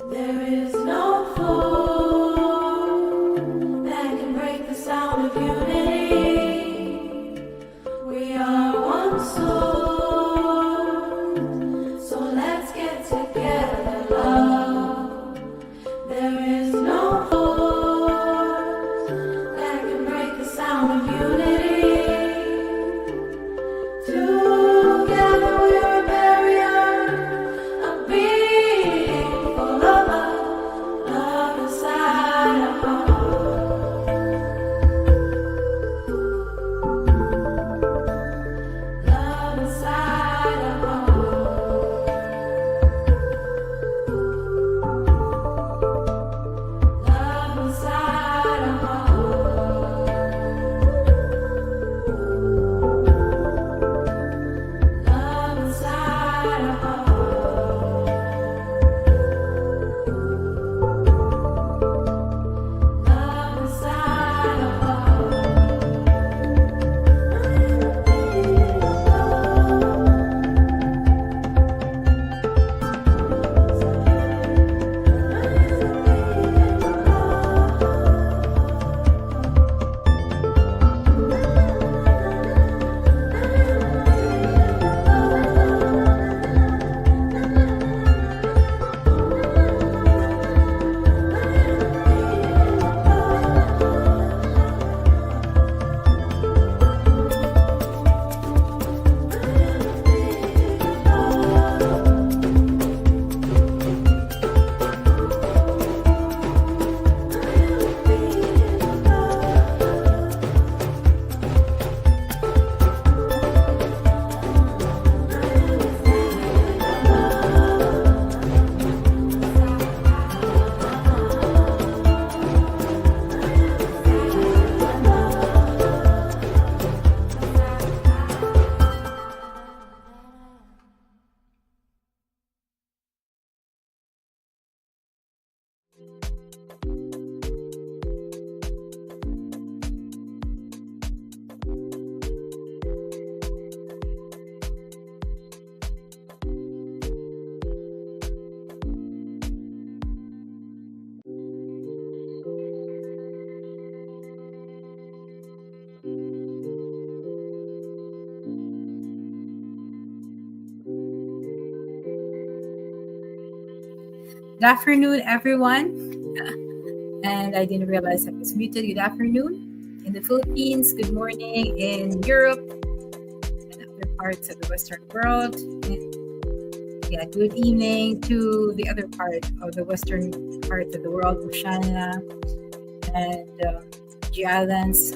There is no force that can break the sound of unity. We are one soul, so let's get together, love. There is no force that can break the sound of unity. Together we're a barrier, a being full of love, love inside our heart, love inside our heart, love inside our heart, love inside our heart. Love inside our Good afternoon, everyone. And I didn't realize I was muted. Good afternoon in the Philippines. Good morning in Europe and other parts of the Western world. And yeah, good evening to the other part of the Western part of the world, Oceania and the islands.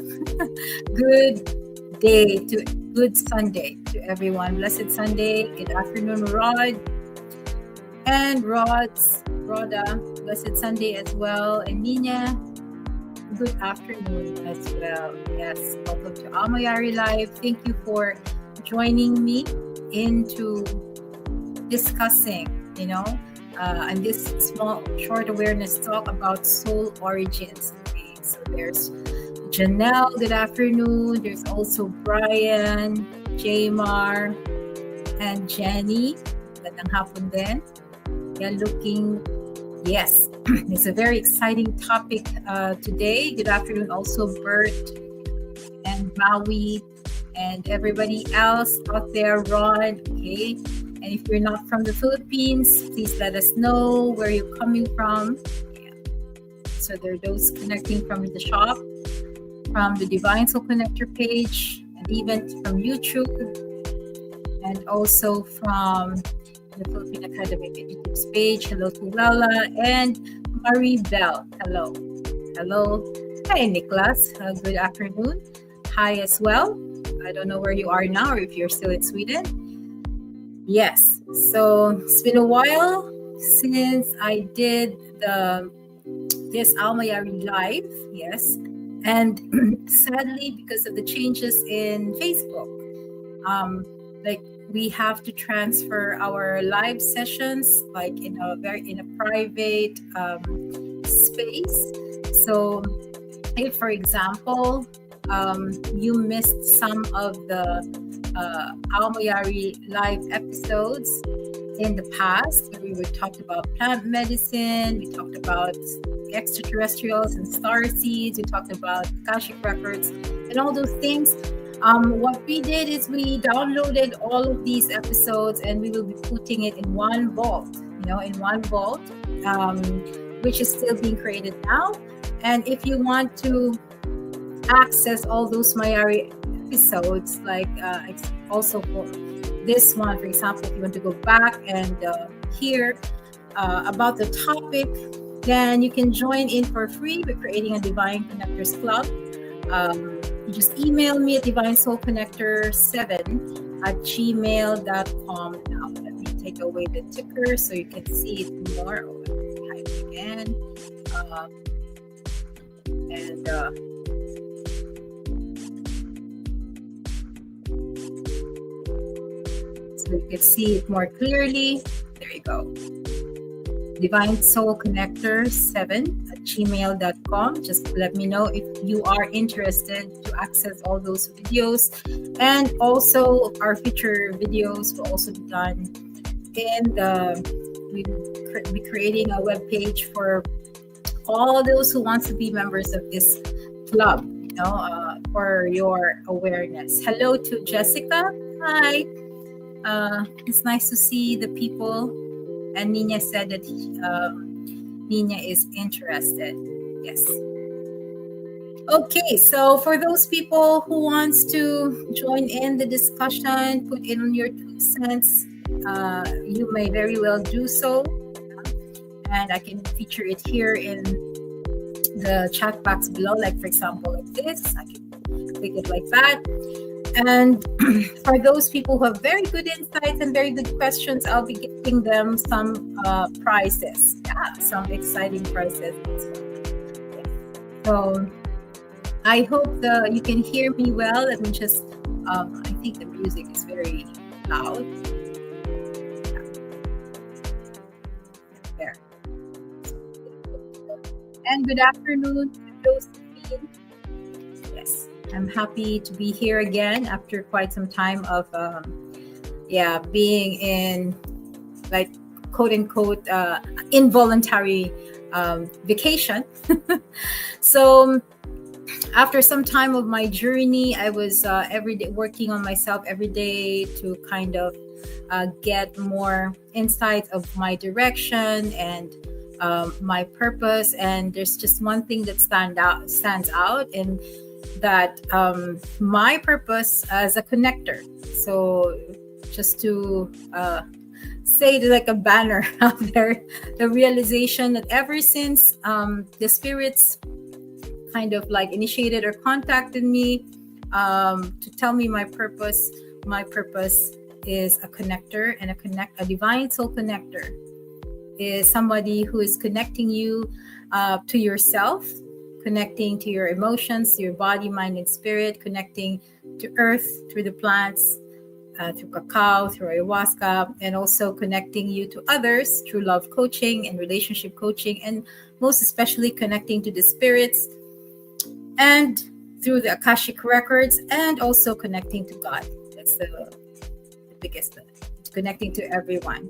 Good day to good Sunday to everyone. Blessed Sunday. Good afternoon, Rod. And Rhoda, blessed Sunday as well. And Nina, good afternoon as well. Yes, welcome to Au Mayari Live. Thank you for joining me into discussing, and this small, short awareness talk about soul origins. Okay, so there's Janelle, good afternoon. There's also Brian, Jamar, and Jenny. Magandang hapon din. Yes, it's a very exciting topic today. Good afternoon also Bert and Maui and everybody else out there, Ron, okay? And if you're not from the Philippines, please let us know where you're coming from. Yeah. So there are those connecting from the shop, from the Divine Soul Connector page, and even from YouTube, and also from the Philippine Academy YouTube page. Hello to Lala and Marie Bell. Hello. Hi, Nicholas. Good afternoon. Hi as well. I don't know where you are now or if you're still in Sweden. Yes. So it's been a while since I did this Au Mayari live. Yes. And sadly, because of the changes in Facebook, we have to transfer our live sessions in a private space. So if, for example, you missed some of the Au Mayari live episodes in the past, where we would talk about plant medicine, we talked about extraterrestrials and star seeds, we talked about Akashic records and all those things. What we did is we downloaded all of these episodes and we will be putting it in one vault, in one vault, which is still being created now. And if you want to access all those Mayari episodes, like also for this one, for example, if you want to go back and hear about the topic, then you can join in for free. We're creating a Divine Connectors Club. You just email me at divinesoulconnector7@gmail.com. Now, let me take away the ticker so you can see it more. Oh, let me type it again. So you can see it more clearly. There you go. divinesoulconnector7@gmail.com. Just let me know if you are interested to access all those videos. And also our future videos will also be done we'll be creating a web page for all those who want to be members of this club, for your awareness. Hello to Jessica. Hi. It's nice to see the people. And Nina said that Nina is interested. Yes. Okay, so for those people who wants to join in the discussion, put in your 2 cents, you may very well do so. And I can feature it here in the chat box below, like for example, like this. I can click it like that. And for those people who have very good insights and very good questions, I'll be giving them some prizes. Yeah, some exciting prizes. So I hope you can hear me well. Let me just, I think the music is very loud. There. And good afternoon to Josephine. Yes. I'm happy to be here again after quite some time of, being in, like, quote unquote, involuntary vacation. So after some time of my journey, I was every day working on myself every day to kind of get more insight of my direction and my purpose. And there's just one thing that stands out, and that my purpose as a connector. So just to say it like a banner out there, the realization that ever since the spirits kind of like initiated or contacted me to tell me my purpose is a connector, and a divine soul connector is somebody who is connecting you to yourself, connecting to your emotions, to your body, mind, and spirit, connecting to earth through the plants, through cacao, through ayahuasca, and also connecting you to others through love coaching and relationship coaching, and most especially connecting to the spirits and through the Akashic records, and also connecting to God. That's the biggest thing, connecting to everyone.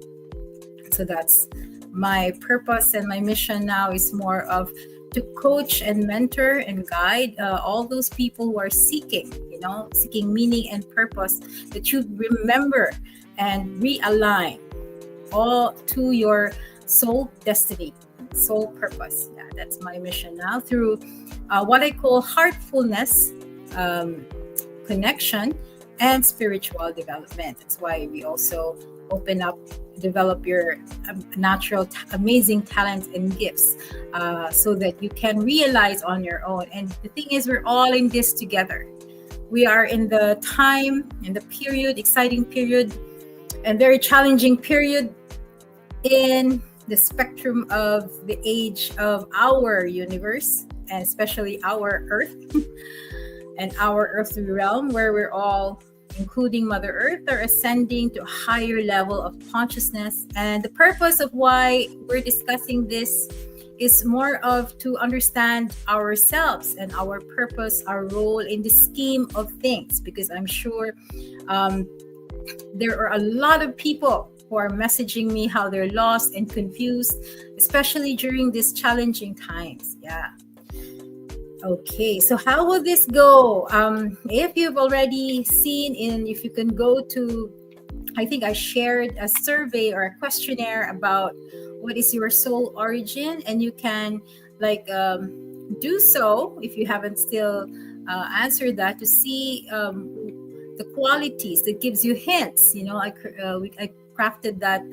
So that's my purpose, and my mission now is more of to coach and mentor and guide all those people who are seeking meaning and purpose, that you remember and realign all to your soul destiny, soul purpose. Yeah, that's my mission now through what I call heartfulness, connection, and spiritual development. That's why we also open up, develop your natural, amazing talents and gifts so that you can realize on your own. And the thing is, we're all in this together. We are in the time, in the period, exciting period, and very challenging period in the spectrum of the age of our universe, and especially our Earth and our earthly realm, where we're all, including Mother Earth, are ascending to a higher level of consciousness. And the purpose of why we're discussing this is more of to understand ourselves and our purpose, our role in the scheme of things, because I'm sure um, there are a lot of people who are messaging me how they're lost and confused, especially during these challenging times. Yeah. Okay, so how will this go? If you've already seen if you can go to, I think I shared a survey or a questionnaire about what is your soul origin, and you can like do so if you haven't still answered that, to see the qualities that gives you hints. I crafted that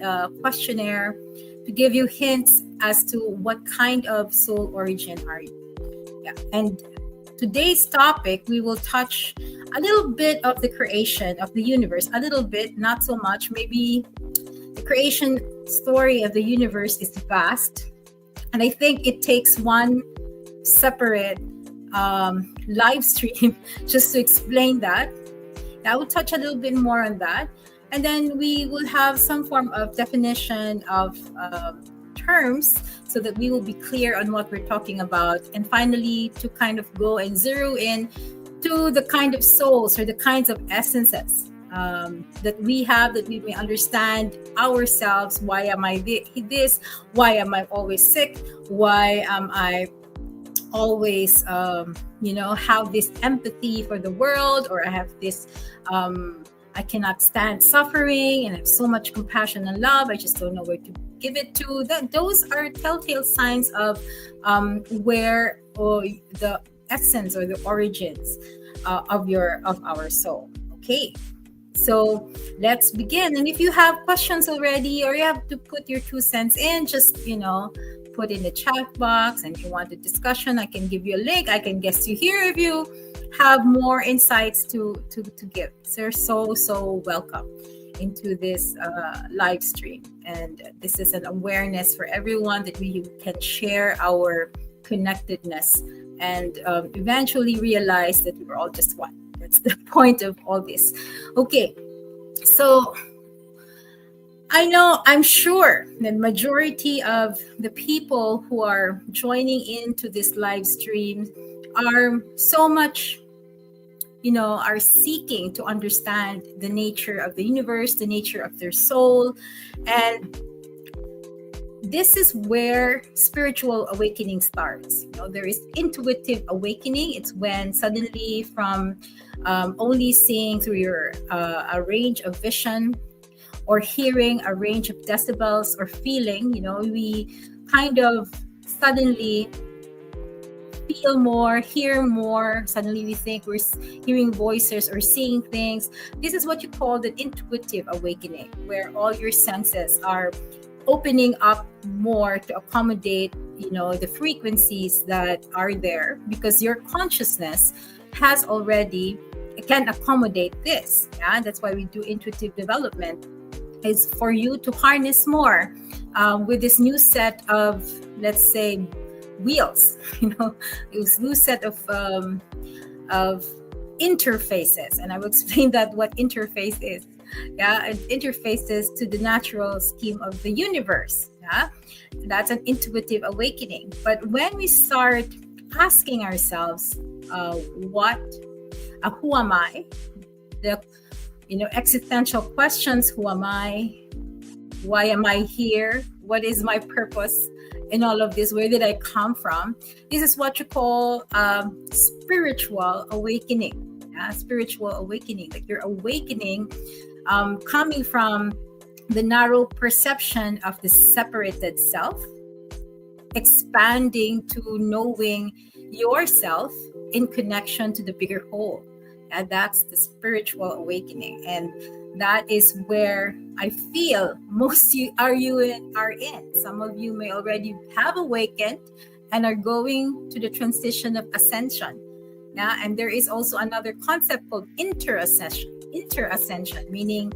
questionnaire to give you hints as to what kind of soul origin are you. Yeah, and today's topic, we will touch a little bit of the creation of the universe, a little bit, not so much. Maybe the creation story of the universe is vast, and I think it takes one separate live stream just to explain that. I will touch a little bit more on that, and then we will have some form of definition of terms so that we will be clear on what we're talking about, and finally to kind of go and zero in to the kind of souls or the kinds of essences that we have, that we may understand ourselves. Why am I this? Why am I always sick? Why am I always have this empathy for the world, or I have this I cannot stand suffering and I have so much compassion and love, I just don't know where to give it to. Those are telltale signs of where the essence or the origins of our soul. Okay, so let's begin. And if you have questions already, or you have to put your 2 cents in, just put in the chat box. And if you want a discussion, I can give you a link. I can guest you here if you have more insights to give. So you're so welcome into this live stream. And this is an awareness for everyone that we can share our connectedness and eventually realize that we're all just one. That's the point of all this. Okay, so I'm sure the majority of the people who are joining into this live stream are so much, are seeking to understand the nature of the universe, the nature of their soul. And this is where spiritual awakening starts. There is intuitive awakening. It's when suddenly from only seeing through your a range of vision, or hearing a range of decibels, or feeling, we kind of suddenly feel more, hear more. Suddenly we think we're hearing voices or seeing things. This is what you call the intuitive awakening, where all your senses are opening up more to accommodate, the frequencies that are there, because your consciousness has already can accommodate this. Yeah, that's why we do intuitive development, is for you to harness more with this new set of, let's say, wheels. This new set of interfaces, and I will explain that what interface is. Yeah, it interfaces to the natural scheme of the universe. Yeah, that's an intuitive awakening. But when we start asking ourselves, who am I? The existential questions. Who am I? Why am I here? What is my purpose in all of this? Where did I come from? This is what you call spiritual awakening. Spiritual awakening, like you're awakening, coming from the narrow perception of the separated self, expanding to knowing yourself in connection to the bigger whole. And that's the spiritual awakening. And that is where I feel most are in. Some of you may already have awakened and are going to the transition of ascension. Yeah, and there is also another concept called interascension, meaning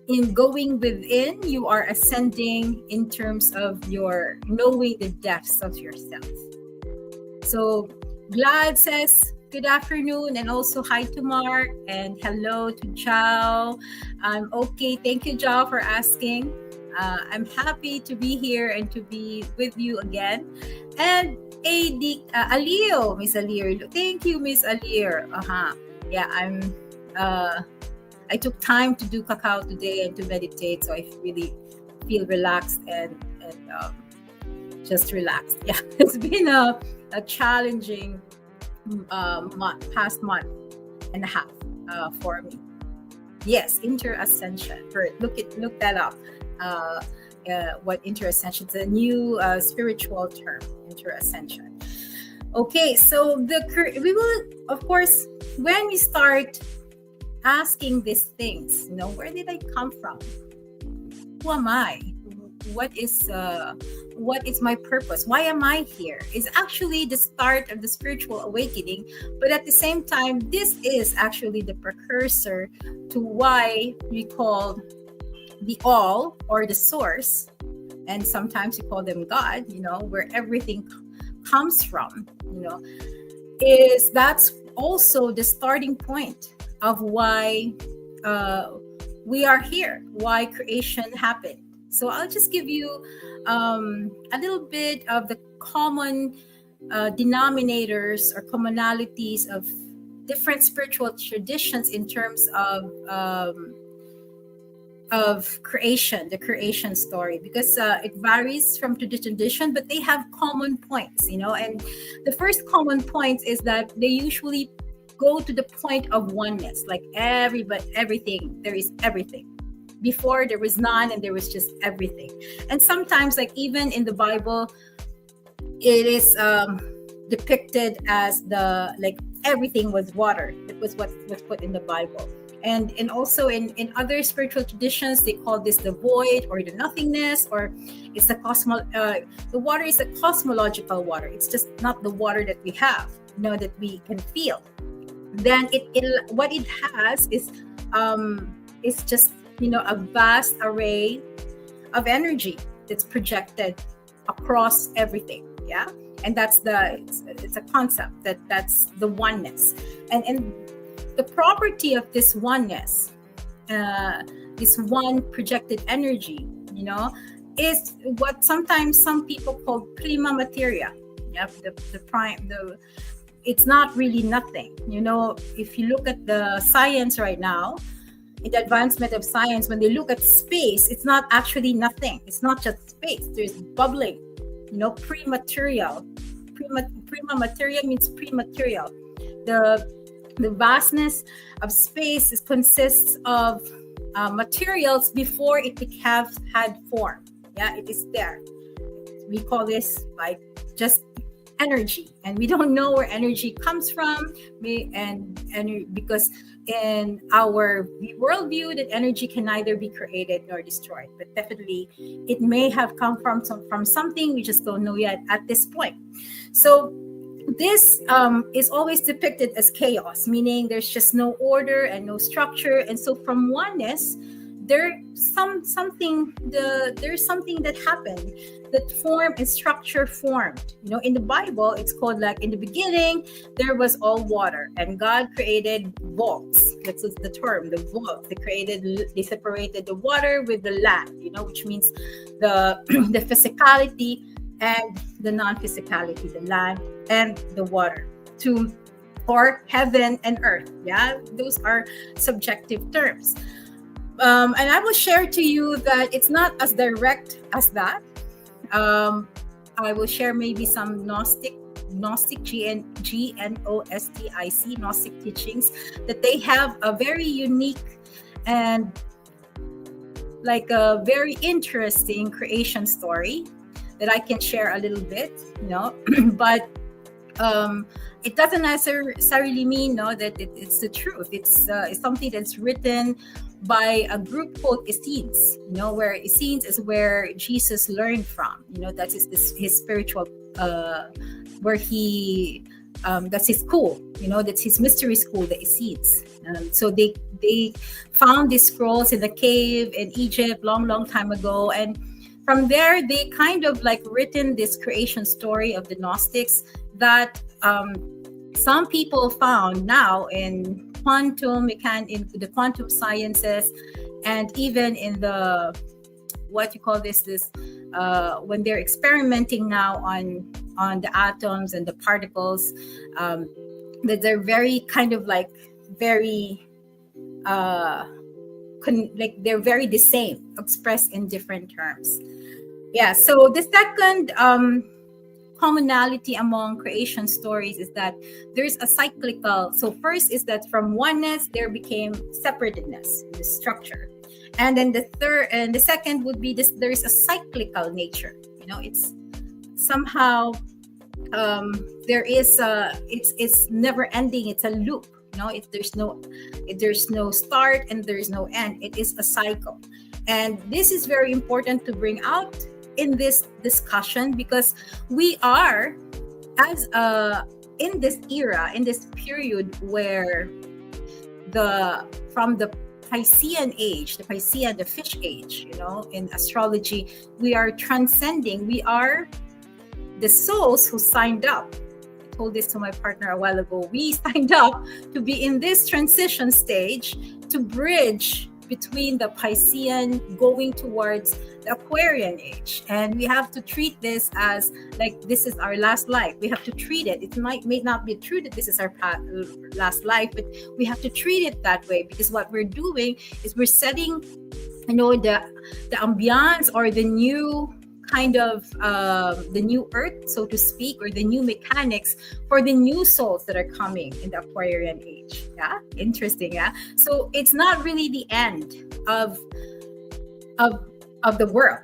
in going within, you are ascending in terms of your knowing the depths of yourself. So Glad says, good afternoon, and also hi to Mark, and hello to Jao. I'm okay. Thank you, Jao, for asking. I'm happy to be here and to be with you again. And Alio, Miss Alir. Thank you, Miss Alir. Yeah, I took time to do cacao today and to meditate, so I really feel relaxed and just relaxed. Yeah, it's been a challenging past month and a half for me. Yes, inter-ascension. Look that up. What inter-ascension? It's a new spiritual term, inter-ascension. Okay, so we will, of course, when we start asking these things, where did I come from? Who am I? What is my purpose? Why am I here? Is actually the start of the spiritual awakening, but at the same time, this is actually the precursor to why we call the all or the source, and sometimes we call them God. Where everything comes from. That's also the starting point of why we are here, why creation happened. So I'll just give you a little bit of the common denominators or commonalities of different spiritual traditions in terms of creation, the creation story, because it varies from tradition to tradition, but they have common points, and the first common point is that they usually go to the point of oneness, like everything, there is everything. Before there was none and there was just everything. And sometimes, like even in the Bible, it is depicted as everything was water. That was what was put in the Bible. And also in other spiritual traditions, they call this the void or the nothingness, or it's the water is a cosmological water. It's just not the water that we have, that we can feel. Then what it has is just a vast array of energy that's projected across everything. Yeah, and that's it's a concept that's the oneness, and the property of this oneness, this one projected energy, is what sometimes some people call prima materia. Yeah, it's not really nothing. If you look at the science right now, in the advancement of science, when they look at space, it's not actually nothing. It's not just space. There's bubbling, pre-material. Prima materia means pre-material. The vastness of space consists of materials before it had form. Yeah, it is there. We call this like just energy, and we don't know where energy comes from, and because in our worldview that energy can neither be created nor destroyed, but definitely it may have come from something we just don't know yet at this point. So this is always depicted as chaos, meaning there's just no order and no structure. And so from oneness, there's something that happened, that form and structure formed. In the Bible, it's called like, in the beginning there was all water, and God created vaults. That's the term, the vault. They separated the water with the land, which means the the physicality and the non-physicality, the land and the water, or heaven and earth. Yeah, those are subjective terms. And I will share to you that it's not as direct as that. I will share maybe some Gnostic Gnostic Gnostic teachings, that they have a very unique and like a very interesting creation story that I can share a little bit, but it doesn't necessarily mean that it's the truth. It's something that's written by a group called Essenes, where Essenes is where Jesus learned from. That is his spiritual, where he, that's his school. That's his mystery school, the Essenes. So they found these scrolls in the cave in Egypt long time ago, and from there they kind of like written this creation story of the Gnostics that some people found now in in the quantum sciences, and even in the what you call this when they're experimenting now on the atoms and the particles, that they're very kind of like very like they're very the same, expressed in different terms. Yeah. So the second commonality among creation stories is that there's a cyclical. So first is that from oneness there became separatedness, the structure, and then the second would be this: there's a cyclical nature. It's somehow there is it's never ending. It's a loop. There's no start and there's no end. It is a cycle, and this is very important to bring out in this discussion, because we are as in this era, in this period where from the Piscean age, the fish age, in astrology, we are transcending. We are the souls who signed up. I told this to my partner a while ago. We signed up to be in this transition stage to bridge between the Piscean going towards the Aquarian age. And we have to treat this as like this is our last life. We have to treat it. It may not be true that this is our last life, but we have to treat it that way, because what we're doing is we're setting, the ambiance, or the new kind of the new earth, so to speak, or the new mechanics for the new souls that are coming in the Aquarian age. Yeah, interesting. Yeah, so it's not really the end of the world.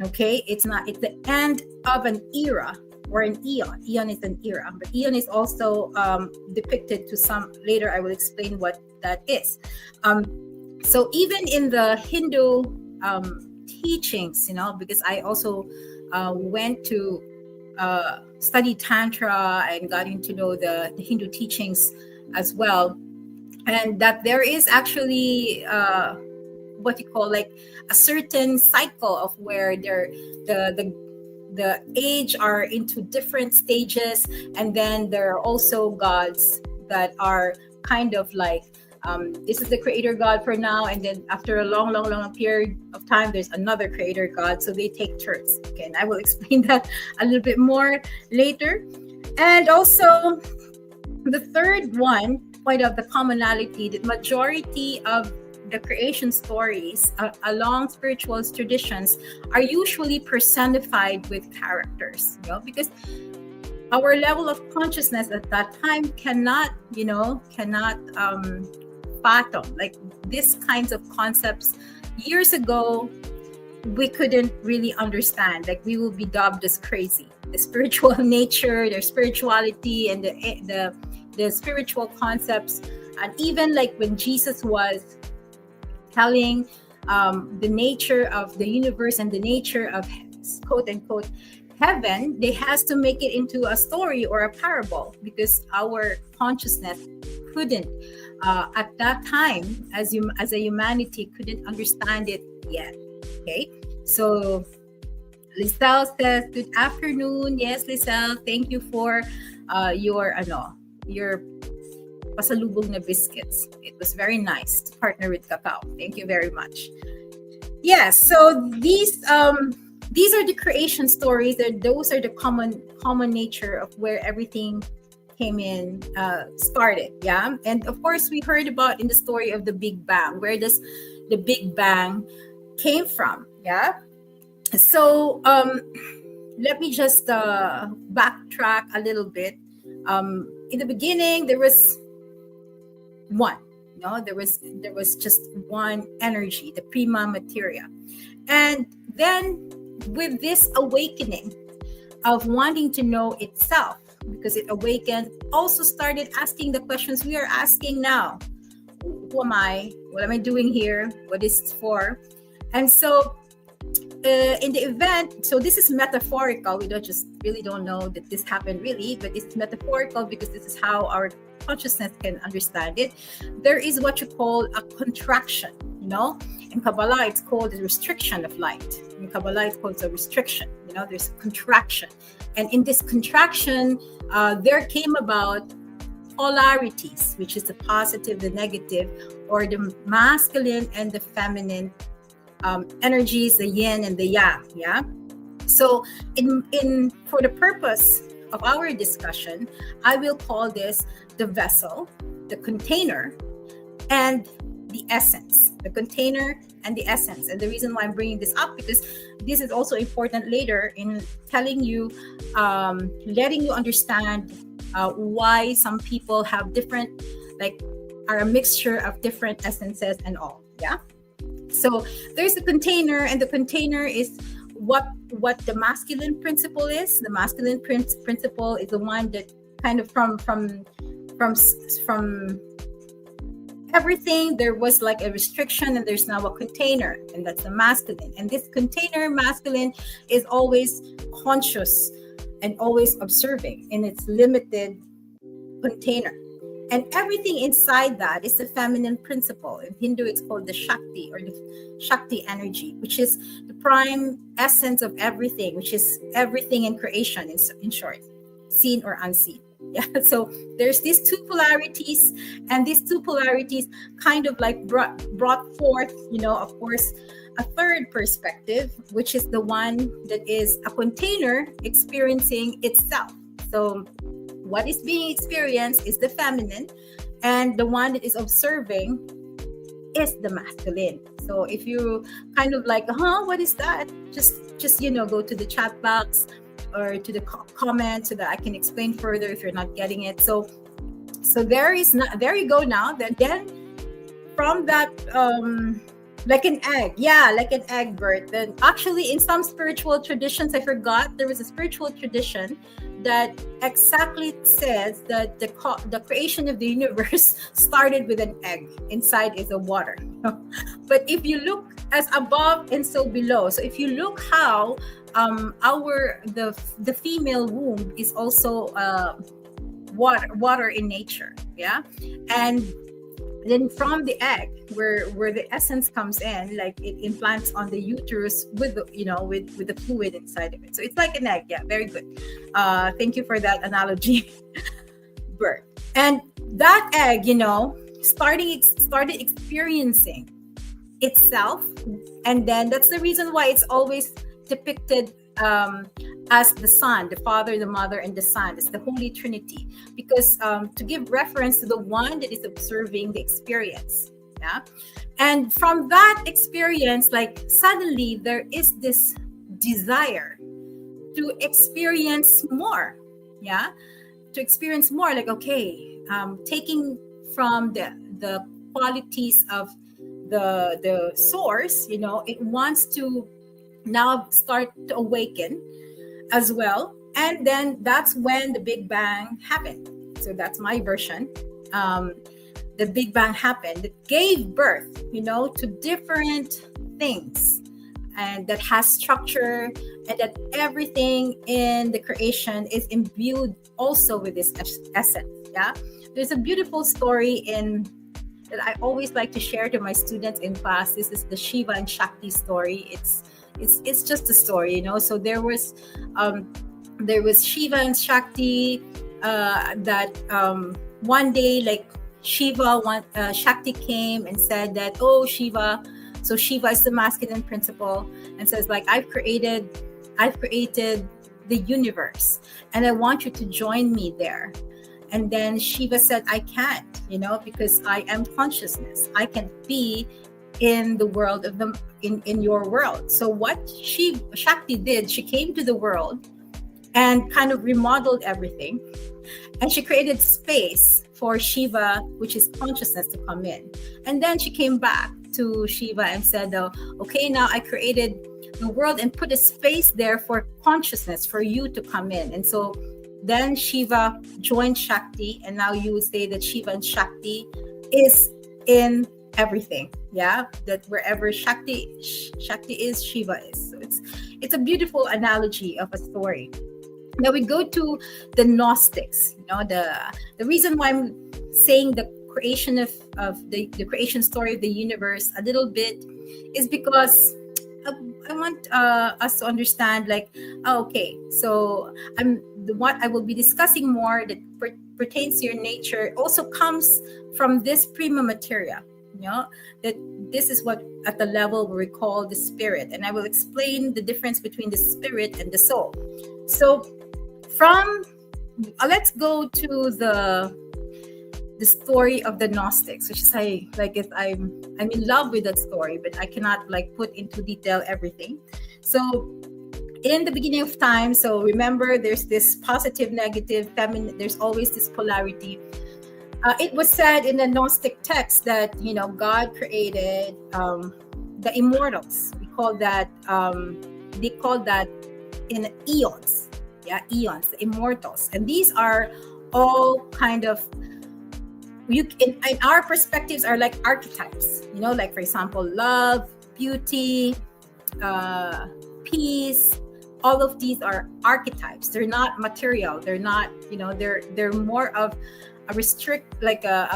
Okay, it's not. It's the end of an era or an eon. Eon is an era, but eon is also depicted to some later. I will explain what that is. So even in the Hindu teachings, because I also went to study Tantra and got into know the Hindu teachings as well, and that there is actually what you call like a certain cycle of where the age are into different stages, and then there are also gods that are kind of like this is the creator god for now, and then after a long period of time there's another creator god, so they take turns. Okay, and I will explain that a little bit more later. And also the third point of the commonality, the majority of the creation stories along spiritual traditions are usually personified with characters, because our level of consciousness at that time cannot fathom like these kinds of concepts. Years ago we couldn't really understand, like we will be dubbed as crazy. The spiritual nature, their spirituality, and the spiritual concepts, and even like when Jesus was telling the nature of the universe and the nature of quote unquote heaven, they has to make it into a story or a parable, because our consciousness couldn't at that time as a humanity couldn't understand it yet. Okay, so Lisel says good afternoon. Yes, Lisel, thank you for your pasalubong na biscuits. It was very nice to partner with Cacao. Thank you very much. Yes, so these are the creation stories. Those are the common nature of where everything came in, started. Yeah, and of course we heard about in the story of the Big Bang. Where does the Big Bang came from? Yeah, so let me just backtrack a little bit. In the beginning there was one, there was just one energy, the prima materia, and then with this awakening of wanting to know itself, because it awakened, also started asking the questions we are asking now. Who am I? What am I doing here? What is it for? And so in the event, so this is metaphorical. We really don't know that this happened really, but it's metaphorical because this is how our consciousness can understand it. There is what you call a contraction. In Kabbalah it's called a restriction of light. In Kabbalah it's called a restriction. There's a contraction, and in this contraction there came about polarities, which is the positive, the negative, or the masculine and the feminine energies, the yin and the yang. Yeah. So, in for the purpose of our discussion, I will call this the vessel, the container, and the essence. The container and the essence. And the reason why I'm bringing this up, because this is also important later in telling you, letting you understand why some people have different, like, are a mixture of different essences and all. Yeah. So there's the container, and the container is what the masculine principle is. The masculine principle is the one that kind of from everything there was like a restriction, and there's now a container, and that's the masculine. And this container, masculine, is always conscious and always observing in its limited container. And everything inside that is the feminine principle. In Hindu, it's called the Shakti, or the Shakti energy, which is the prime essence of everything, which is everything in creation, in short, seen or unseen. Yeah. So there's these two polarities, and these two polarities kind of like brought forth, of course, a third perspective, which is the one that is a container experiencing itself. So what is being experienced is the feminine, and the one that is observing is the masculine. So if you kind of like, what is that? Just go to the chat box or to the comment so that I can explain further if you're not getting it. So there you go now. Then from that, like an egg, like an egg, Bert. Then actually, in some spiritual traditions, I forgot, there was a spiritual tradition that exactly says that the creation of the universe started with an egg. Inside is a water. But if you look as above and so below, so if you look how the female womb is also water in nature, yeah, and then from the egg, where the essence comes in, like it implants on the uterus with the fluid inside of it. So it's like an egg. Yeah, very good. Thank you for that analogy, Bert. And that egg, started experiencing itself, and then that's the reason why it's always depicted as the Son, the Father, the Mother, and the Son. It's the Holy Trinity, because to give reference to the one that is observing the experience. Yeah. And from that experience, like suddenly there is this desire to experience more. Yeah. To experience more, like, okay, taking from the qualities of the source, it wants to now start to awaken as well. And then that's when the Big Bang happened. So that's my version. The Big Bang happened. It gave birth, to different things, and that has structure, and that everything in the creation is imbued also with this essence. Yeah. There's a beautiful story that I always like to share to my students in class. This is the Shiva and Shakti story. It's just a story, So there was Shiva and Shakti that one day, like Shakti came and said that, oh, Shiva. So Shiva is the masculine principle, and says, like, I've created the universe, and I want you to join me there. And then Shiva said, I can't, because I am consciousness. I can't be in the world of in your world. So what Shakti did, she came to the world and kind of remodeled everything, and she created space for Shiva, which is consciousness, to come in. And then she came back to Shiva and said, okay, now I created the world and put a space there for consciousness, for you to come in. And so then Shiva joined Shakti, and now you would say that Shiva and Shakti is in everything. Yeah, that wherever Shakti is, Shiva is. So it's a beautiful analogy of a story. Now we go to the Gnostics. The reason why I'm saying the creation of the creation story of the universe a little bit is because I want us to understand, like, okay, so what I will be discussing more that pertains to your nature also comes from this prima materia, that this is what at the level we call the spirit, and I will explain the difference between the spirit and the soul. So from let's go to the story of the Gnostics, which is I'm in love with that story, but I cannot like put into detail everything. So in the beginning of time, so remember, there's this positive, negative, feminine. There's always this polarity. It was said in the Gnostic text that God created the immortals. We call that they call that in eons. Yeah, eons, the immortals, and these are all kind of in our perspectives are like archetypes. Like for example, love, beauty, peace. All of these are archetypes. They're not material. They're not. They're more of a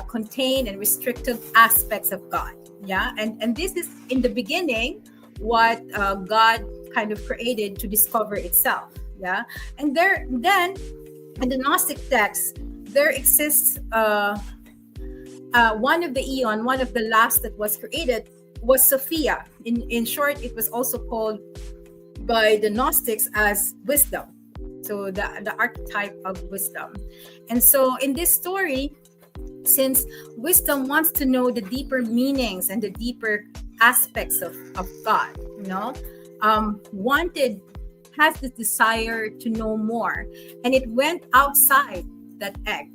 contained and restricted aspects of God. Yeah, and this is in the beginning what God kind of created to discover itself. Yeah, and then in the Gnostic text there exists one of the last that was created was Sophia. In short, it was also called by the Gnostics as wisdom. So the archetype of wisdom. And so in this story, since wisdom wants to know the deeper meanings and the deeper aspects of God, has this desire to know more, and it went outside that egg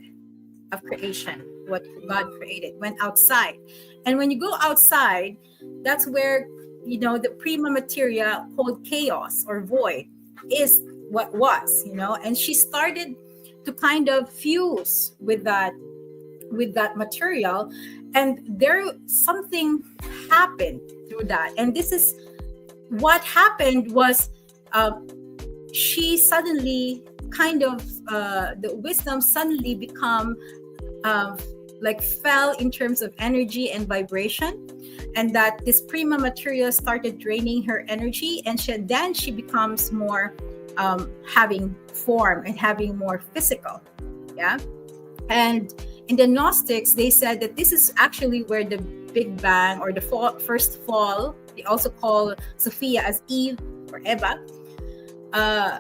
of creation. What God created went outside, and when you go outside, that's where the prima materia called chaos or void is what was, and she started to kind of fuse with that material, and there something happened through that. And this is what happened was she suddenly kind of the wisdom suddenly become fell in terms of energy and vibration, and that this prima materia started draining her energy, and she becomes more having form and having more physical. Yeah. And in the Gnostics, they said that this is actually where the Big Bang or the first fall, they also call Sophia as Eve or Eva,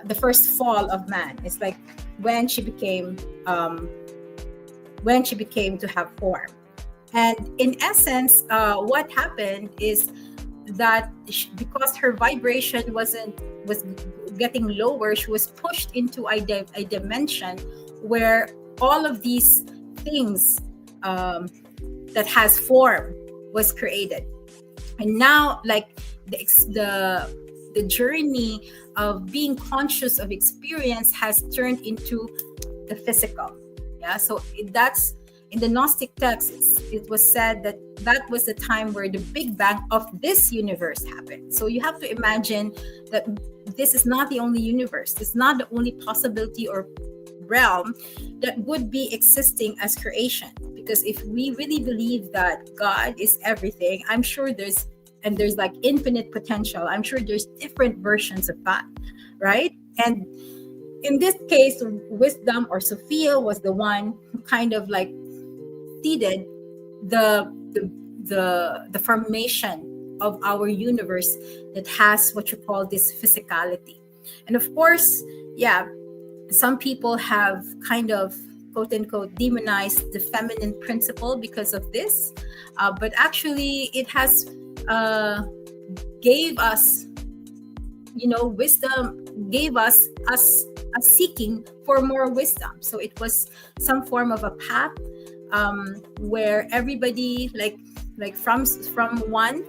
the first fall of man. It's like when she became to have form. And in essence, what happened is that because her vibration was getting lower, she was pushed into a dimension where all of these things that has form was created. And now, like the journey of being conscious of experience has turned into the physical. Yeah, so that's in the Gnostic texts. It was said that was the time where the Big Bang of this universe happened. So you have to imagine that this is not the only universe. It's not the only possibility or realm that would be existing as creation. Because if we really believe that God is everything, I'm sure there's like infinite potential. I'm sure there's different versions of that, right? And in this case, wisdom or Sophia was the one who kind of like seeded the formation of our universe that has what you call this physicality. And of course, yeah, some people have kind of quote unquote demonized the feminine principle because of this, but actually it has gave us, wisdom, gave us a seeking for more wisdom. So it was some form of a path where everybody like from one,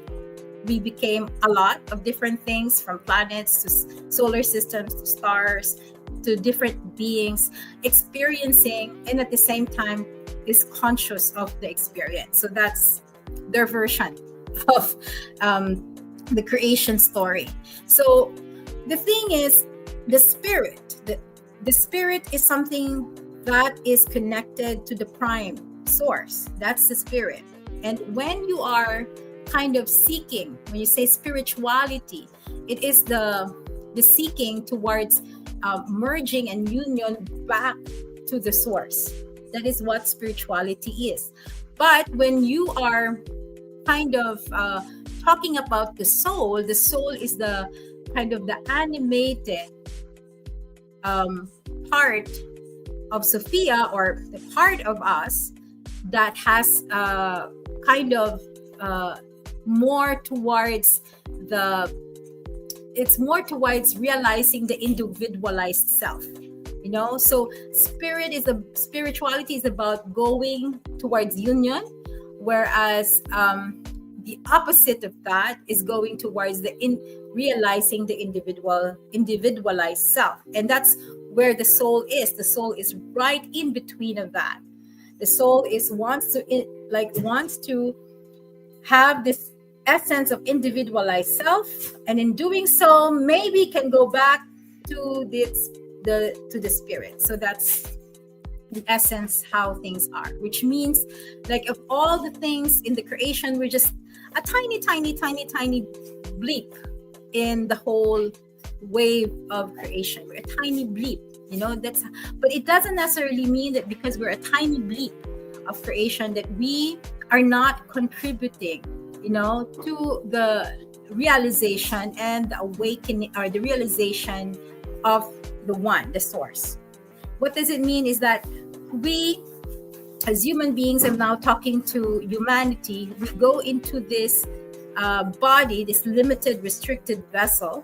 we became a lot of different things, from planets to solar systems to stars to different beings experiencing, and at the same time is conscious of the experience. So that's their version of the creation story. So the thing is, the spirit is something that is connected to the prime source. That's the spirit. And when you are kind of seeking. When you say spirituality, it is the seeking towards merging and union back to the source. That is what spirituality is. But when you are kind of talking about the soul is the kind of the animated part of Sophia, or the part of us that has kind of more towards it's more towards realizing the individualized self. So spirituality is about going towards union, whereas the opposite of that is going towards realizing the individualized self. And that's where the soul is. The soul is right in between of that. The soul wants to have this essence of individualized self, and in doing so maybe can go back to the spirit. So that's in essence how things are, which means, like, of all the things in the creation, we're just a tiny bleep in the whole wave of creation. We're a tiny bleep, but it doesn't necessarily mean that because we're a tiny bleep of creation that we are not contributing to the realization and the awakening, or the realization of the one, the source. What does it mean is that we, as human beings, I'm now talking to humanity, we go into this body, this limited, restricted vessel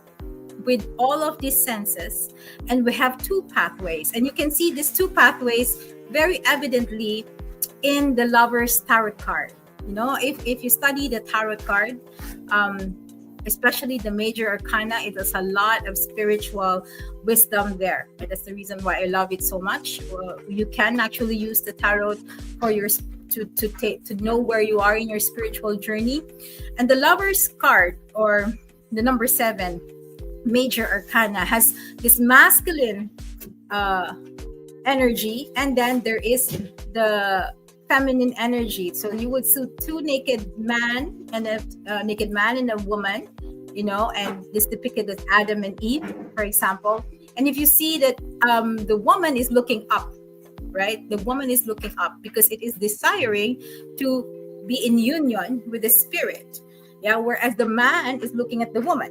with all of these senses, and we have two pathways. And you can see these two pathways very evidently in the Lover's Tarot card. If you study the tarot card, especially the major arcana, it has a lot of spiritual wisdom there. And that's the reason why I love it so much. You can actually use the tarot for to know where you are in your spiritual journey. And the Lover's card, or the number 7 major arcana, has this masculine energy, and then there is the feminine energy. So you would see two naked man and a woman, and this depicted as Adam and Eve, for example. And if you see that the woman is looking up, right? The woman is looking up because it is desiring to be in union with the spirit. Yeah, whereas the man is looking at the woman.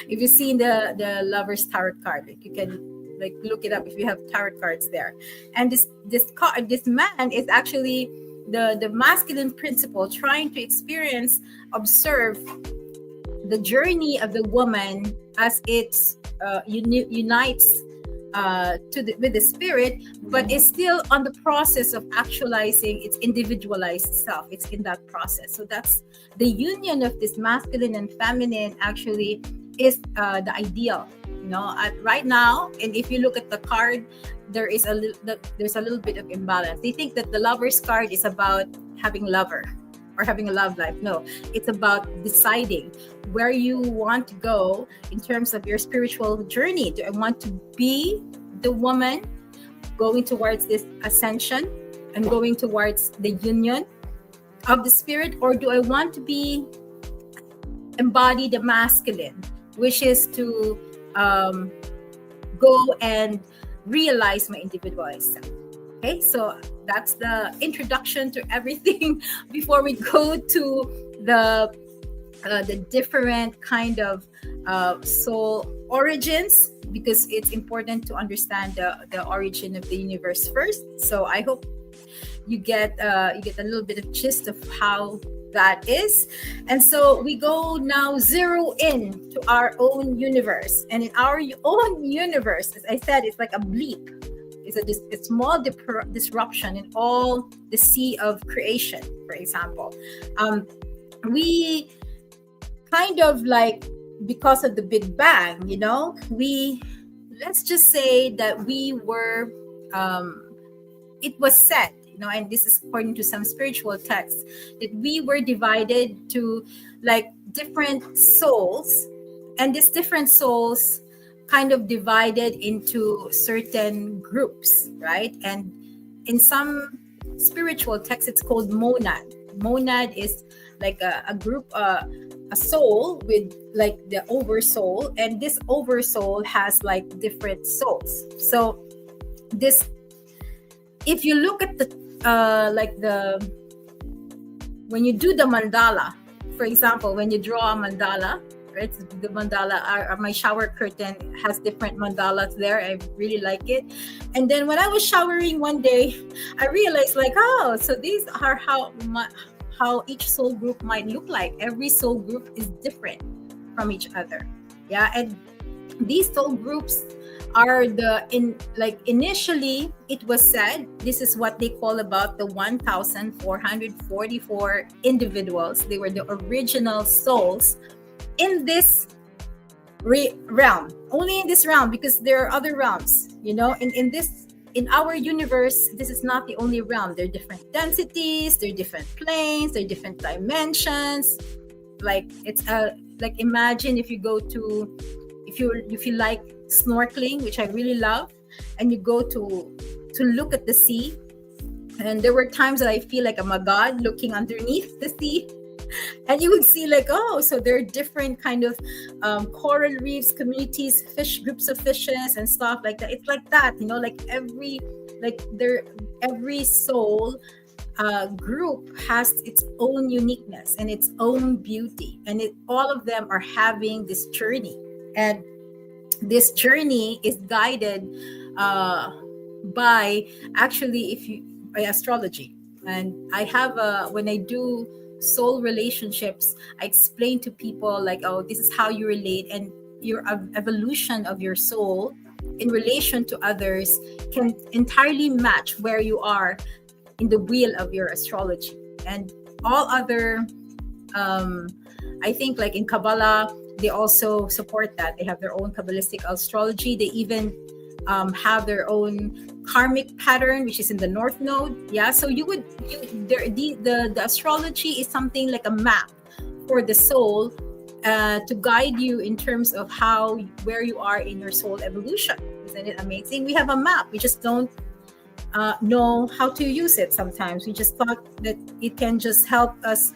If you see the Lover's Tarot card, you can look it up if you have tarot cards there. And this man is actually the masculine principle, trying to observe the journey of the woman as it unites with the spirit, but is still on the process of actualizing its individualized self. It's in that process. So that's the union of this masculine and feminine. Actually is the ideal, right now. And if you look at the card, there's a little bit of imbalance. They think that the Lover's card is about having lover or having a love life. No, it's about deciding where you want to go in terms of your spiritual journey. Do I want to be the woman going towards this ascension and going towards the union of the spirit, or do I want to embody the masculine, which is to go and realize my individualized self? Okay, so that's the introduction to everything before we go to the different kind of soul origins, because it's important to understand the origin of the universe first. So I hope you get a little bit of gist of how that is. And so we go now zero in to our own universe. And in our own universe, as I said, it's like a bleep. It's a small disruption in all the sea of creation, for example. We kind of because of the Big Bang, let's just say that we were, it was said, and this is according to some spiritual texts, that we were divided to different souls, and these different souls kind of divided into certain groups, right? And in some spiritual texts, it's called monad. Monad is like a group, a soul with like the oversoul, and this oversoul has like different souls. So this, if you look at the like the, when you do the mandala, for example, when you draw a mandala, right? The mandala, my shower curtain has different mandalas there. I really like it. And then when I was showering one day, I realized like, oh, so these are how each soul group might look like. Every soul group is different from each other. Yeah, and these soul groups are initially it was said this is what they call about the 1,444 individuals. They were the original souls in this realm, only in this realm, because there are other realms, in our universe. This is not the only realm. There are different densities, there are different planes, there are different dimensions. Like it's like, imagine if you go to, if you like snorkeling, which I really love, and you go to look at the sea, and there were times that I feel like I'm a god looking underneath the sea, and you would see like, oh, so there are different kind of coral reefs, communities, fish, groups of fishes and stuff like that. It's like that, like every soul group has its own uniqueness and its own beauty, and all of them are having this journey, and this journey is guided by, actually, by astrology. And I have when I do soul relationships, I explain to people like, oh, this is how you relate, and your evolution of your soul in relation to others can entirely match where you are in the wheel of your astrology. And all other I think like in Kabbalah, they also support that. They have their own Kabbalistic astrology. They even have their own karmic pattern, which is in the North Node. Yeah, so the astrology is something like a map for the soul to guide you in terms of where you are in your soul evolution. Isn't it amazing? We have a map. We just don't know how to use it sometimes. We just thought that it can just help us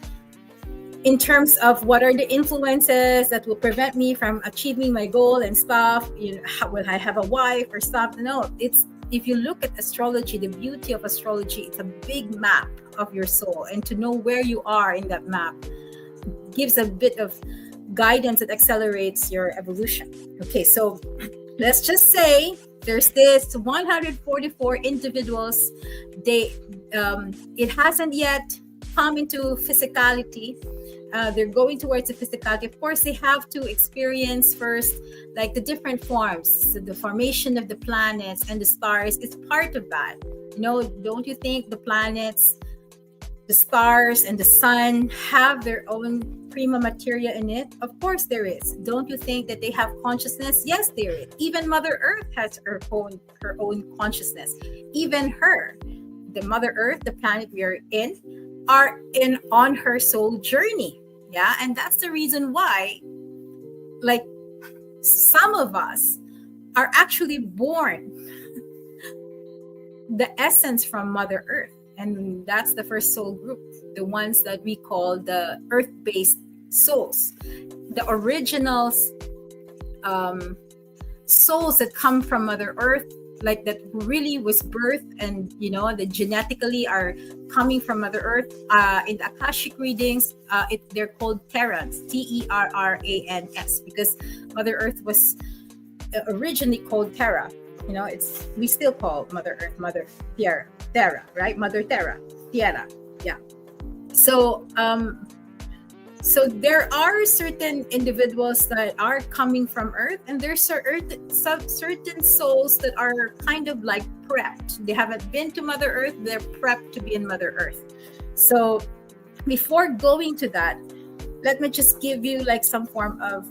in terms of what are the influences that will prevent me from achieving my goal and stuff. Will I have a wife or stuff? No, if you look at astrology, the beauty of astrology, it's a big map of your soul, and to know where you are in that map gives a bit of guidance that accelerates your evolution. Okay, so let's just say there's this 144 individuals. It hasn't yet come into physicality. They're going towards the physicality. Of course, they have to experience first like the different forms. So the formation of the planets and the stars is part of that. Don't you think the planets, the stars, and the sun have their own prima materia in it? Of course there is. Don't you think that they have consciousness? Yes, there is. Even Mother Earth has her own consciousness. Even the Mother Earth, the planet we are in, are on her soul journey. Yeah, and that's the reason why like some of us are actually born the essence from Mother Earth, and that's the first soul group, the ones that we call the earth-based souls, the originals, souls that come from Mother Earth, like that really was birthed, and that genetically are coming from Mother Earth. In the Akashic readings, they're called Terrans, Terrans, because Mother Earth was originally called Terra. We still call Mother Earth Mother Terra, right? Mother Terra, Tierra. Yeah. So there are certain individuals that are coming from Earth, and there's certain souls that are kind of like prepped. They haven't been to Mother Earth, they're prepped to be in Mother Earth. So before going to that, let me just give you like some form of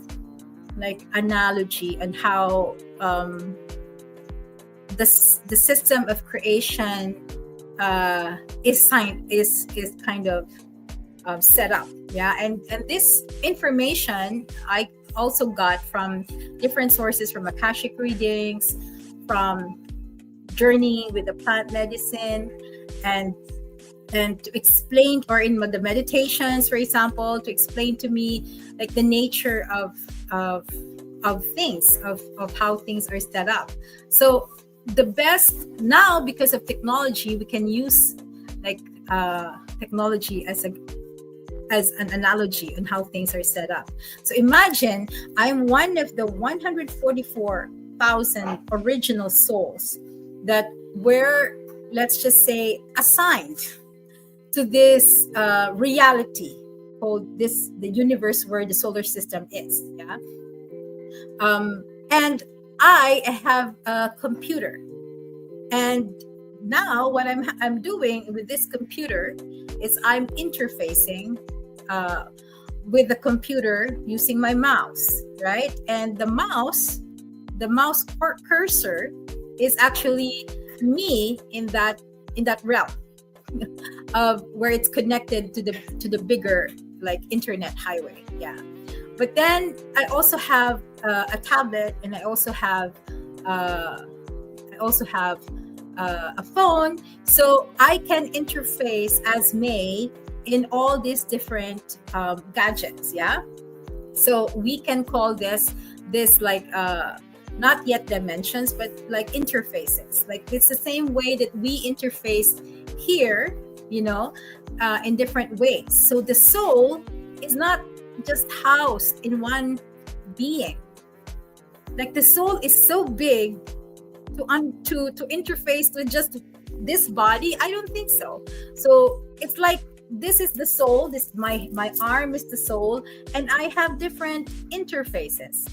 like analogy on how the system of creation is kind of set up. Yeah, and this information I also got from different sources, from Akashic readings, from journeying with the plant medicine, and and to explain, or in the meditations, for example, to explain to me like the nature of things, of how things are set up. So the best now, because of technology, we can use like technology as an analogy on how things are set up. So imagine I'm one of the 144,000 original souls that were, let's just say, assigned to this reality called the universe where the solar system is. Yeah. And I have a computer, and now what I'm doing with this computer is I'm interfacing with the computer using my mouse, right? And the mouse cursor is actually me in that realm of where it's connected to the bigger like internet highway. Yeah. But then I also have a tablet, and I also have a phone, so I can interface as May in all these different gadgets. Yeah. So we can call this like not yet dimensions, but like interfaces. Like it's the same way that we interface here, in different ways. So the soul is not just housed in one being. Like the soul is so big to interface with just this body. I don't think so. So it's like this is the soul. This my arm is the soul, and I have different interfaces.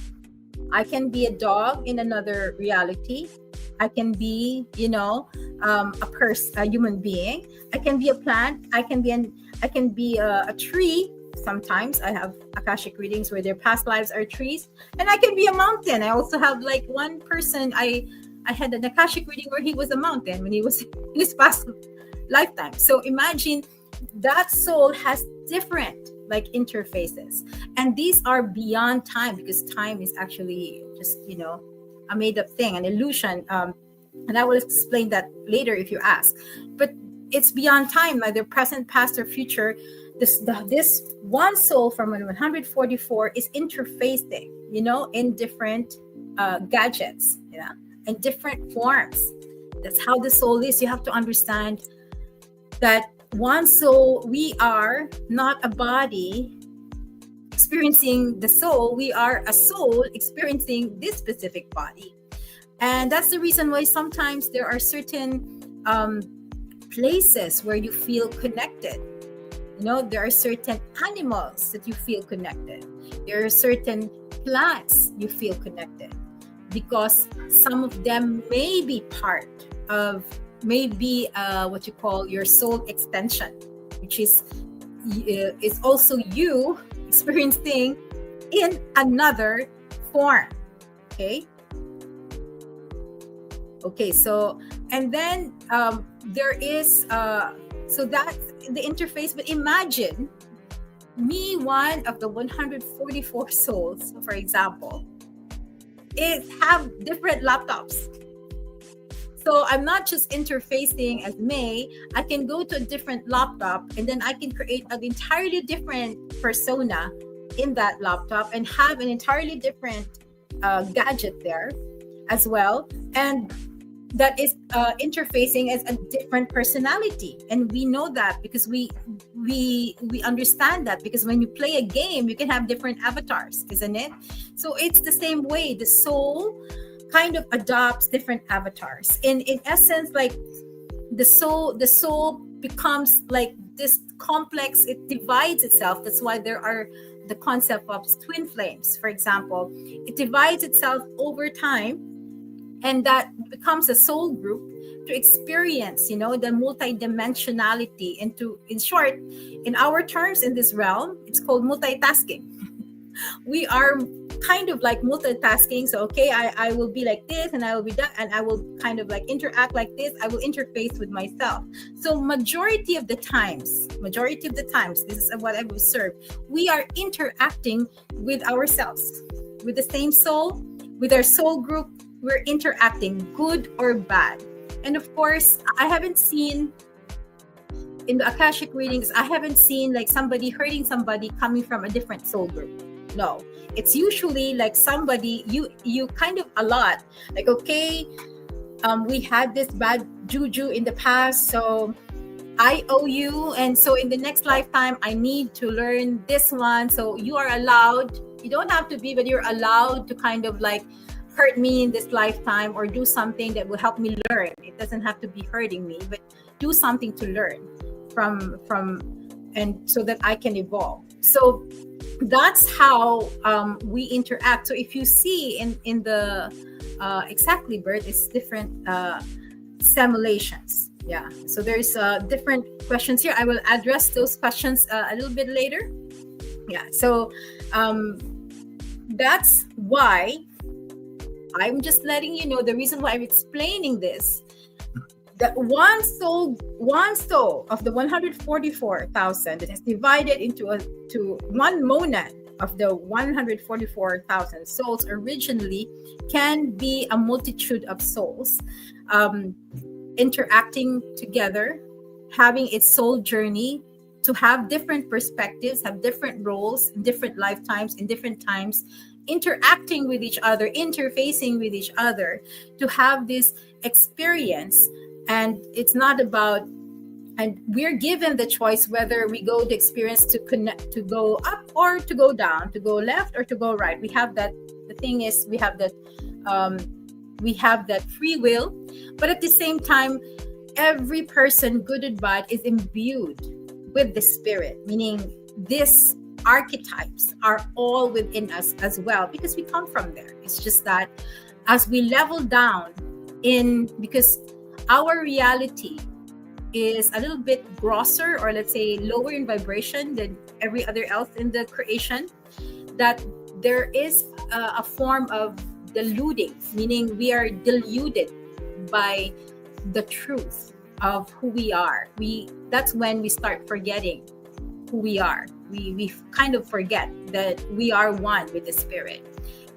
I can be a dog in another reality. I can be, a human being. I can be a plant. I can be a tree. Sometimes I have Akashic readings where their past lives are trees, and I can be a mountain. I also have like one person. I had an Akashic reading where he was a mountain when he was in his past lifetime. So imagine that soul has different like interfaces, and these are beyond time, because time is actually just a made-up thing, an illusion, and I will explain that later if you ask. But it's beyond time, either present, past, or future. This one soul from 144 is interfacing, in different gadgets, in different forms. That's how the soul is. You have to understand that one soul, we are not a body experiencing the soul. We are a soul experiencing this specific body. And that's the reason why sometimes there are certain places where you feel connected. There are certain animals that you feel connected. There are certain plants you feel connected, because some of them may be part of what you call your soul extension, which is also you experiencing in another form. Okay, so and then there is so that's the interface. But imagine me, one of the 144 souls, for example, have different laptops. So I'm not just interfacing as May. I can go to a different laptop, and then I can create an entirely different persona in that laptop and have an entirely different gadget there as well. And that is interfacing as a different personality. And we know that because we understand that, because when you play a game, you can have different avatars, isn't it? So it's the same way. The soul kind of adopts different avatars. In essence, like the soul becomes like this complex. It divides itself. That's why there are the concept of twin flames, for example. It divides itself over time, and that becomes a soul group to experience, the multidimensionality. And in short, in our terms in this realm, it's called multitasking. We are kind of like multitasking. So okay, I will be like this, and I will be that, and I will kind of like interact like this. I will interface with myself. So majority of the times, this is what I've observed, we are interacting with ourselves, with the same soul, with our soul group. We're interacting, good or bad. And of course, I haven't seen in the Akashic readings, I haven't seen like somebody hurting somebody coming from a different soul group. No, it's usually like somebody you kind of a lot like, okay, we had this bad juju in the past, so I owe you, and so in the next lifetime I need to learn this one. So you are allowed, you don't have to be, but you're allowed to kind of like hurt me in this lifetime or do something that will help me learn. It doesn't have to be hurting me, but do something to learn from and so that I can evolve. So that's how we interact. So if you see in the exactly birth, it's different simulations. Yeah, so there's different questions here. I will address those questions a little bit later. Yeah, so that's why I'm just letting you know the reason why I'm explaining this. That one soul of the 144,000 that is divided into one monad of the 144,000 souls originally can be a multitude of souls interacting together, having its soul journey, to have different perspectives, have different roles in different lifetimes, in different times, interacting with each other, interfacing with each other, to have this experience. And it's not about, and we're given the choice whether we go the experience to connect, to go up or to go down, to go left or to go right. We have that. The thing is, we have that free will, but at the same time, every person, good and bad, is imbued with the spirit, meaning these archetypes are all within us as well, because we come from there. It's just that as we level down because our reality is a little bit grosser, or let's say lower in vibration than every other else in the creation, that there is a form of deluding, meaning we are deluded by the truth of who we are. That's when we start forgetting who we are. We kind of forget that we are one with the spirit.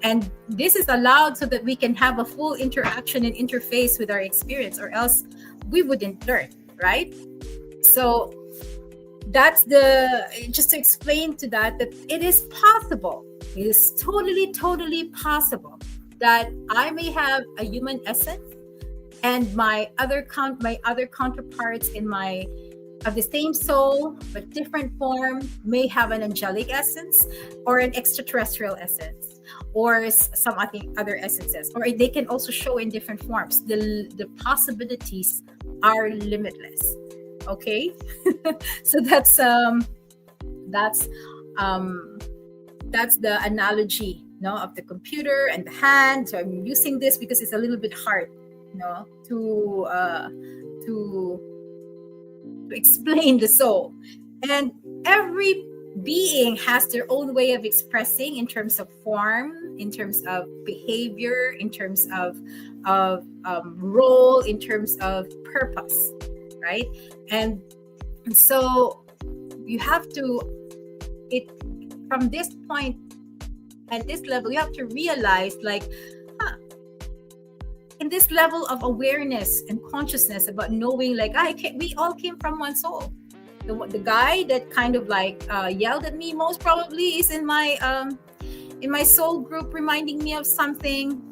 And this is allowed so that we can have a full interaction and interface with our experience, or else we wouldn't learn, right? So that's just to explain to that it is possible. It is totally possible that I may have a human essence, and my other counterparts of the same soul but different form may have an angelic essence or an extraterrestrial essence, or some other essences, or they can also show in different forms. The possibilities are limitless. Okay. So that's the analogy, of the computer and the hand. So I'm using this because it's a little bit hard, to explain the soul. And every being has their own way of expressing, in terms of form, in terms of behavior, in terms of role, in terms of purpose, right? And so you have to, from this point and this level, you have to realize, like, in this level of awareness and consciousness about knowing, like, we all came from one soul. The guy that kind of like yelled at me most probably is in my soul group, reminding me of something.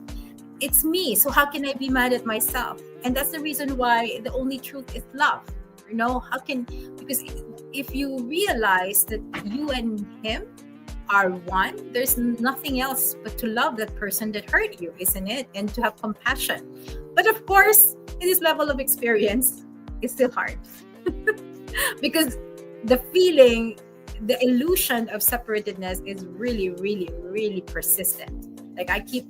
It's me. So how can I be mad at myself? And that's the reason why the only truth is love. Because if you realize that you and him are one, there's nothing else but to love that person that hurt you, isn't it? And to have compassion. But of course, in this level of experience, it's still hard. Because the feeling, the illusion of separatedness is really, really, really persistent. Like, I keep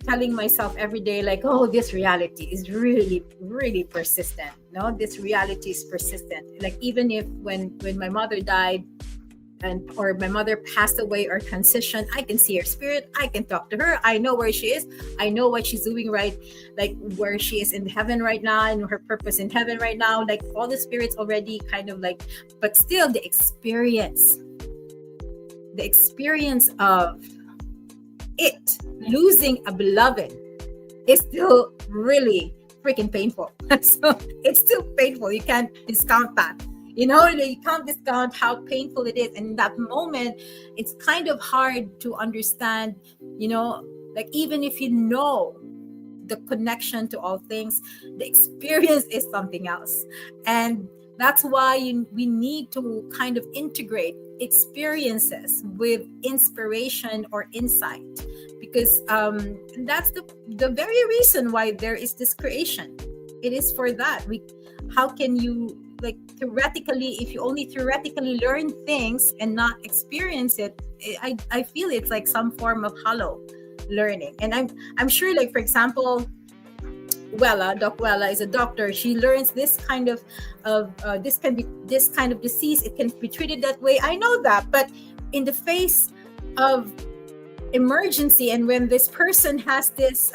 telling myself every day, like, oh, this reality is really, really persistent. This reality is persistent. Like, even if when my mother died, or my mother passed away or transitioned, I can see her spirit. I can talk to her. I know where she is. I know what she's doing, right? Like, where she is in heaven right now, and her purpose in heaven right now. Like, all the spirits already kind of like, but still the experience of it losing a beloved is still really freaking painful. So it's still painful. You can't discount that. You can't discount how painful it is. And in that moment, it's kind of hard to understand, like even if you know the connection to all things, the experience is something else. And that's why we need to kind of integrate experiences with inspiration or insight, because that's the very reason why there is this creation. It is for that. How can you, like, theoretically, if you only theoretically learn things and not experience it, I feel it's like some form of hollow learning. And I'm sure, like, for example, Doc Wella is a doctor. She learns this kind of this kind of disease. It can be treated that way. I know that, but in the face of emergency, and when this person has this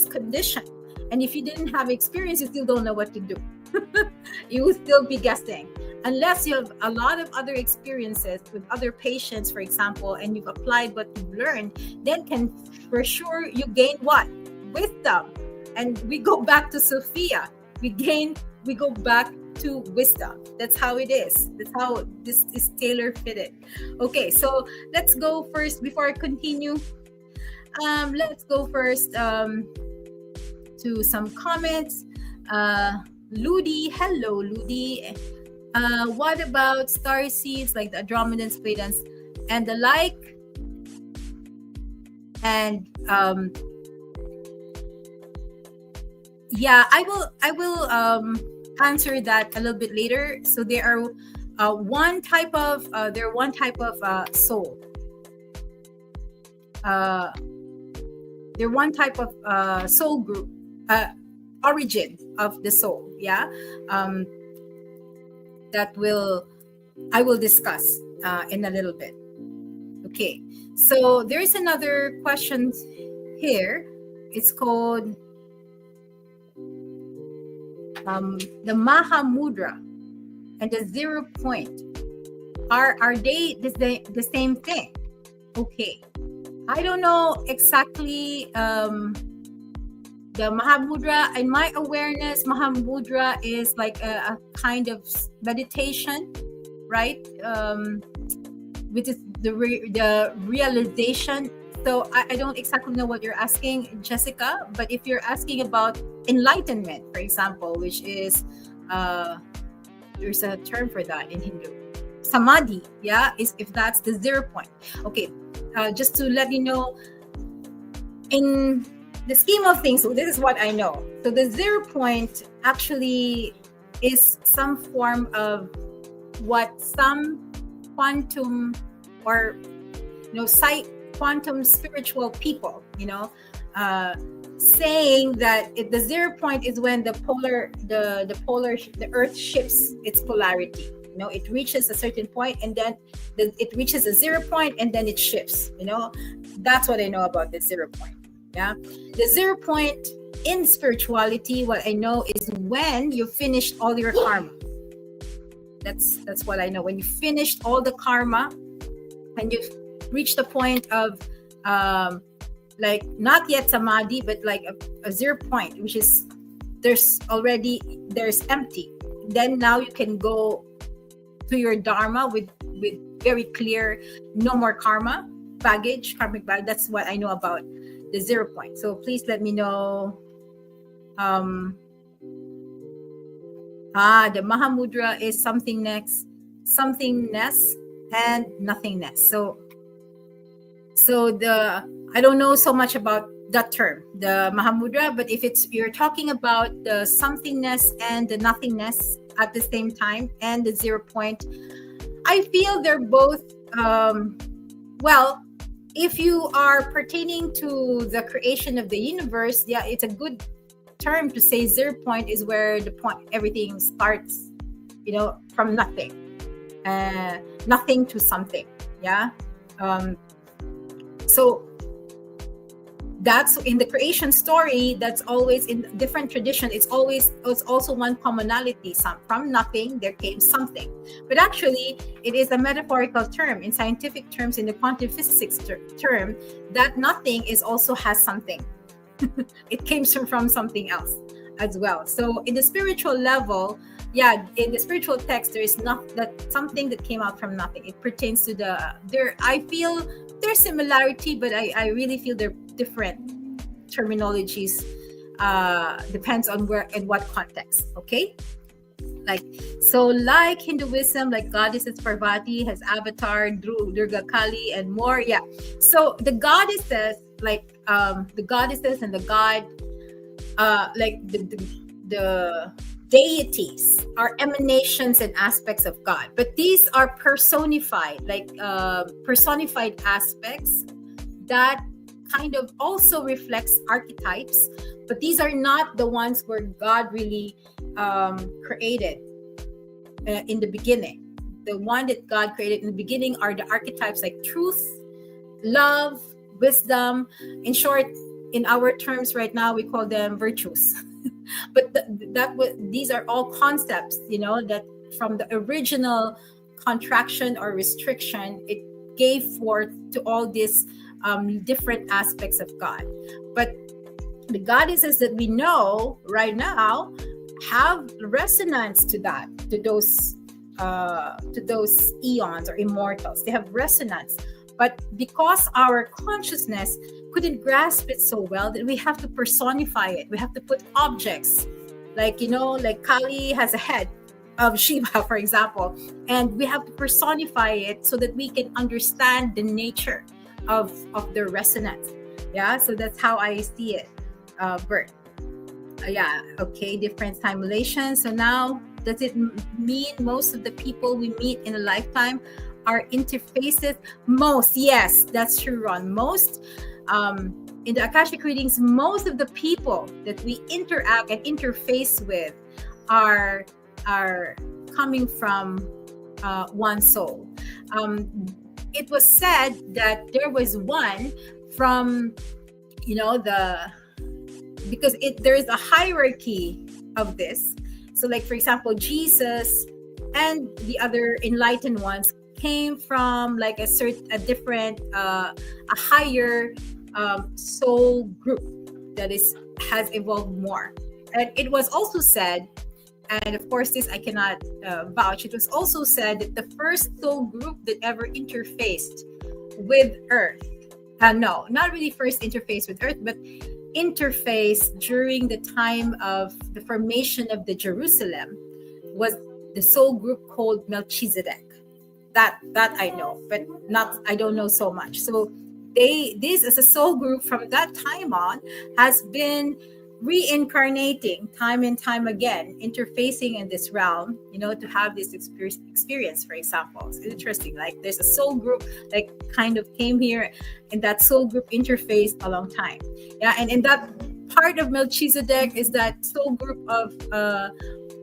condition, and if you didn't have experience, you still don't know what to do. You will still be guessing unless you have a lot of other experiences with other patients, for example, and you've applied what you've learned. Then for sure you gain what? Wisdom. And we go back to Sophia. We go back to wisdom. That's how it is. That's how this is tailor fitted. Okay, so let's go first before I continue. Let's go first to some comments. Ludi, hello Ludi. What about starseeds like the Andromedans, Pleiadians, and the like? And yeah, I will answer that a little bit later. So there are one type of soul. They're one type of soul group, origin of the soul. Yeah, that I will discuss in a little bit. Okay, so there is another question here. It's called the Mahamudra and the 0 point. Are they the same thing? Okay, I don't know exactly the Mahamudra. In my awareness, Mahamudra is like a kind of meditation, right? Which is the realization. So I don't exactly know what you're asking, Jessica, but if you're asking about enlightenment, for example, which is there's a term for that in Hindu, samadhi, yeah, is if that's the 0 point. Okay, just to let you know, in the scheme of things, so this is what I know. So the 0 point actually is some form of what some quantum or quantum spiritual people, saying that the 0 point is when the Earth shifts its polarity. It reaches a certain point, and then it reaches a 0 point, and then it shifts. That's what I know about the 0 point. Yeah, the 0 point in spirituality, what I know is when you finished all your karma. That's what I know. When you finished all the karma, and you've reached the point of like not yet samadhi, but like a 0 point, which is there's empty. Then now you can go to your dharma with very clear, no more karmic baggage. That's what I know about the 0 point. So please let me know. The Mahamudra is somethingness and nothingness. So I don't know so much about that term, the Mahamudra, but if you're talking about the somethingness and the nothingness at the same time and the 0 point, I feel they're both well, if you are pertaining to the creation of the universe, yeah, it's a good term to say 0 point is where the point everything starts, from nothing to something. Yeah. So that's in the creation story. That's always in different tradition. It's also one commonality. From nothing there came something. But actually, it is a metaphorical term in scientific terms. In the quantum physics term, that nothing is also has something. It came from something else as well. So in the spiritual level, yeah, in the spiritual text, there is not that something that came out from nothing. It pertains to the there. I feel there's similarity, but I really feel they're different terminologies. Depends on where and what context. Okay, like so, like Hinduism, like goddesses Parvati has Avatar, Durga Kali, and more. Yeah, so the goddesses, like the goddesses and the god, like the deities are emanations and aspects of God, but these are personified, like personified aspects that kind of also reflects archetypes, but these are not the ones where God really created in the beginning. The one that God created in the beginning are the archetypes like truth, love, wisdom. In short, in our terms right now, we call them virtues. But these are all concepts, that from the original contraction or restriction, it gave forth to all these different aspects of God. But the goddesses that we know right now have resonance to that, to those eons or immortals. They have resonance. But because our consciousness couldn't grasp it so well, that we have to personify it. We have to put objects, like Kali has a head of Shiva, for example, and we have to personify it so that we can understand the nature of the resonance. Yeah, so that's how I see it. Bert. Yeah, okay, different simulations. So now, does it mean most of the people we meet in a lifetime are interfaces? Most, yes, that's true, Ron. Most, in the Akashic readings, most of the people that we interact and interface with are coming from one soul. It was said that there was one from, because there is a hierarchy of this. So, like, for example, Jesus and the other enlightened ones came from like a higher soul group that has evolved more. And it was also said, and of course this I cannot vouch, it was also said that the first soul group that ever interfaced with Earth, no, not really first interface with Earth, but interface during the time of the formation of the Jerusalem, was the soul group called Melchizedek. That I know, but I don't know so much. So this as a soul group from that time on has been reincarnating time and time again, interfacing in this realm, to have this experience, for example. It's interesting, like there's a soul group that kind of came here, and that soul group interfaced a long time. Yeah, and in that part of Melchizedek is that soul group of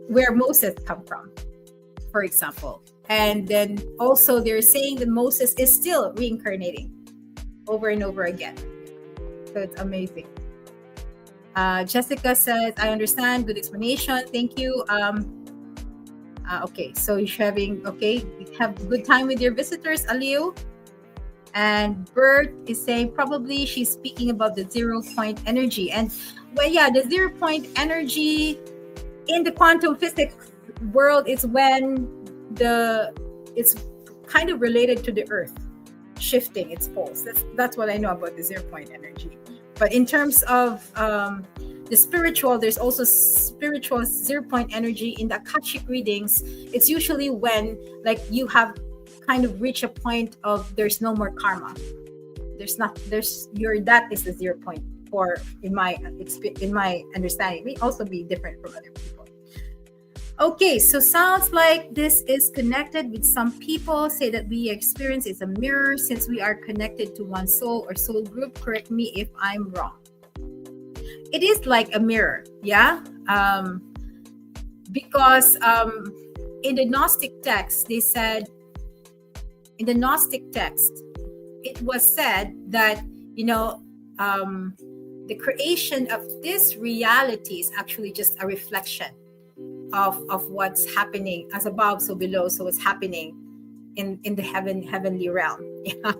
where Moses come from, for example. And then also they're saying that Moses is still reincarnating over and over again. So it's amazing. Jessica says, I understand. Good explanation. Thank you. Okay, so you're having, have a good time with your visitors, Aliu. And Bert is saying probably she's speaking about the 0 point energy. And well, yeah, the 0 point energy in the quantum physics world is when it's kind of related to the Earth shifting its poles. That's what I know about the 0 point energy. But in terms of the spiritual, there's also spiritual 0 point energy in the Akashic readings. It's usually when like you have kind of reached a point of there's no more karma. That is the 0 point, or in my understanding. It may also be different from other people. Okay, so sounds like this is connected with some people say that we experience is a mirror since we are connected to one soul or soul group. Correct me if I'm wrong. It is like a mirror, yeah? Because in the Gnostic text, they said, in the Gnostic text, it was said that, the creation of this reality is actually just a reflection of what's happening as above, so below. So it's happening in the heavenly realm, Yeah,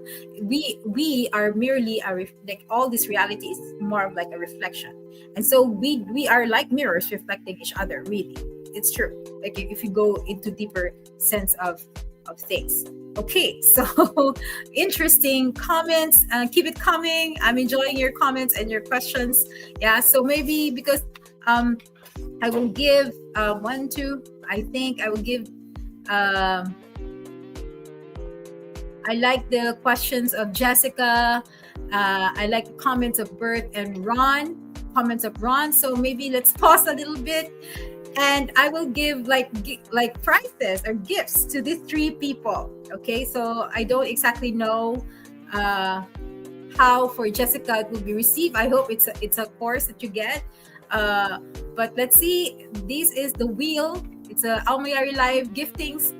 we are merely like all this reality is more of like a reflection, and so we are like mirrors reflecting each other. Really, it's true. Like if you go into deeper sense of things. Okay, so interesting comments. Keep it coming. I'm enjoying your comments and your questions. Yeah, so maybe because I will give one, two. I think I will give. Um, I like the questions of Jessica. I like the comments of Bert and Ron. Comments of Ron. So maybe let's pause a little bit, and I will give like prizes or gifts to these three people. Okay, so I don't exactly know how for Jessica it will be received. I hope it's a course that you get. But let's see. This is the wheel. It's a Au Mayari Live giftings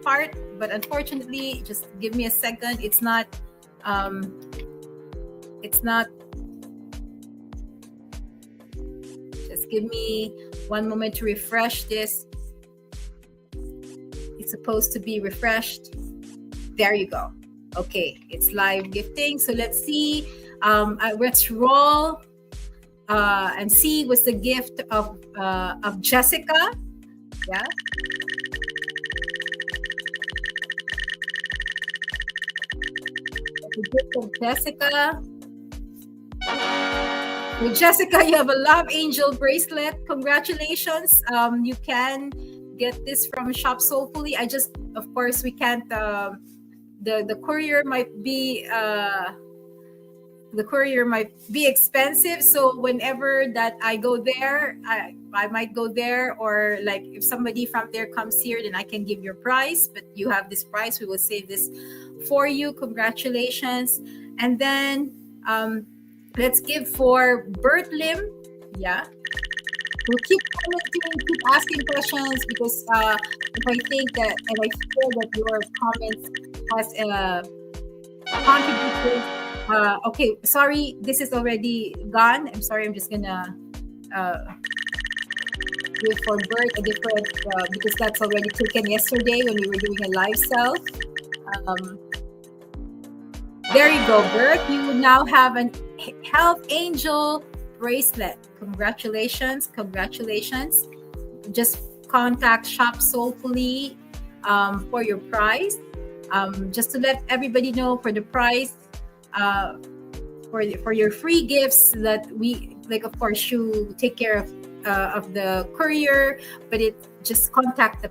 part, but unfortunately, just give me a second. It's not. It's not. Just give me one moment to refresh this. It's supposed to be refreshed. There you go. Okay, it's live gifting. So let's see. Let's roll and see what's the gift of Jessica. Yeah. The gift of Jessica. Well, Jessica, you have a Love Angel bracelet. Congratulations. You can get this from Shop Soulfully. Of course, we can't. The courier might be expensive. So whenever that I go there, I might go there, or like if somebody from there comes here, then I can give your price. But you have this price. We will save this for you. Congratulations. And then let's give for Bert Lim. Yeah. We'll keep commenting, keep asking questions, because if I think that, and I feel that your comments has contributed. Okay, sorry, this is already gone. I'm sorry, I'm just gonna do it for Bert a different, because that's already taken yesterday when we were doing a live sell. There you go, Bert. You now have an Health Angel bracelet. Congratulations. Just contact Shop Soulfully for your price. Just to let everybody know, for the price, for your free gifts, that we like, of course, you take care of the courier, but it just contact the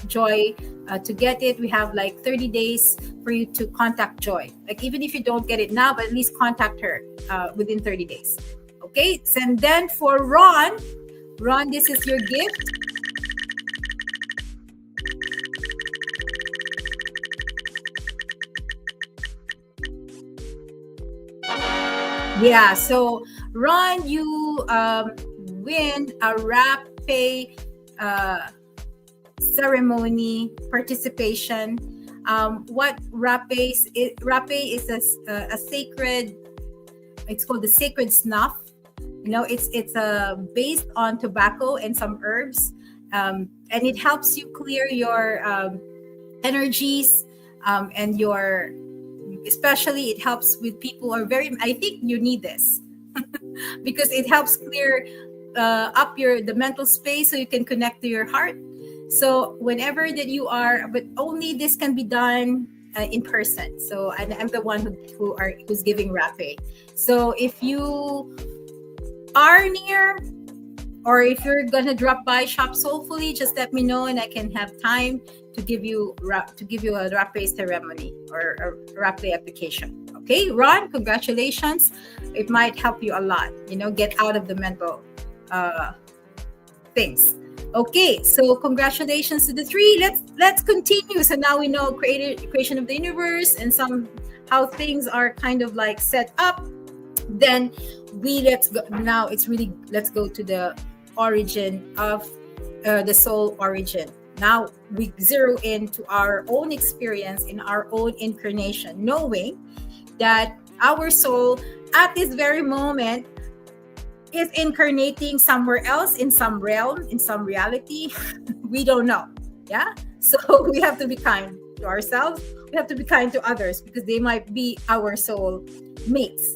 Joy to get it. We have like 30 days for you to contact Joy. Like even if you don't get it now, but at least contact her within 30 days. Okay, and then for Ron, this is your gift. Yeah, so Ron, you win a rapé ceremony participation. What rapé is? Rapé is a sacred. It's called the sacred snuff. You know, it's based on tobacco and some herbs, and it helps you clear your energies, and your, especially it helps with people who are very. I think you need this because it helps clear up the mental space, so you can connect to your heart. So whenever that you are, but only this can be done in person. So I'm the one who's giving rapé. So if you are near, or if you're gonna drop by Shop Soulfully, just let me know and I can have time to give you a rapé ceremony or a rapé application. Okay, Ron, congratulations. It might help you a lot, get out of the mental things. Okay, so congratulations to the three. Let's continue. So now we know creation of the universe and how things are kind of like set up. Then let's go to the origin of the soul origin. Now we zero into our own experience in our own incarnation, knowing that our soul at this very moment is incarnating somewhere else, in some realm, in some reality. We don't know. Yeah. So we have to be kind. to ourselves, we have to be kind to others, because they might be our soul mates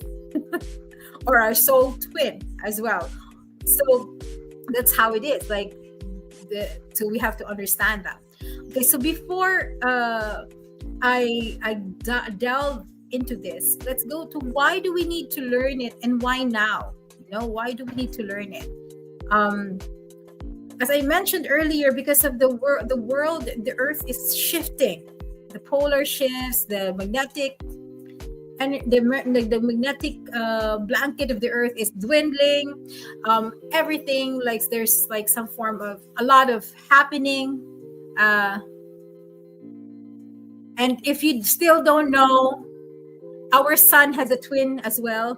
or our soul twin as well. So that's how it is. Like, so we have to understand that. Okay, so before I delve into this, let's go to why do we need to learn it, and why now? Why do we need to learn it? As I mentioned earlier, because of the world, the earth is shifting. The polar shifts, the magnetic, and the magnetic blanket of the earth is dwindling. Everything, like, there's like some form of a lot of happening. And if you still don't know, our sun has a twin as well.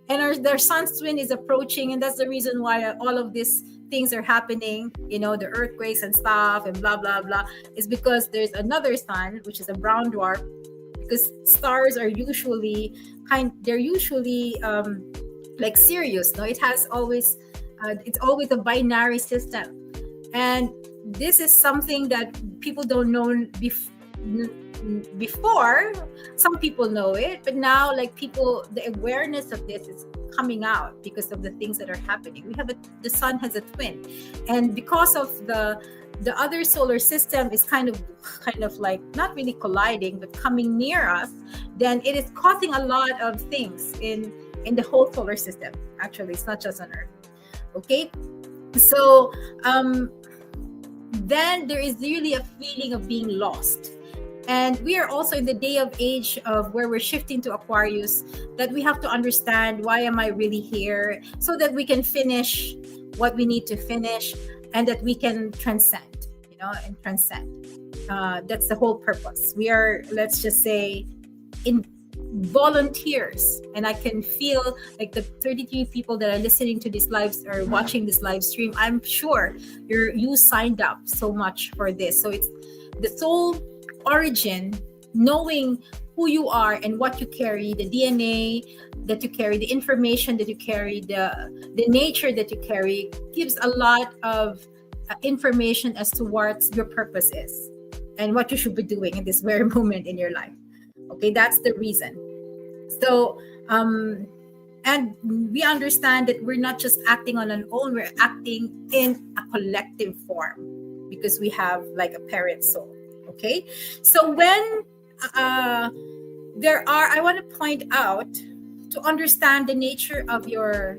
And their sun's twin is approaching, and that's the reason why all of these things are happening, the earthquakes and stuff and blah blah blah, is because there's another sun, which is a brown dwarf. Because stars are usually like Sirius. No, it's always a binary system, and this is something that people don't know before. Some people know it, but now, like, the awareness of this is coming out because of the things that are happening. The sun has a twin, and because of the other solar system is kind of like not really colliding but coming near us, then it is causing a lot of things in the whole solar system. Actually, it's not just on Earth. Okay, so then there is really a feeling of being lost. And we are also in the day of age of where we're shifting to Aquarius, that we have to understand, why am I really here, so that we can finish what we need to finish, and that we can transcend. That's the whole purpose. We are, let's just say, in volunteers, and I can feel like the 33 people that are listening to this live or watching this live stream, I'm sure you signed up so much for this. So it's the soul origin, knowing who you are and what you carry, the DNA that you carry, the information that you carry, the nature that you carry, gives a lot of information as to what your purpose is and what you should be doing in this very moment in your life. Okay, that's the reason. So and we understand that we're not just acting on our own, we're acting in a collective form, because we have like a parent soul. Okay, so when I want to point out, to understand the nature of your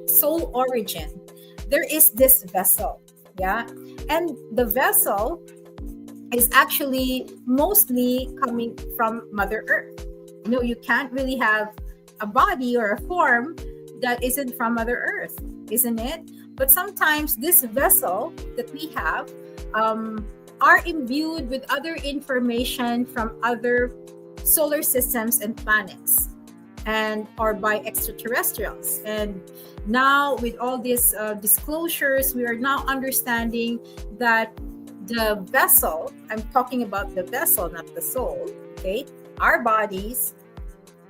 soul origin, there is this vessel. Yeah, and the vessel is actually mostly coming from Mother Earth. You can't really have a body or a form that isn't from Mother Earth, isn't it? But sometimes this vessel that we have are imbued with other information from other solar systems and planets, or by extraterrestrials. And now, with all these disclosures, we are now understanding that the vessel, I'm talking about the vessel, not the soul, okay? Our bodies,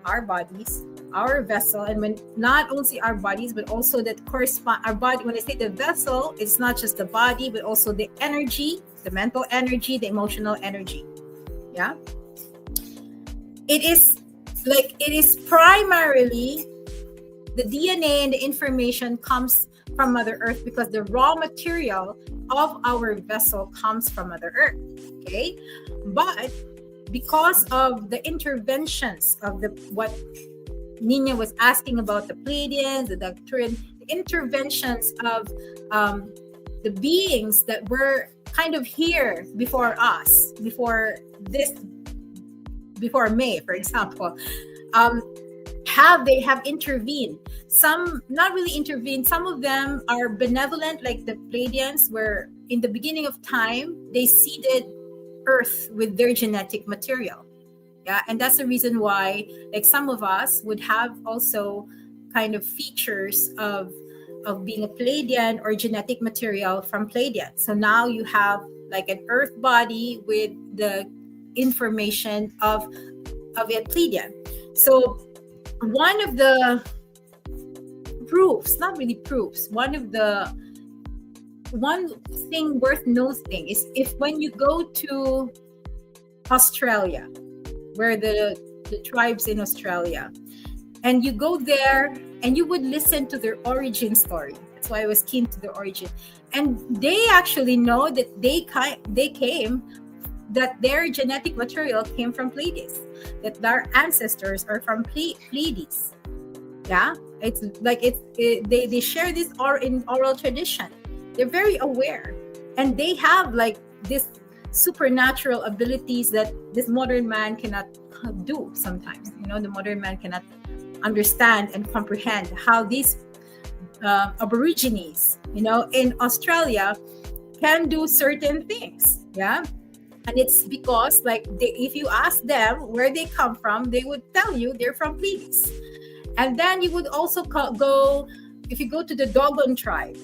our vessel, and when not only our bodies, but also that correspond our body. When I say the vessel, it's not just the body, but also the energy, the mental energy, the emotional energy. Yeah, it is primarily the DNA, and the information comes from Mother Earth, because the raw material of our vessel comes from Mother Earth. Okay, but because of the interventions of what Nina was asking about, the Pleiadians, the Doctrine, the interventions of the beings that were kind of here before us, before May, for example, they have intervened. Some not really intervened. Some of them are benevolent, like the Pleiadians, where in the beginning of time they seeded Earth with their genetic material. Yeah, and that's the reason why, like, some of us would have also kind of features of being a Pleiadian or genetic material from Pleiadian. So now you have like an Earth body with the information of a Pleiadian. So one of the proofs, not really proofs, one thing worth noting is, if when you go to Australia, where the tribes in Australia. And you go there and you would listen to their origin story. That's why I was keen to their origin. And they actually know that they came, that their genetic material came from Pleiades, that their ancestors are from Pleiades. Yeah, it's like they share this in oral tradition. They're very aware, and they have like this supernatural abilities that this modern man cannot do sometimes. The modern man cannot understand and comprehend how these aborigines, in Australia can do certain things. Yeah. And it's because if you ask them where they come from, they would tell you they're from Pleiades. And then you would also go, if you go to the Dogon tribe,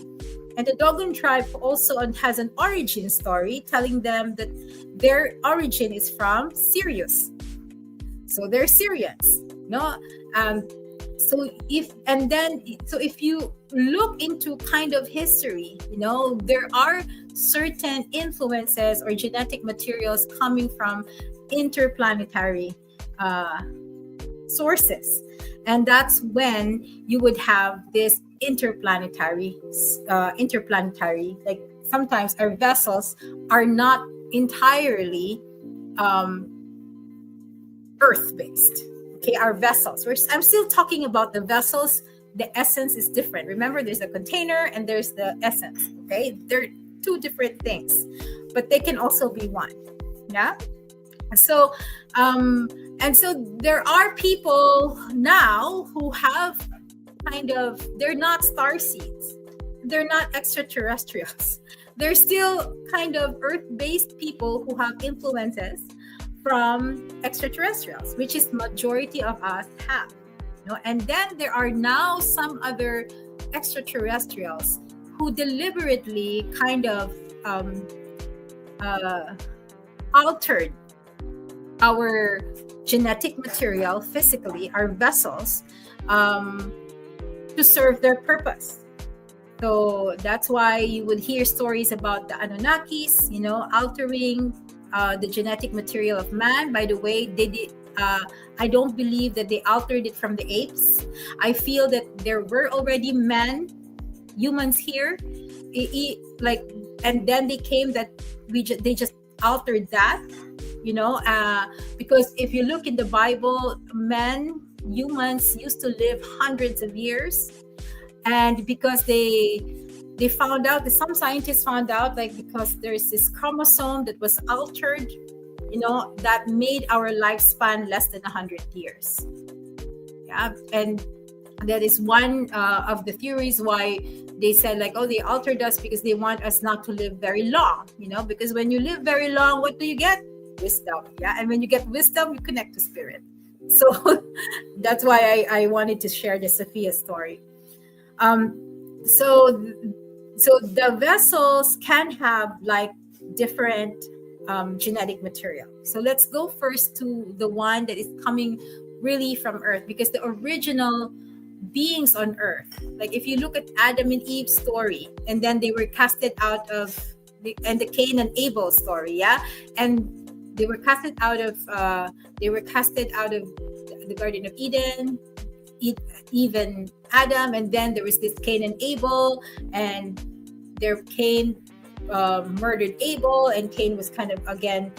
and the Dogon tribe also has an origin story telling them that their origin is from Sirius. So they're Syrians. So if you look into kind of history, there are certain influences or genetic materials coming from interplanetary sources. And that's when you would have this interplanetary, like sometimes our vessels are not entirely Earth-based. Okay, our vessels. I'm still talking about the vessels. The essence is different. Remember, there's a container and there's the essence. Okay, they're two different things, but they can also be one. Yeah. So, and so there are people now who have they're not starseeds. They're not extraterrestrials. They're still kind of Earth-based people who have influences from extraterrestrials, which is majority of us have. And then there are now some other extraterrestrials who deliberately kind of altered our genetic material physically, our vessels, to serve their purpose. So that's why you would hear stories about the Anunnakis, altering the genetic material of man. By the way, they did. I don't believe that they altered it from the apes. I feel that there were already humans here, and then they came that they just altered that, because if you look in the Bible, humans used to live hundreds of years, and because they found out that some scientists found out, because there's this chromosome that was altered, that made our lifespan less than 100 years. Yeah, and that is one of the theories why they said they altered us because they want us not to live very long, because when you live very long, what do you get? Wisdom. Yeah, and when you get wisdom, you connect to spirit. So that's why I wanted to share the Sophia story. So the vessels can have different genetic material. So let's go first to the one that is coming really from Earth, because the original beings on Earth, if you look at Adam and Eve's story, and then they were casted out of the Cain and Abel story, yeah, and they were casted out of the Garden of Eden, Eve and Adam, and then there was this Cain and Abel, and Cain murdered Abel, and Cain was kind of again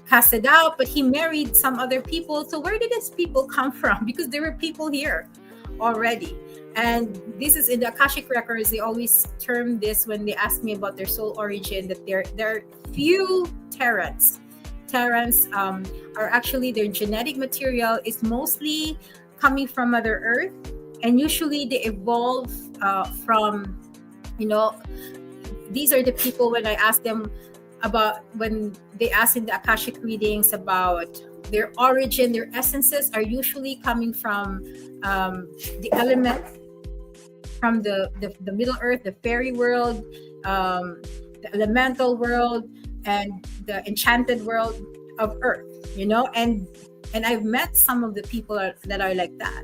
casted out, but he married some other people. So where did these people come from? Because there were people here already. And this is in the Akashic records. They always term this when they ask me about their soul origin, that there are few Terrans. Terrans are actually, their genetic material is mostly coming from Mother Earth, and usually they evolve from, these are the people, when I ask them about, when they ask in the Akashic readings about their origin, their essences are usually coming from the element, from the Middle Earth, the fairy world, the elemental world, and the enchanted world of Earth, and I've met some of the people that are like that,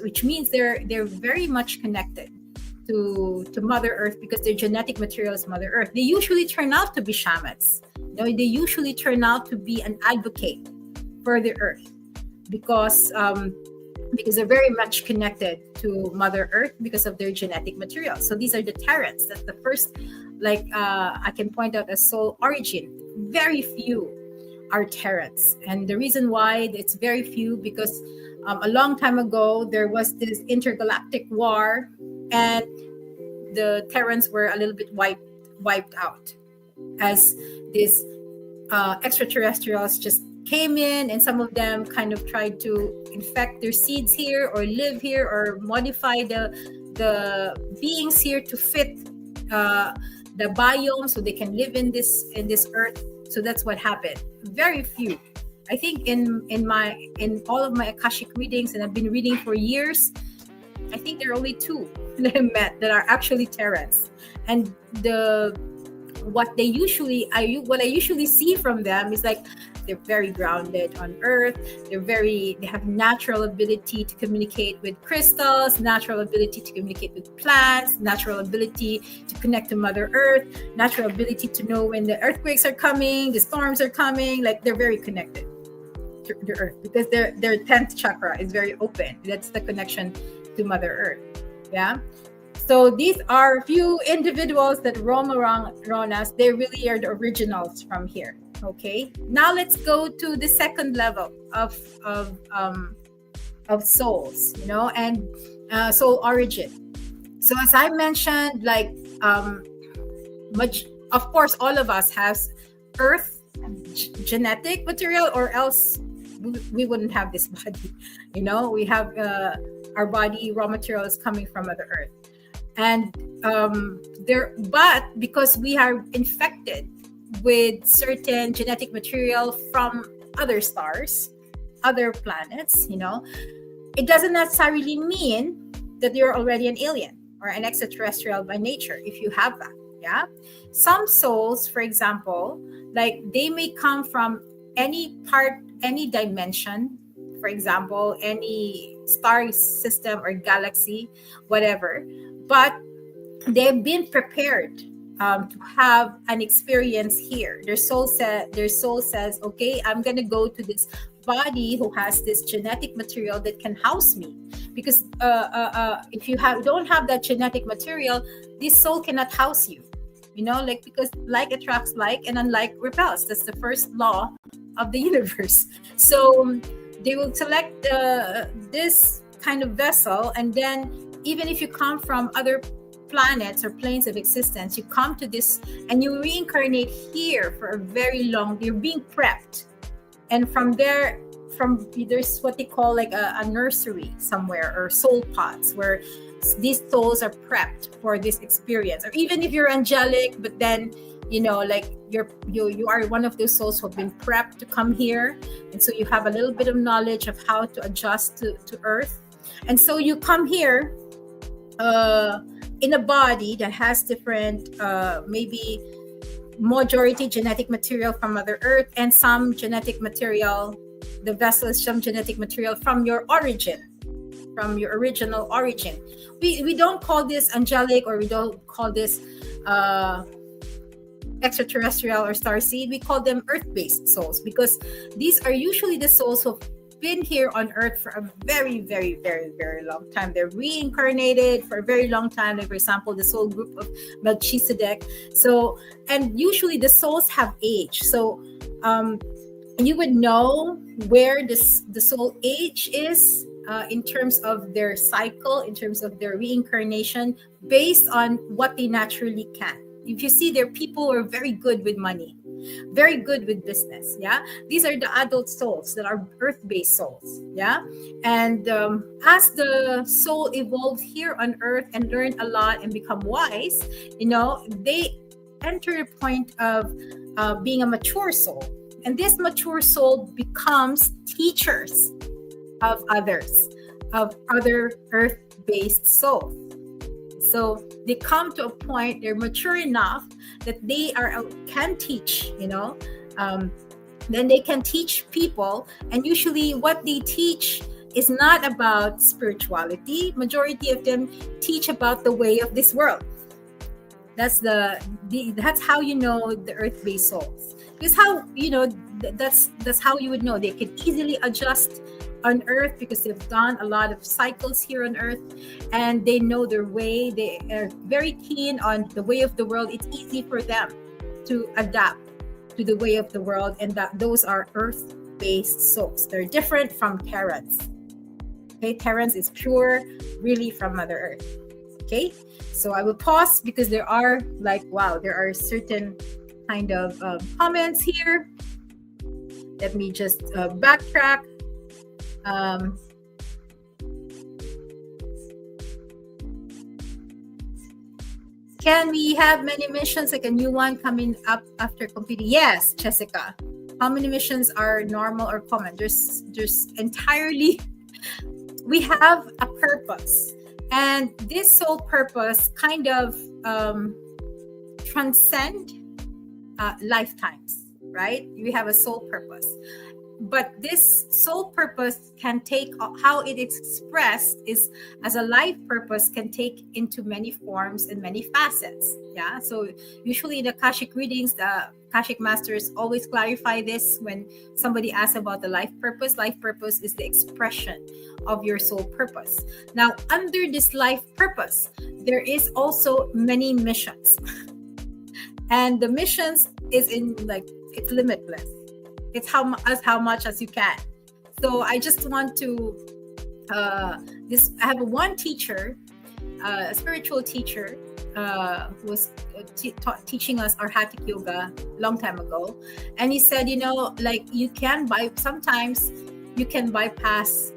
which means they're very much connected. to Mother Earth because their genetic material is Mother Earth. They usually turn out to be shamans. They usually turn out to be an advocate for the Earth because they're very much connected to Mother Earth because of their genetic material. So these are the Terrans. That's the first, I can point out as soul origin. Very few are Terrans, and the reason why it's very few because a long time ago there was this intergalactic war, and the Terrans were a little bit wiped out as these extraterrestrials just came in, and some of them kind of tried to infect their seeds here or live here or modify the beings here to fit the biome so they can live in this earth. So that's what happened. Very few. I think in all of my Akashic readings, and I've been reading for years, I think there are only 2 that I met that are actually Terrans. And what I usually see from them is like they're very grounded on Earth. They have natural ability to communicate with crystals, natural ability to communicate with plants, natural ability to connect to Mother Earth, natural ability to know when the earthquakes are coming, the storms are coming. Like they're very connected to the Earth because their 10th chakra is very open. That's the connection to Mother Earth. Yeah. So these are a few individuals that roam around us. They really are the originals from here. Okay. Now let's go to the second level of souls, and soul origin. So as I mentioned, of course, all of us has Earth genetic material, or else we wouldn't have this body. We have our body raw material is coming from Mother Earth. And but because we are infected with certain genetic material from other stars, other planets, it doesn't necessarily mean that you're already an alien or an extraterrestrial by nature if you have that. Yeah. Some souls, for example, they may come from any dimension, for example, any star system or galaxy, whatever. But they've been prepared to have an experience here. Their soul says, okay, I'm going to go to this body who has this genetic material that can house me. Because if you don't have that genetic material, this soul cannot house you. Because like attracts like, and unlike repels. That's the first law of the universe. So they will select this kind of vessel, and then even if you come from other planets or planes of existence, you come to this and you reincarnate here for a very long. You're being prepped, and from there's what they call a nursery somewhere, or soul pods, where these souls are prepped for this experience. Or even if you're angelic, but then you are one of those souls who have been prepped to come here, and so you have a little bit of knowledge of how to adjust to Earth, and so you come here in a body that has different, maybe majority genetic material from Mother Earth, and some genetic material, the vessel is some genetic material from your origin, from your original origin. We don't call this angelic, or we don't call this extraterrestrial or starseed. We call them earth-based souls, because these are usually the souls who've been here on Earth for a very, very, very, very long time. They're reincarnated for a very long time. Like, for example, the soul group of Melchizedek. So, and usually the souls have age. So, you would know where the soul age is in terms of their cycle, in terms of their reincarnation, based on what they naturally can. If you see, there are people who are very good with money, very good with business. Yeah, these are the adult souls that are earth-based souls. Yeah, and as the soul evolves here on Earth and learn a lot and become wise, they enter a point of being a mature soul, and this mature soul becomes teachers of others, of other earth-based souls. So they come to a point, they're mature enough that they can teach, then they can teach people. And usually what they teach is not about spirituality. Majority of them teach about the way of this world. That's that's how you know the earth-based souls. Because how that's how you would know they can easily adjust on earth because they've done a lot of cycles here on earth, and they know their way. They are very keen on the way of the world. It's easy for them to adapt to the way of the world, and that those are earth-based souls. They're different from Terrans. Okay, Terrans is pure, really from Mother Earth. Okay, so I will pause because there are there are certain kind of comments here. Let me just backtrack. Can we have many missions, like a new one coming up after completing? Yes, Jessica. How many missions are normal or common? There's entirely, we have a purpose, and this soul purpose kind of transcend lifetimes, right? We have a soul purpose, but this soul purpose can take, how it is expressed is as a life purpose, can take into many forms and many facets. Yeah, so usually in the Akashic readings, the Akashic masters always clarify this when somebody asks about the life purpose. Life purpose is the expression of your soul purpose. Now, under this life purpose, there is also many missions. And the missions is it's limitless. It's how much as you can. So I just want to I have one teacher, a spiritual teacher, who was teaching us Arhatic yoga long time ago, and he said, sometimes you can bypass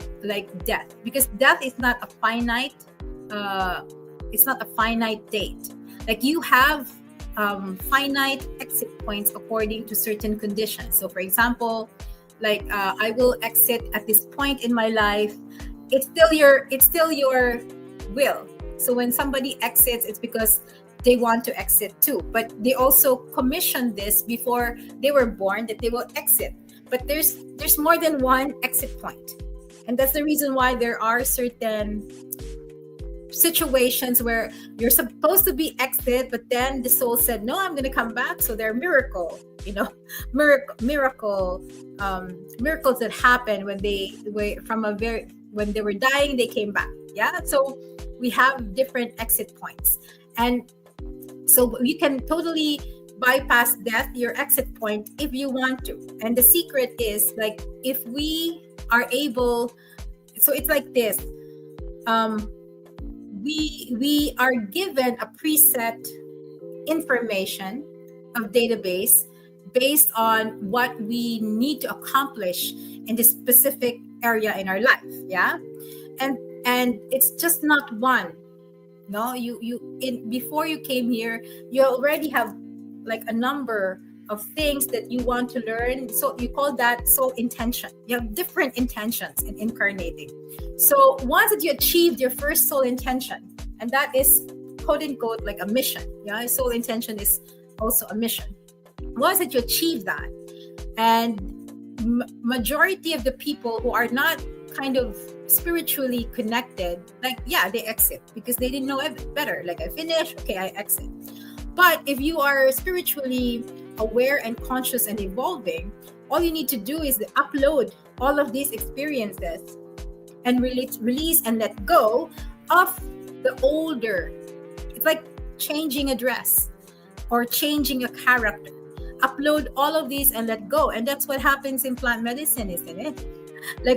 death, because death is not a finite. It's not a finite date. You have finite exit points according to certain conditions. So for example, I will exit at this point in my life. It's still your will. So when somebody exits, it's because they want to exit too, but they also commissioned this before they were born, that they will exit. But there's more than one exit point, and that's the reason why there are certain situations where you're supposed to be exit, but then the soul said, no, I'm going to come back. So there are miracles that happen when they were dying, they came back. Yeah, so we have different exit points, and so you can totally bypass death, your exit point, if you want to. And the secret is if we are able, so it's like this. We are given a preset information of database based on what we need to accomplish in this specific area in our life. Yeah, and it's just not one. No, before you came here, you already have a number of things that you want to learn. So you call that soul intention. You have different intentions in incarnating. So once that you achieved your first soul intention, and that is quote unquote a mission. Yeah, soul intention is also a mission. Once that you achieve that, and majority of the people who are not kind of spiritually connected, they exit because they didn't know it better. I finish, okay, I exit. But if you are spiritually aware and conscious and evolving, all you need to do is upload all of these experiences and release and let go of the older. It's like changing a dress or changing a character. Upload all of these and let go. And that's what happens in plant medicine, isn't it?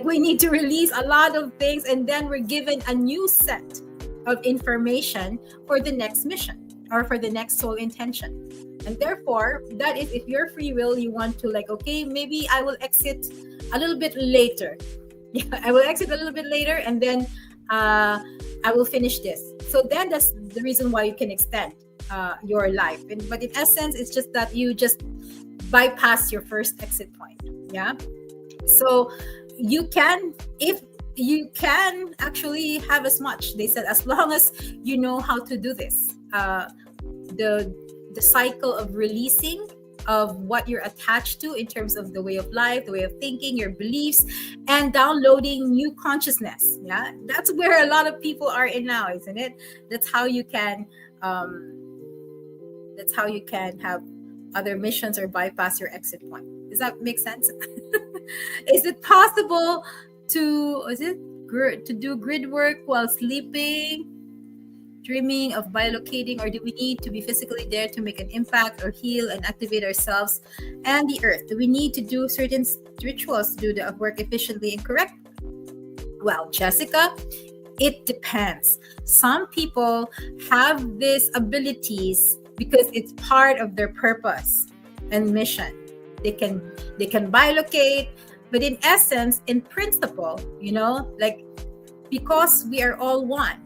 We need to release a lot of things, and then we're given a new set of information for the next mission or for the next soul intention. And therefore, that is if your free will, you want to okay, maybe I will exit a little bit later. Yeah, I will exit a little bit later, and then I will finish this. So then that's the reason why you can extend your life. But in essence, it's just that you just bypass your first exit point. Yeah. So you can actually have as much. They said as long as you know how to do this. The cycle of releasing of what you're attached to in terms of the way of life, the way of thinking, your beliefs, and downloading new consciousness. Yeah, that's where a lot of people are in now, isn't it? That's how you can have other missions or bypass your exit point. Does that make sense? Is it possible to do grid work while sleeping, dreaming of bilocating, or do we need to be physically there to make an impact or heal and activate ourselves and the earth? Do we need to do certain rituals to do the work efficiently and correctly? Well, Jessica, it depends. Some people have these abilities because it's part of their purpose and mission. They can bilocate, but in essence, in principle, like, because we are all one,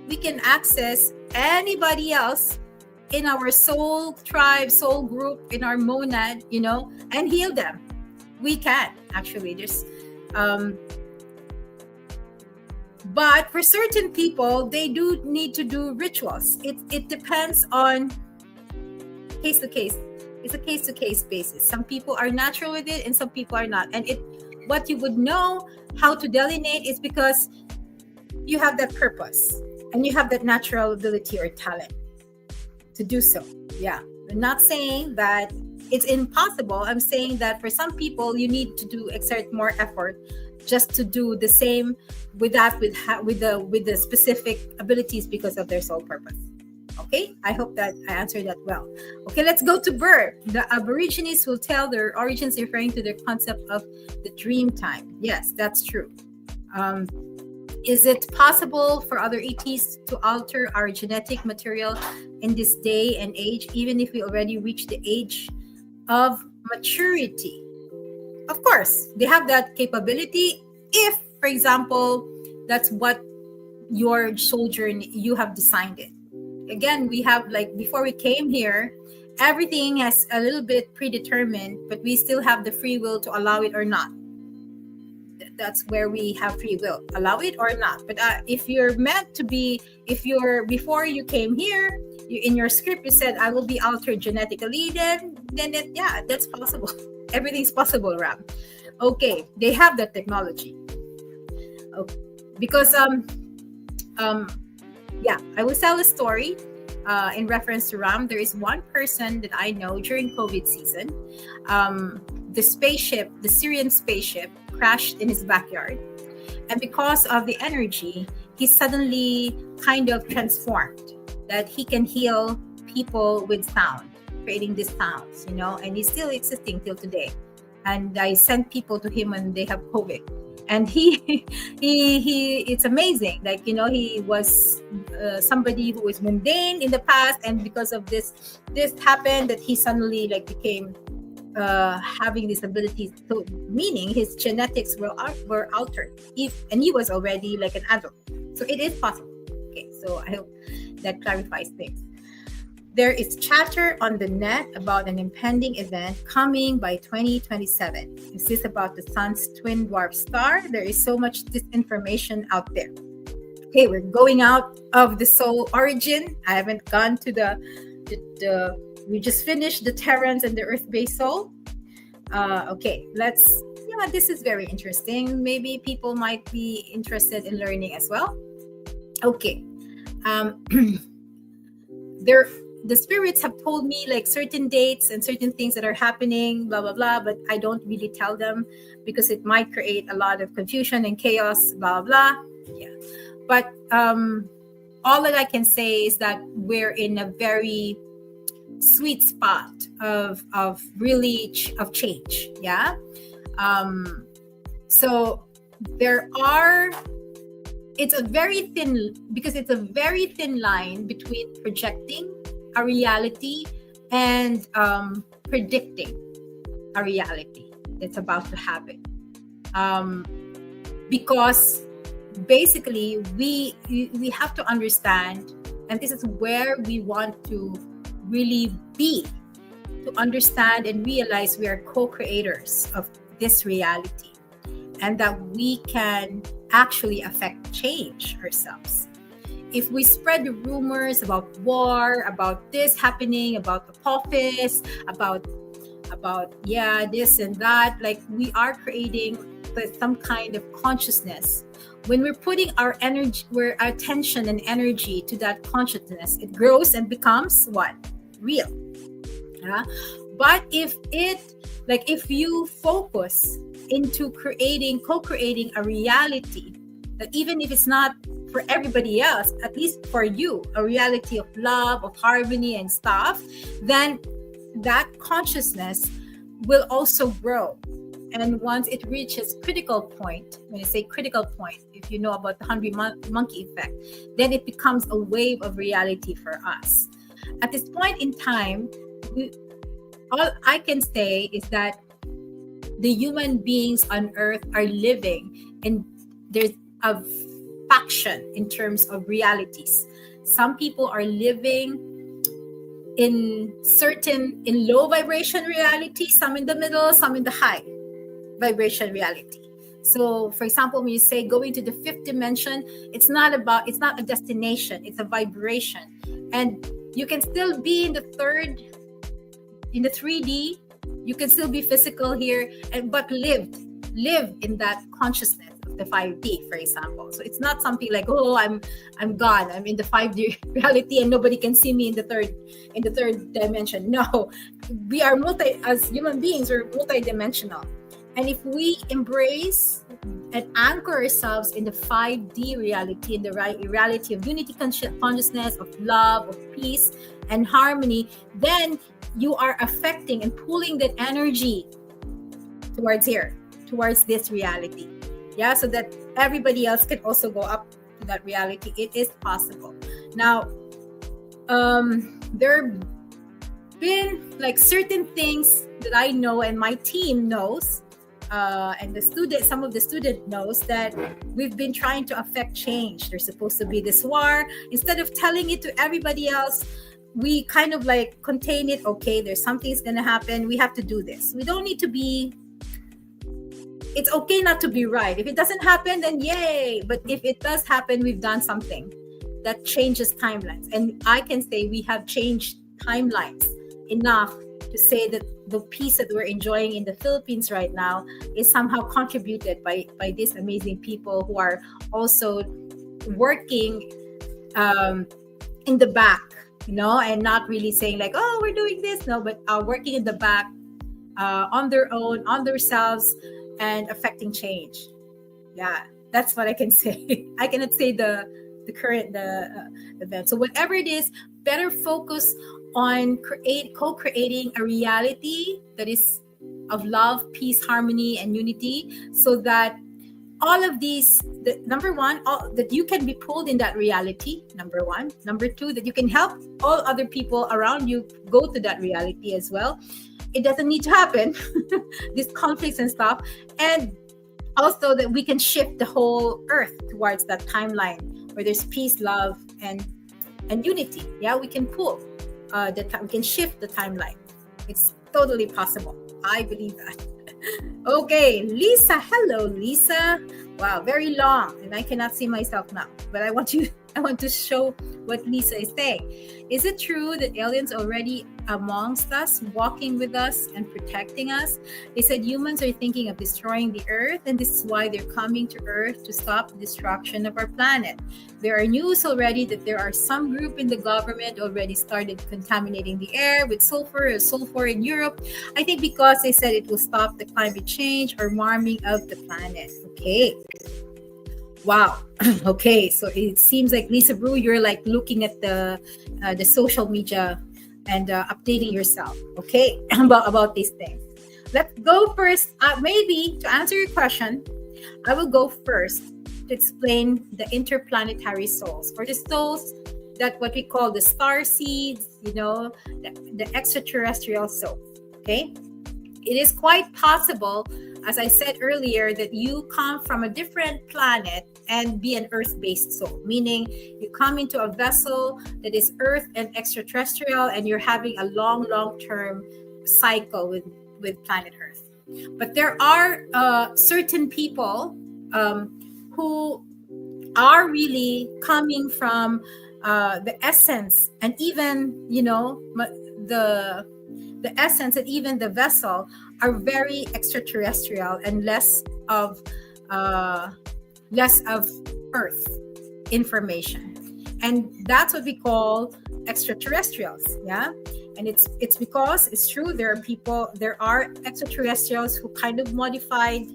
we can access anybody else in our soul tribe, soul group, in our monad, and heal them. We can actually. But for certain people, they do need to do rituals. It depends on case to case. It's a case-to-case basis. Some people are natural with it and some people are not. And what you would know how to delineate is because you have that purpose and you have that natural ability or talent to do so. Yeah. I'm not saying that it's impossible. I'm saying that for some people, you need to exert more effort just to do the same with the specific abilities because of their soul purpose. Okay, I hope that I answered that well. Okay, let's go to Bird. The Aborigines will tell their origins referring to their concept of the dream time. Yes, that's true. Is it possible for other ETs to alter our genetic material in this day and age, even if we already reached the age of maturity? Of course, they have that capability if, for example, that's what your soul journey, you have designed it. Again, we have, like, before we came here, everything has a little bit predetermined, but we still have the free will to allow it or not. That's where we have free will, allow it or not. But if you're meant to be, before you came here, in your script you said I will be altered genetically, then yeah, that's possible. Everything's possible, Ram. Okay, they have that technology. Okay. Because yeah, I will tell a story in reference to Ram. There is one person that I know during COVID season. The Syrian spaceship crashed in his backyard. And because of the energy, he suddenly kind of transformed, that he can heal people with sound, creating these sounds, and he's still existing till today. And I sent people to him when they have COVID. And he it's amazing. Like, he was somebody who was mundane in the past, and because of this happened, that he suddenly became having these abilities. So meaning his genetics were altered, and he was already like an adult. So it is possible. Okay, so I hope that clarifies things. There is chatter on the net about an impending event coming by 2027. Is this about the sun's twin dwarf star? There is so much disinformation out there. Okay, we're going out of the soul origin. I haven't gone to the we just finished the Terrans and the earth-based soul. Okay, this is very interesting. Maybe people might be interested in learning as well. Okay. The spirits have told me certain dates and certain things that are happening, blah, blah, blah, but I don't really tell them because it might create a lot of confusion and chaos, blah, blah. Yeah. But all that I can say is that we're in a very sweet spot of change. Yeah. So it's a very thin line between projecting a reality and predicting a reality that's about to happen. Because basically we have to understand, and this is where we want to really be, to understand and realize we are co-creators of this reality, and that we can actually affect change ourselves. if we spread the rumors about war, about this happening, about the office, about this and that, like we are creating some kind of consciousness. When we're putting our energy, our attention and energy to that consciousness, it grows and becomes what? Real. Yeah. But if you focus into co-creating a reality that even if it's not for everybody else, at least for you, a reality of love, of harmony and stuff, then that consciousness will also grow. And once it reaches critical point, when I say critical point, if you know about the hungry monkey effect, then it becomes a wave of reality for us. At this point in time, all I can say is that the human beings on earth are living, and there's a faction in terms of realities. Some people are living in low vibration reality, some in the middle, some in the high vibration reality. So for example, when you say going to the fifth dimension, it's not a destination, it's a vibration. And you can still be in the 3D, you can still be physical here, but live in that consciousness of the 5D, for example. So it's not something like, oh, I'm gone, I'm in the 5D reality and nobody can see me in the third dimension. No, we are as human beings, we're multidimensional. And if we embrace and anchor ourselves in the 5D reality, in the reality of unity consciousness, of love, of peace and harmony, then you are affecting and pulling that energy towards this reality. Yeah, so that everybody else can also go up to that reality. It is possible. Now, there have been like certain things that I know and my team knows, and some of the student knows that we've been trying to affect change. There's supposed to be this war. Instead of telling it to everybody else, we kind of like contain it. Okay, there's something's gonna happen. We have to do this. We don't need to be. It's okay not to be right. If it doesn't happen, then yay. But if it does happen, we've done something that changes timelines. And I can say we have changed timelines enough to say that the peace that we're enjoying in the Philippines right now is somehow contributed by these amazing people who are also working in the back, and not really saying like, oh, we're doing this. No, but working in the back on their own, on themselves, and affecting change. Yeah, that's what I can say. I cannot say the current event. So whatever it is, better focus on co-creating a reality that is of love, peace, harmony, and unity, so that all of these, number one, that you can be pulled in that reality, number one. Number two, that you can help all other people around you go to that reality as well. It doesn't need to happen, these conflicts and stuff. And also that we can shift the whole earth towards that timeline where there's peace, love, and unity. Yeah, we can pull we can shift the timeline. It's totally possible. I believe that. Okay, Lisa. Hello, Lisa. Wow, very long, and I cannot see myself now. But I want to show what Lisa is saying. Is it true that aliens already amongst us, walking with us and protecting us? They said humans are thinking of destroying the earth, and this is why they're coming to earth to stop the destruction of our planet. There are news already that there are some group in the government already started contaminating the air with sulfur in Europe. I think because they said it will stop the climate change or warming of the planet. Okay. Wow. Okay, so it seems like Lisa Brew, you're like looking at the social media and updating yourself. Okay, about these things. Let's go first. Maybe to answer your question, I will go first to explain the interplanetary souls, or the souls that what we call the starseeds. The extraterrestrial souls. Okay, it is quite possible, as I said earlier, that you come from a different planet and be an earth-based soul, meaning you come into a vessel that is earth and extraterrestrial, and you're having a long-term cycle with planet Earth. But there are certain people who are really coming from the essence, and even the essence and even the vessel are very extraterrestrial and uh, less of Earth information, and that's what we call extraterrestrials. Yeah, and it's because it's true, there are extraterrestrials who kind of modified.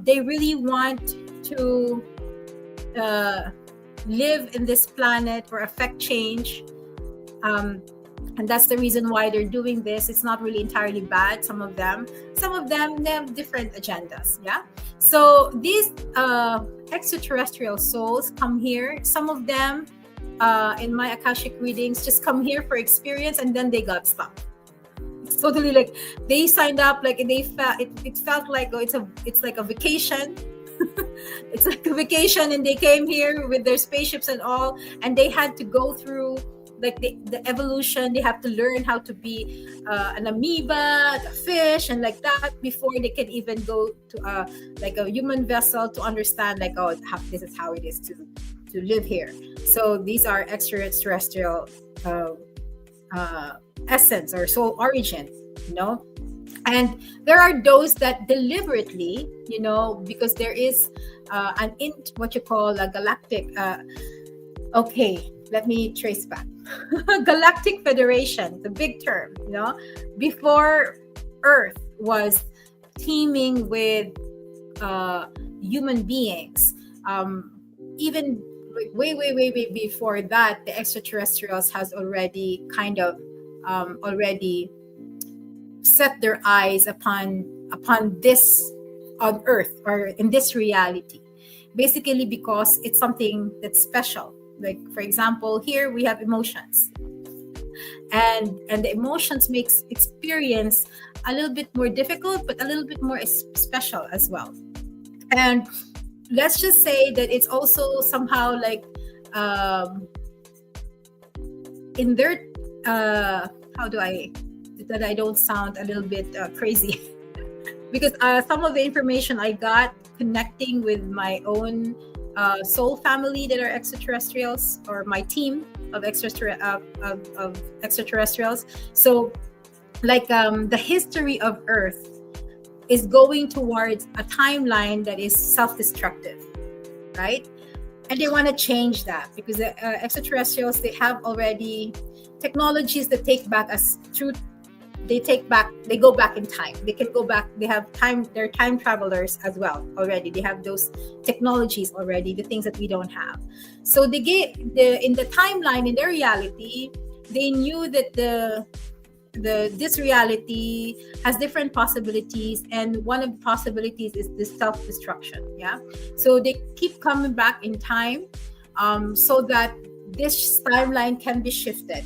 They really want to uh, live in this planet or affect change. And that's the reason why they're doing this. It's not really entirely bad. Some of them they have different agendas. Yeah, so these extraterrestrial souls come here. Some of them in my Akashic readings just come here for experience, and then they got stuck. It's totally like they signed up, like they felt it felt like, oh, it's like a vacation. It's like a vacation, and they came here with their spaceships and all, and they had to go through like the evolution. They have to learn how to be an amoeba, a fish, and like that before they can even go to like a human vessel to understand, like, oh, this is how it is to live here. So these are extraterrestrial essence or soul origin, and there are those that deliberately, because there is what you call a galactic okay, let me trace back. Galactic Federation, the big term, before Earth was teeming with human beings. Even way before that, the extraterrestrials has already kind of already set their eyes upon this on Earth, or in this reality, basically because it's something that's special. Like, for example, here we have emotions, and the emotions makes experience a little bit more difficult, but a little bit more special as well. And let's just say that it's also somehow like in their how do I, that I don't sound a little bit crazy, because some of the information I got connecting with my own soul family that are extraterrestrials, or my team of extraterrestrials. So like the history of Earth is going towards a timeline that is self-destructive, right? And they want to change that because the extraterrestrials, they have already technologies that take back us through. They go back in time. They can go back. They have time. They're time travelers as well already. They have those technologies already, the things that we don't have. So they get in the timeline, in their reality, they knew that this reality has different possibilities, and one of the possibilities is this self-destruction. Yeah. So they keep coming back in time, so that this timeline can be shifted.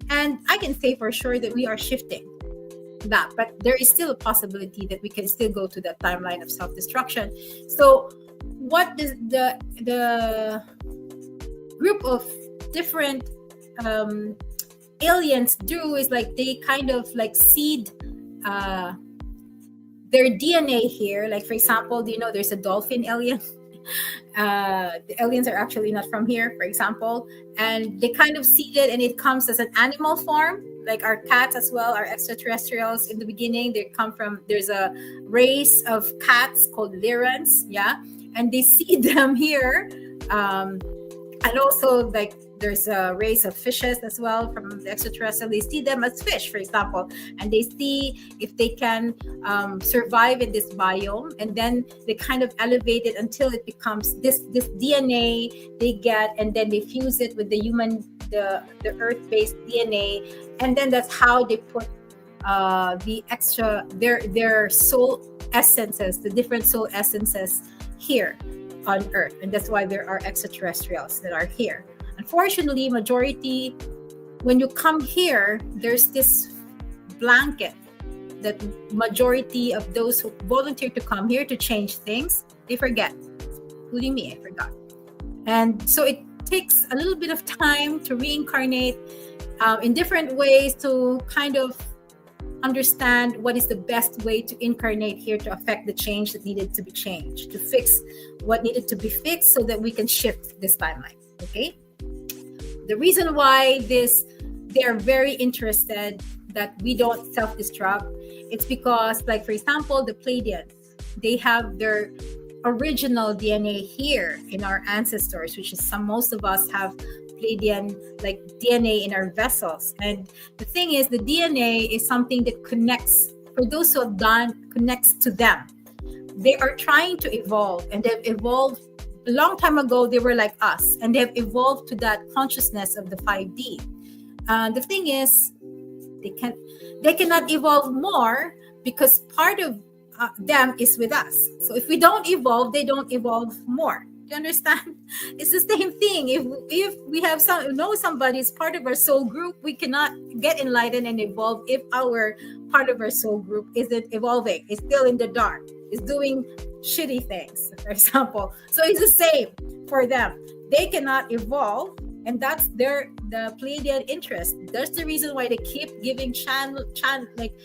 And I can say for sure that we are shifting that, but there is still a possibility that we can still go to that timeline of self-destruction. So what does the group of different aliens do is like they kind of like seed their DNA here. Like, for example, there's a dolphin alien. The aliens are actually not from here, for example, and they kind of seed it, and it comes as an animal form. Like our cats as well are extraterrestrials in the beginning. There's a race of cats called lyrans, yeah, and they seed them here. And also, like, there's a race of fishes as well from the extraterrestrial. They see them as fish, for example, and they see if they can survive in this biome, and then they kind of elevate it until it becomes this DNA they get, and then they fuse it with the Earth-based DNA, and then that's how they put their soul essences, the different soul essences here on Earth, and that's why there are extraterrestrials that are here. Unfortunately, majority, when you come here, there's this blanket that majority of those who volunteer to come here to change things, they forget, including me, I forgot. And so it takes a little bit of time to reincarnate in different ways to kind of understand what is the best way to incarnate here to affect the change that needed to be changed, to fix what needed to be fixed so that we can shift this timeline. Okay. The reason why they're very interested that we don't self-destruct, it's because, like, for example, the Pleiadians, they have their original DNA here in our ancestors, which is most of us have Pleiadian like DNA in our vessels. And the thing is, the DNA is something that connects, for those who have done, connects to them. They are trying to evolve, and they've evolved a long time ago. They were like us, and they've evolved to that consciousness of the 5D. The thing is, they cannot evolve more because part of them is with us. So if we don't evolve, they don't evolve more. You understand? It's the same thing. If we have somebody is part of our soul group, we cannot get enlightened and evolve if our part of our soul group isn't evolving. It's still in the dark. It's doing shitty things, for example. So it's the same for them. They cannot evolve, and that's the Pleiadian interest. That's the reason why they keep giving like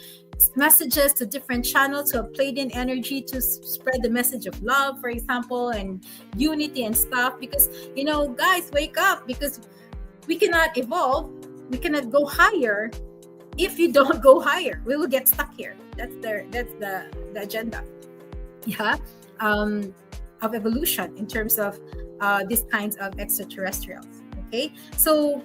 messages to different channels to a Pleiadian energy to spread the message of love, for example, and unity and stuff. Because, guys, wake up, because we cannot evolve, we cannot go higher. If you don't go higher, we will get stuck here. That's the agenda, of evolution in terms of these kinds of extraterrestrials. Okay, so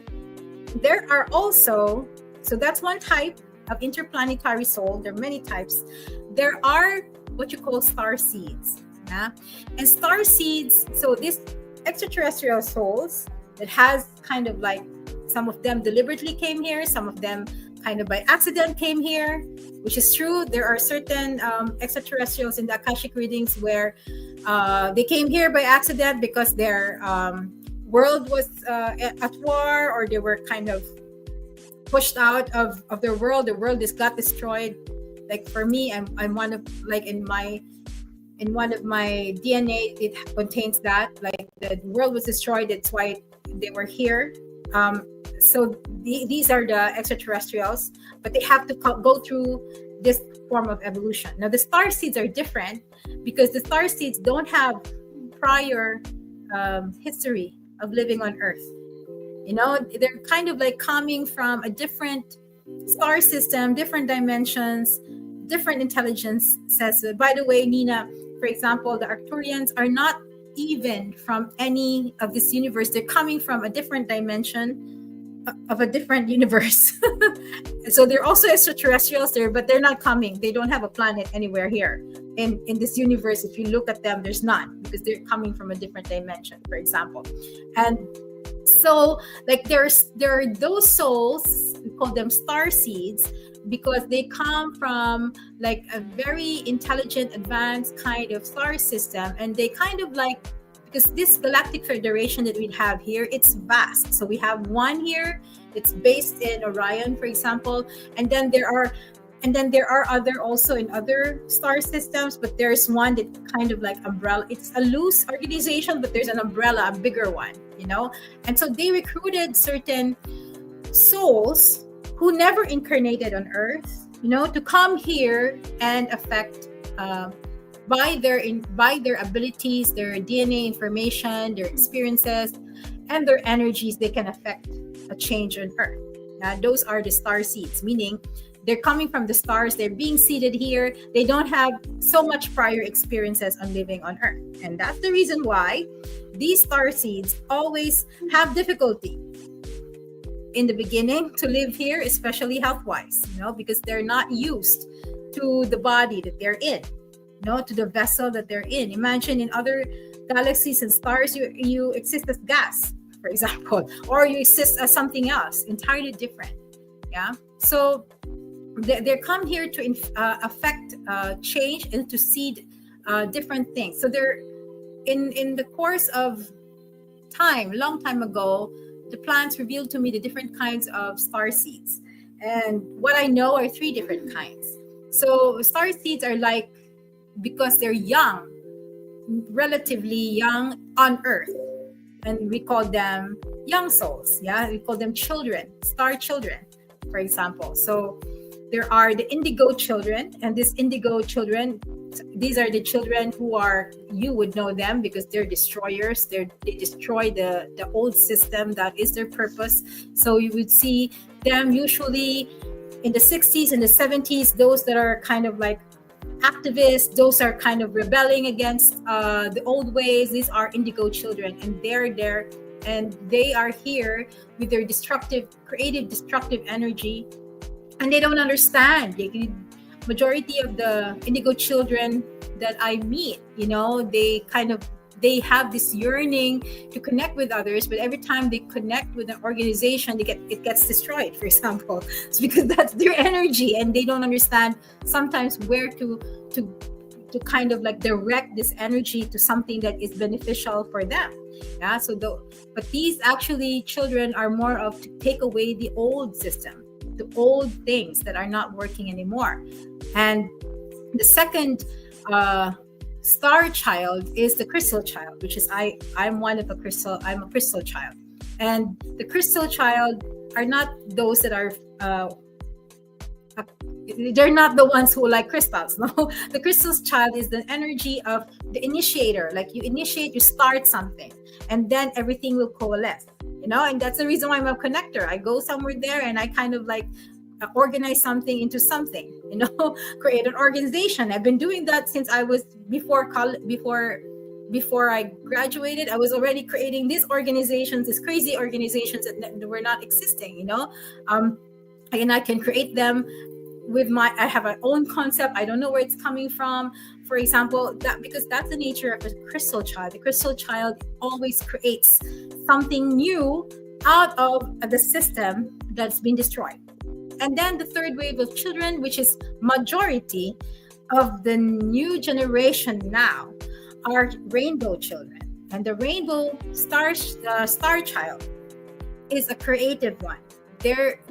there are also, so that's one type of interplanetary soul. There are many types. There are what you call star seeds. And star seeds, so these extraterrestrial souls that has kind of like, some of them deliberately came here, some of them kind of by accident came here, which is true. There are certain extraterrestrials in the Akashic readings where they came here by accident because their world was at war, or they were kind of pushed out of their world. The world just got destroyed. Like for me, I'm one of, like, in one of my DNA, it contains that, like, the world was destroyed. That's why they were here. So these are the extraterrestrials, but they have to go through this form of evolution. Now the star seeds are different because the star seeds don't have prior history of living on Earth. They're kind of like coming from a different star system, different dimensions, different intelligence. By the way, Nina, for example, the Arcturians are not even from any of this universe. They're coming from a different dimension of a different universe. So they're also extraterrestrials there, but they're not coming. They don't have a planet anywhere here in this universe. If you look at them, there's none, because they're coming from a different dimension, for example. And so, like, there are those souls, we call them star seeds, because they come from like a very intelligent, advanced kind of star system, and they kind of like, because this galactic federation that we have here, it's vast. So we have one here, it's based in Orion, for example, and then there are other also in other star systems, but there's one that kind of like umbrella. It's a loose organization, but there's an umbrella, a bigger one, And so they recruited certain souls who never incarnated on Earth, to come here and affect by their abilities, their DNA information, their experiences, and their energies, they can affect a change on Earth. Those are the star seeds, meaning they're coming from the stars, they're being seeded here, they don't have so much prior experiences on living on Earth. And that's the reason why these star seeds always have difficulty in the beginning to live here, especially health-wise, because they're not used to the body that they're in, to the vessel that they're in. Imagine in other galaxies and stars, you exist as gas, for example, or you exist as something else entirely different. So they come here to affect change and to seed different things. So they're in the course of time, long time ago, the plants revealed to me the different kinds of star seeds, and what I know are 3 different kinds. So star seeds are like, because they're young, relatively young on Earth, and we call them young souls. We call them children, star children, for example. So there are the indigo children, and these indigo children, these are the children who are, you would know them because they're destroyers. They destroy the old system. That is their purpose. So you would see them usually in the 60s and the 70s, those that are kind of like activists, those are kind of rebelling against the old ways. These are indigo children, and they're there, and they are here with their creative destructive energy, and they don't understand. Majority of the indigo children that I meet, they have this yearning to connect with others, but every time they connect with an organization, it gets destroyed, for example. It's because that's their energy, and they don't understand sometimes where to kind of like direct this energy to something that is beneficial for them. Yeah. But these actually children are more of to take away the old system, the old things that are not working anymore. And the second star child is the crystal child, which is I'm a crystal child. And the crystal child are not those that are they're not the ones who like crystals. No, the crystal child is the energy of the initiator. Like you initiate, you start something, and then everything will coalesce. And that's the reason why I'm a connector. I go somewhere there and I kind of like organize something into something, create an organization. I've been doing that since I was before I graduated. I was already creating these organizations, these crazy organizations that were not existing, and I can create them I have my own concept. I don't know where it's coming from. For example, because that's the nature of a crystal child. The crystal child always creates something new out of the system that's been destroyed. And then the third wave of children, which is majority of the new generation now, are rainbow children. And the rainbow star child is a creative one. Their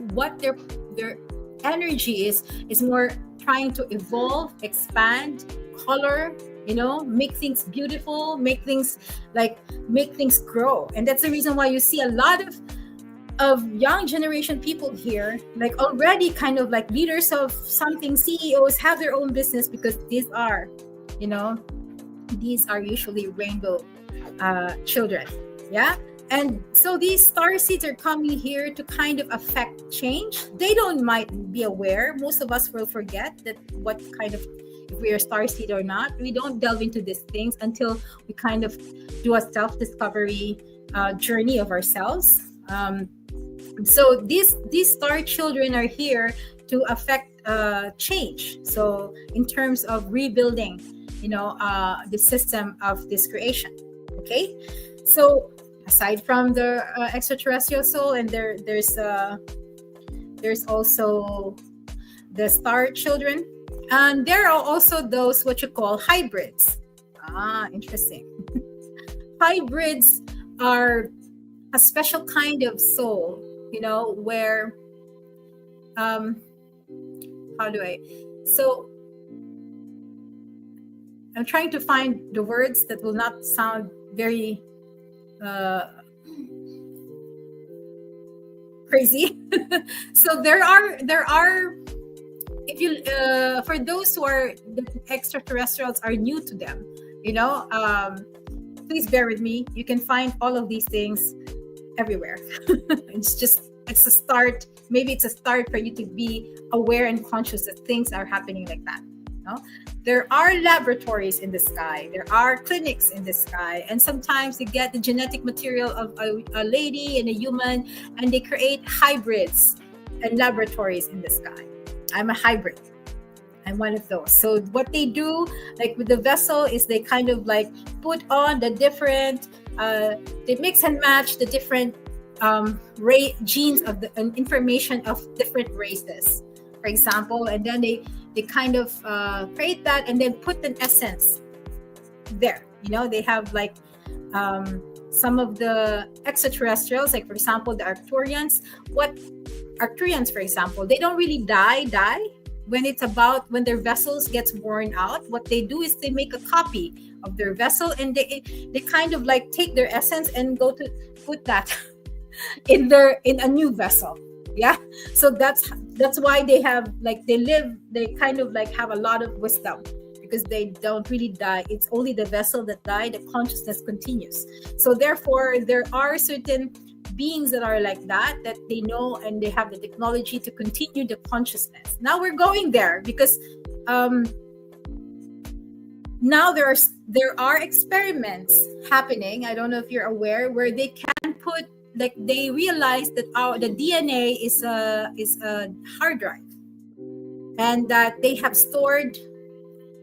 energy is more trying to evolve, expand, color, make things beautiful, make things grow. And that's the reason why you see a lot of young generation people here, like already kind of like leaders of something, CEOs, have their own business, because these are usually rainbow children. Yeah. And so these star seeds are coming here to kind of affect change. They might be aware. Most of us will forget that what kind of, if we are star seed or not. We don't delve into these things until we kind of do a self-discovery journey of ourselves. So these star children are here to affect change. So in terms of rebuilding, the system of this creation. Okay, so aside from the extraterrestrial soul, and there's also the star children, and there are also those what you call hybrids. Interesting. Hybrids are a special kind of soul, where so I'm trying to find the words that will not sound very crazy. So there are if you for those who are the extraterrestrials are new to them, please bear with me. You can find all of these things everywhere. It's a start. Maybe it's a start for you to be aware and conscious that things are happening like that. There are laboratories in the sky. There are clinics in the sky. And sometimes you get the genetic material of a lady and a human, and they create hybrids and laboratories in the sky. I'm a hybrid. I'm one of those. So what they do, like with the vessel, is they kind of like put on the different, they mix and match the different genes of the information of different races, for example, and then they kind of create that and then put an essence there. They have like some of the extraterrestrials, like for example the Arcturians. For example, they don't really die when their vessels gets worn out. What they do is they make a copy of their vessel, and they kind of like take their essence and go to put that in a new vessel. Yeah. So that's why they have like they kind of like have a lot of wisdom, because they don't really die. It's only the vessel that died, the consciousness continues. So therefore there are certain beings that are like that they know, and they have the technology to continue the consciousness. Now we're going there because now there are experiments happening. I don't know if you're aware, where they can put, like, they realize that the DNA is a hard drive, and that they have stored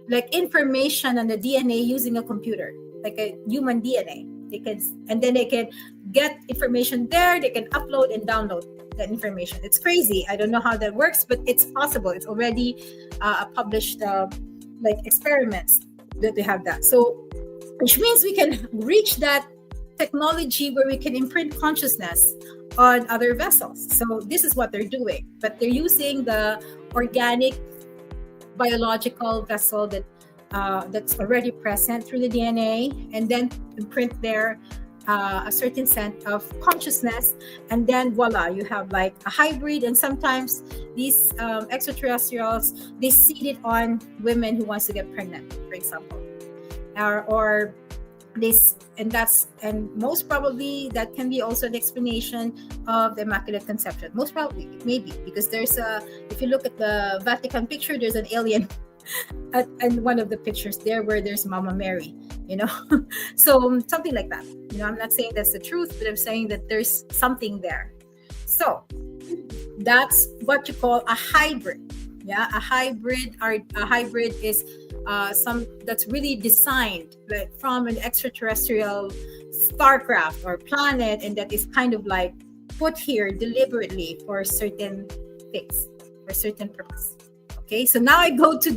like information on the DNA using a computer, like a human DNA. They can, and then they can get information there. They can upload and download that information. It's crazy. I don't know how that works, but it's possible. It's already published like experiments that they have that. So, which means we can reach that technology where we can imprint consciousness on other vessels. So this is what they're doing, but they're using the organic biological vessel that's already present through the DNA, and then imprint there a certain scent of consciousness, and then voila, you have like a hybrid. And sometimes these extraterrestrials, they seed it on women who wants to get pregnant, for example, or this, and most probably that can be also an explanation of the Immaculate Conception. Most probably, maybe, because if you look at the Vatican picture, there's an alien and one of the pictures there where there's Mama Mary, so something like that. I'm not saying that's the truth, but I'm saying that there's something there. So that's what you call a hybrid. Yeah, a hybrid is some that's really designed like from an extraterrestrial starcraft or planet, and that is kind of like put here deliberately for certain things, for certain purpose. Okay, so now I go to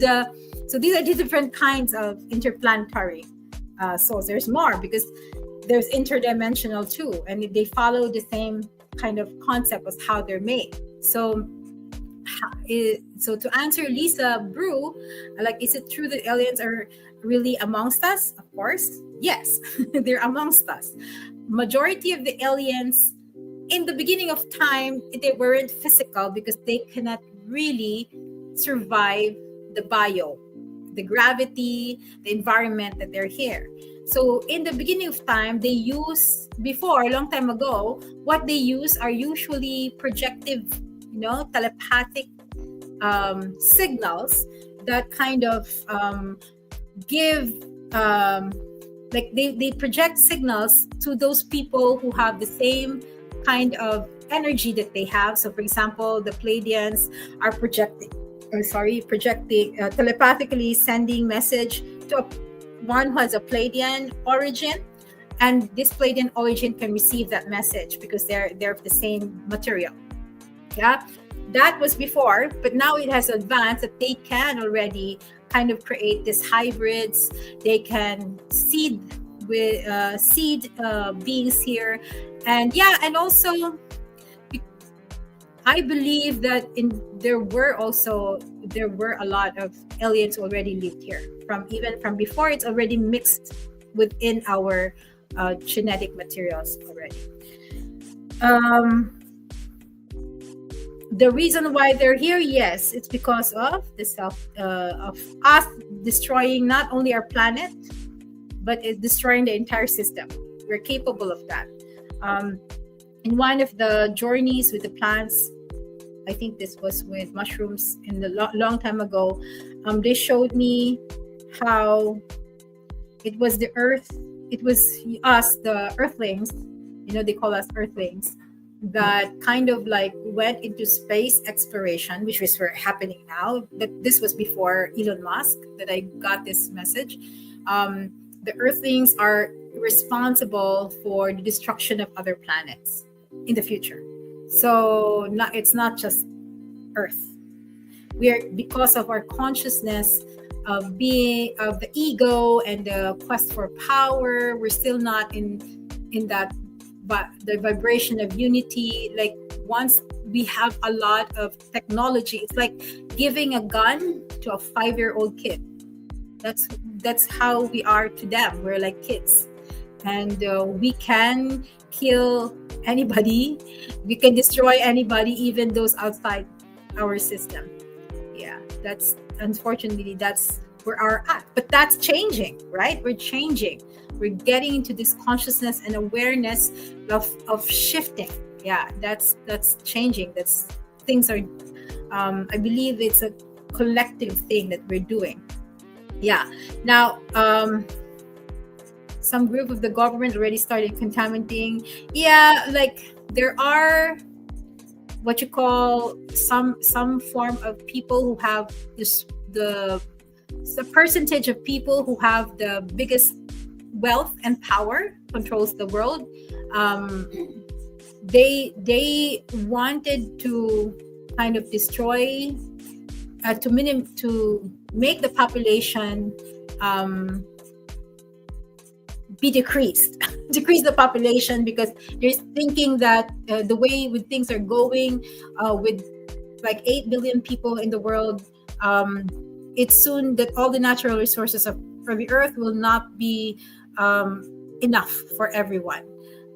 so these are the different kinds of interplanetary souls. There's more, because there's interdimensional too, and they follow the same kind of concept as how they're made. So to answer Lisa Brew, like, is it true that aliens are really amongst us? Of course, yes, they're amongst us. Majority of the aliens in the beginning of time, they weren't physical because they cannot really survive the gravity, the environment that they're here. So in the beginning of time, a long time ago, what they use are usually projective, telepathic signals that kind of give like they project signals to those people who have the same kind of energy that they have. So for example, the Pleiadians are projecting telepathically, sending message to one who has a Pleiadian origin, and this Pleiadian origin can receive that message because they're of the same material. Yeah, that was before, but now it has advanced that they can already kind of create these hybrids. They can seed beings here, and also I believe that there were a lot of aliens already lived here from before. It's already mixed within our genetic materials already. The reason why they're here, yes, it's because of of us destroying not only our planet, but it's destroying the entire system. We're capable of that. In one of the journeys with the plants, I think this was with mushrooms in the long time ago, they showed me how it was the earth, it was us, the earthlings, they call us earthlings, that kind of like went into space exploration, which is happening now. But this was before Elon Musk that I got this message. The earthlings are responsible for the destruction of other planets in the future. So it's not just Earth. We are, because of our consciousness of the ego and the quest for power, we're still not in that, but the vibration of unity. Like, once we have a lot of technology, it's like giving a gun to a 5-year-old kid. That's how we are to them. We're like kids. and we can kill anybody. We can destroy anybody, even those outside our system. Yeah, that's unfortunately that's where our at. But that's changing, right? We're changing. We're getting into this consciousness and awareness of shifting. Yeah, that's changing. That's things are. I believe it's a collective thing that we're doing. Yeah. Now, some group of the government already started contaminating. Yeah, like there are what you call some form of people who have this the percentage of people who have the biggest wealth and power controls the world. um, they wanted to kind of destroy to make the population be decreased decrease the population, because they're thinking that the way with things are going, with like 8 billion people in the world, it's soon that all the natural resources for the earth will not be enough for everyone.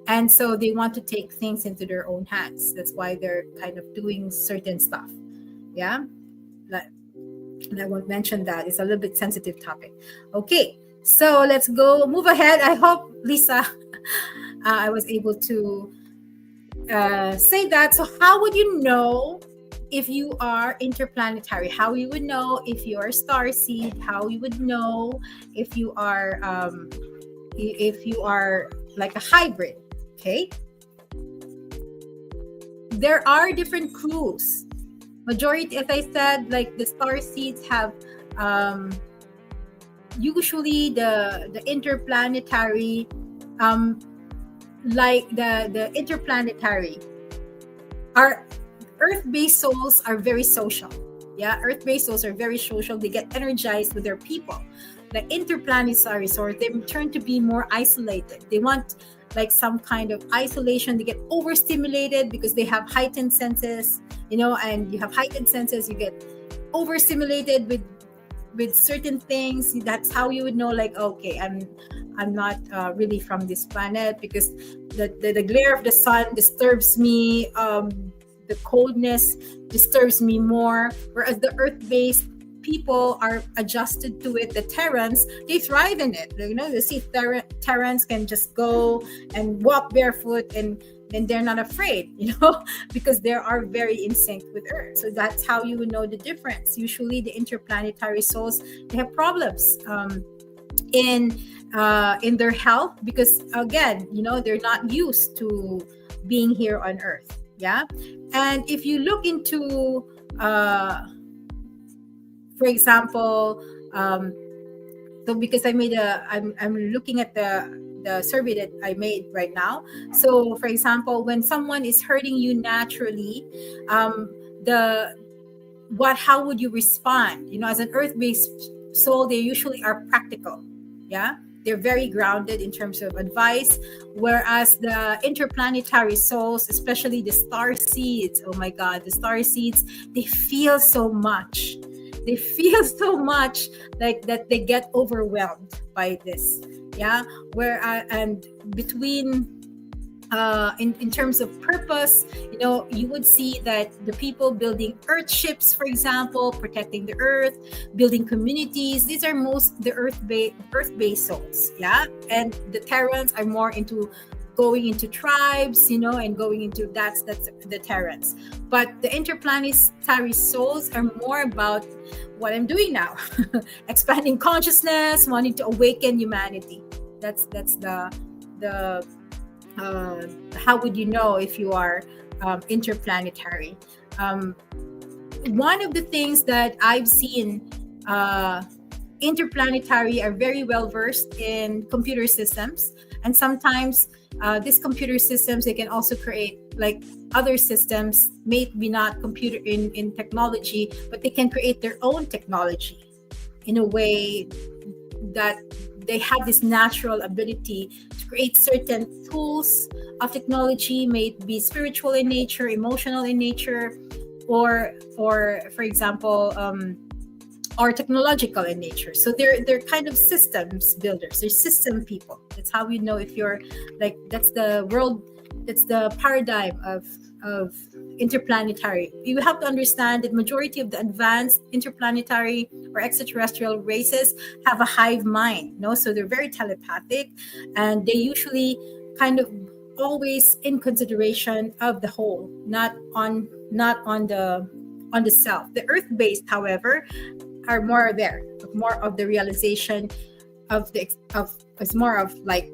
And so they want to take things into their own hands. That's why they're kind of doing certain stuff. Yeah, and I won't mention that. It's a little bit sensitive topic. Okay, so let's go move ahead. I hope, Lisa, I was able to say that. So how would you know if you are interplanetary? How you would know if you are a star seed? How you would know if you are like a hybrid? Okay, there are different clues. Majority, as I said, like the star seeds have usually the interplanetary, like the interplanetary, our earth-based souls are very social. Yeah, earth-based souls are very social. They get energized with their people. The interplanetary souls, they turn to be more isolated. They want like some kind of isolation. They get overstimulated because they have heightened senses, and you have heightened senses, you get overstimulated with certain things. That's how you would know, like, okay, I'm not really from this planet, because the glare of the sun disturbs me. The coldness disturbs me more, whereas the earth-based people are adjusted to it. The Terrans, they thrive in it. You see Terrans can just go and walk barefoot, and they're not afraid, because they are very in sync with Earth. So that's how you would know the difference. Usually the interplanetary souls, they have problems in their health, because again, they're not used to being here on Earth. Yeah. And if you look into for example, so because I'm looking at the survey that I made right now. So for example, when someone is hurting you naturally, how would you respond? As an earth-based soul, they usually are practical. Yeah, they're very grounded in terms of advice, whereas the interplanetary souls, especially the star seeds, oh my god, the star seeds, they feel so much. They feel so much like that they get overwhelmed by this. Yeah, and between in terms of purpose, you would see that the people building earth ships, for example, protecting the earth, building communities, these are most the earth-based souls. Yeah, and the Terrans are more into going into tribes, and going into that's the Terrans. But the interplanetary souls are more about what I'm doing now, expanding consciousness, wanting to awaken humanity. That's the how would you know if you are interplanetary? One of the things that I've seen, interplanetary are very well versed in computer systems, and sometimes these computer systems, they can also create like other systems, maybe not computer in technology, but they can create their own technology in a way that they have this natural ability to create certain tools of technology, may it be spiritual in nature, emotional in nature, or for example, or technological in nature. So they're kind of systems builders. They're system people. That's how we know if you're like, that's the world, that's the paradigm of interplanetary. You have to understand that majority of the advanced interplanetary or extraterrestrial races have a hive mind, no? So they're very telepathic, and they usually kind of always in consideration of the whole, not on the self. The earth-based, however, are more there, more of the realization of the of it's more of like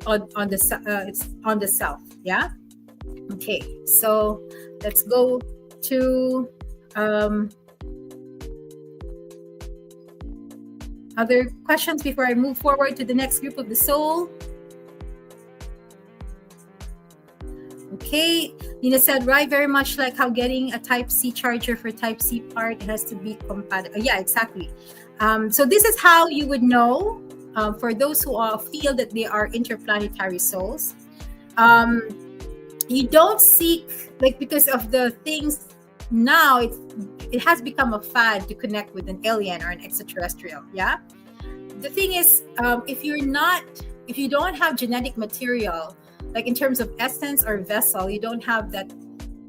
on the it's on the self. Yeah. Okay, so let's go to other questions before I move forward to the next group of the soul. Okay, Nina said, right, very much like how getting a Type-C charger for Type-C part, it has to be compatible. Yeah, exactly. So this is how you would know, for those who feel that they are interplanetary souls. You don't seek, like, because of the things now, it has become a fad to connect with an alien or an extraterrestrial. Yeah. The thing is, if you don't have genetic material, like in terms of essence or vessel, you don't have that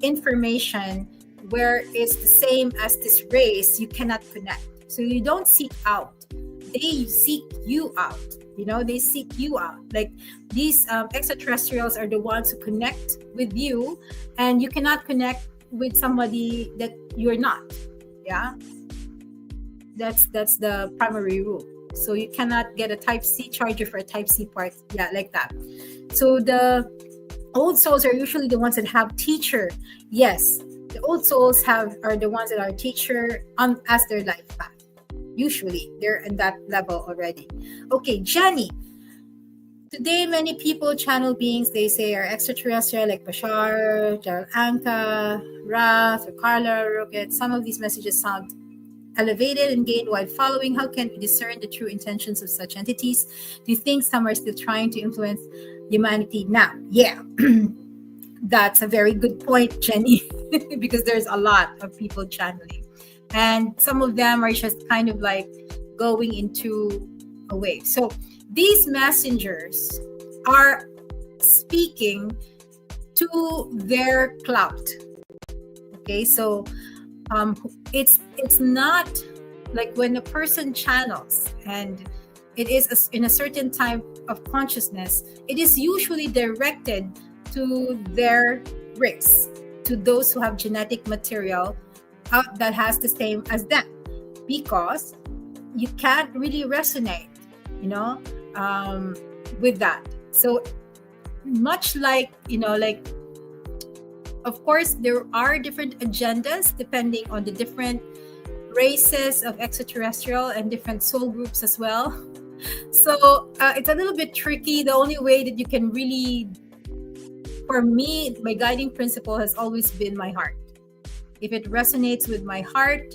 information where it's the same as this race, you cannot connect. So you don't seek out. They seek you out. They seek you out. Like these extraterrestrials are the ones who connect with you, and you cannot connect with somebody that you're not. Yeah. That's the primary rule. So you cannot get a Type-C charger for a Type-C part. Yeah, like that. So the old souls are usually the ones that have teacher. Yes, the old souls are the ones that are teacher as their life path. Usually, they're in that level already. Okay, Jenny. Today, many people, channel beings, they say are extraterrestrial, like Bashar, Daryl Anka, Rath, or Carla, Rocket. Some of these messages sound elevated and gained while following. How can we discern the true intentions of such entities? Do you think some are still trying to influence humanity now? Yeah, that's a very good point, Jenny, because there's a lot of people channeling, and some of them are just kind of like going into a wave. So these messengers are speaking to their clout. Okay, so it's not like when a person channels and it is in a certain type of consciousness, it is usually directed to their race, to those who have genetic material that has the same as them, because you can't really resonate, with that. So much like, like, of course, there are different agendas depending on the different races of extraterrestrial and different soul groups as well. So it's a little bit tricky. The only way that you can really, for me, my guiding principle has always been my heart. If it resonates with my heart,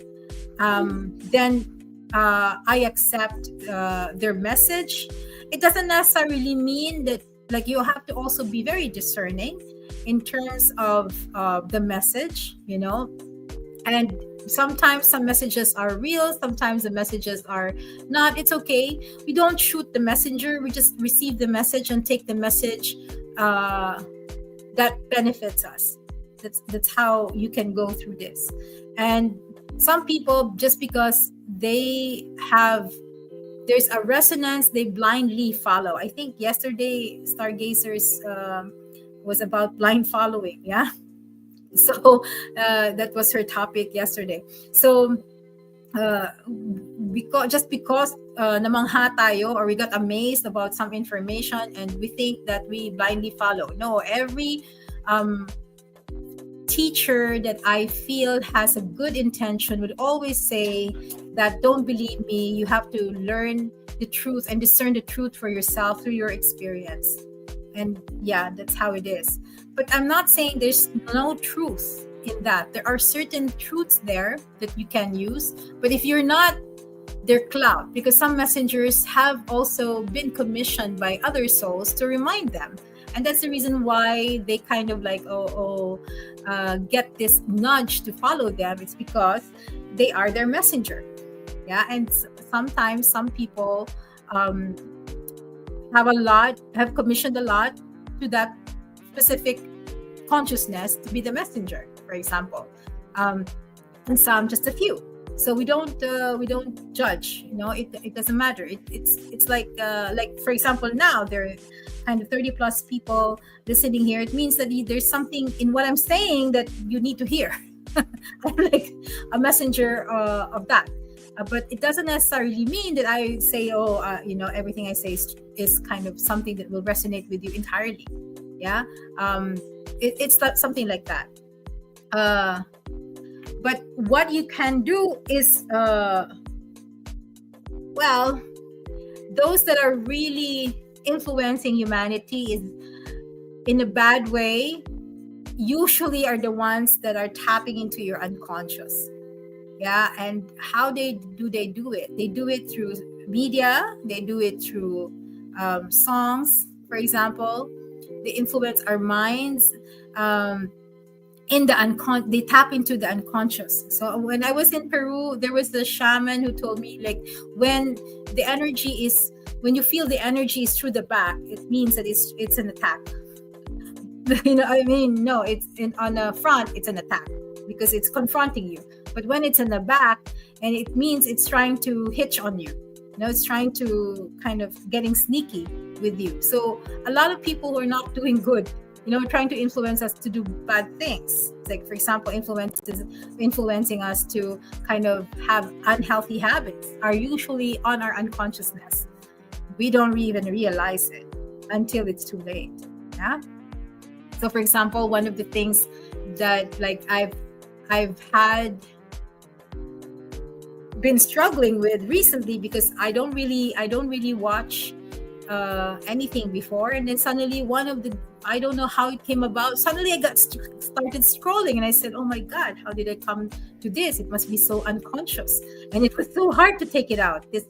then I accept their message. It doesn't necessarily mean that, like, you have to also be very discerning in terms of the message, and sometimes some messages are real, sometimes the messages are not. It's okay. We don't shoot the messenger. We just receive the message and take the message that benefits us. That's how you can go through this. And some people, just because there's a resonance, they blindly follow. I think yesterday Stargazers was about blind following. Yeah. So that was her topic yesterday. So because namangha tayo, or we got amazed about some information and we think that we blindly follow. No, every teacher that I feel has a good intention would always say that don't believe me, you have to learn the truth and discern the truth for yourself through your experience. And yeah, that's how it is. But I'm not saying there's no truth in that. There are certain truths there that you can use, but if you're not their cloud, because some messengers have also been commissioned by other souls to remind them. And that's the reason why they kind of like get this nudge to follow them. It's because they are their messenger. Yeah, and sometimes some people um, have commissioned a lot to that specific consciousness to be the messenger, for example, and some just a few. So we don't judge. It doesn't matter. It's like for example, now there are kind of 30 plus people listening here. It means that there's something in what I'm saying that you need to hear. I'm like a messenger of that. But it doesn't necessarily mean that I say, everything I say is kind of something that will resonate with you entirely. Yeah. It's not something like that. But what you can do is, those that are really influencing humanity is in a bad way, usually are the ones that are tapping into your unconscious. Yeah. And how they do it? They do it through media. They do it through songs, for example. They influence our minds. They tap into the unconscious. So when I was in Peru, there was the shaman who told me, like, when you feel the energy is through the back, it means that it's an attack. No, on the front, it's an attack because it's confronting you. But when it's in the back, and it means it's trying to hitch on you. It's trying to kind of getting sneaky with you. So a lot of people who are not doing good, trying to influence us to do bad things. Like, for example, influencing us to kind of have unhealthy habits are usually on our unconsciousness. We don't even realize it until it's too late. Yeah. So, for example, one of the things that like I've been struggling with recently, because I don't really watch anything before, and then suddenly I don't know how it came about. Suddenly I started scrolling, and I said, "Oh my God, how did I come to this? It must be so unconscious." And it was so hard to take it out. This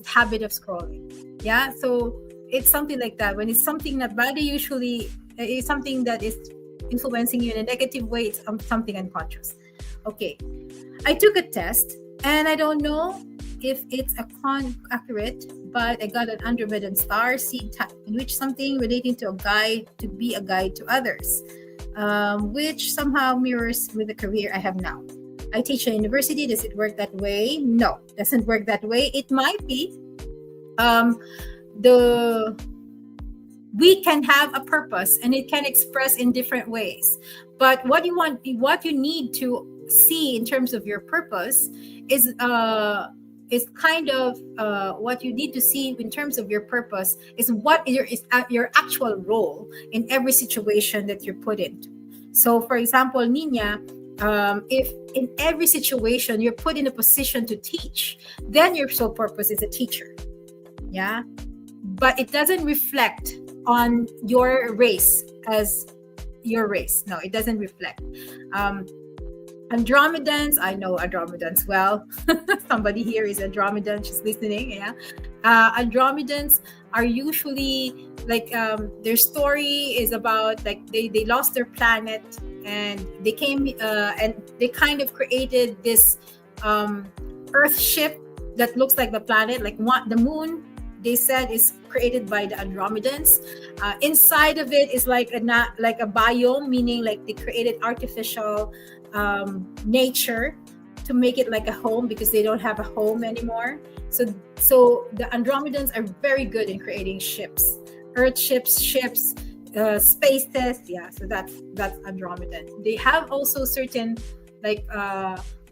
habit of scrolling. Yeah, so it's something like that. When it's something that bad, usually is something that is influencing you in a negative way. It's something unconscious. Okay, I took a test, and I don't know if it's accurate, but I got an Andromedan star seed type, in which something relating to be a guide to others, which somehow mirrors with the career I have now. I teach at university. Does it work that way? No, doesn't work that way. It might be. We can have a purpose, and it can express in different ways. But what you need to see in terms of your purpose is kind of what you need to see in terms of your purpose is what is your actual role in every situation that you're put into. So, for example, Nina, if in every situation you're put in a position to teach, then your sole purpose is a teacher. Yeah, but it doesn't reflect on your race as your race. No, it doesn't reflect. Andromedans, I know Andromedans well. Somebody here is Andromedan, she's listening. Yeah. Andromedans are usually like their story is about like they lost their planet, and they came and they kind of created this Earth ship that looks like the planet, like the moon. They said is created by the Andromedans. Inside of it is like a biome, meaning like they created artificial nature to make it like a home, because they don't have a home anymore. So the Andromedans are very good in creating ships, Earth ships, spaces. Yeah, so that's Andromedan. They have also certain like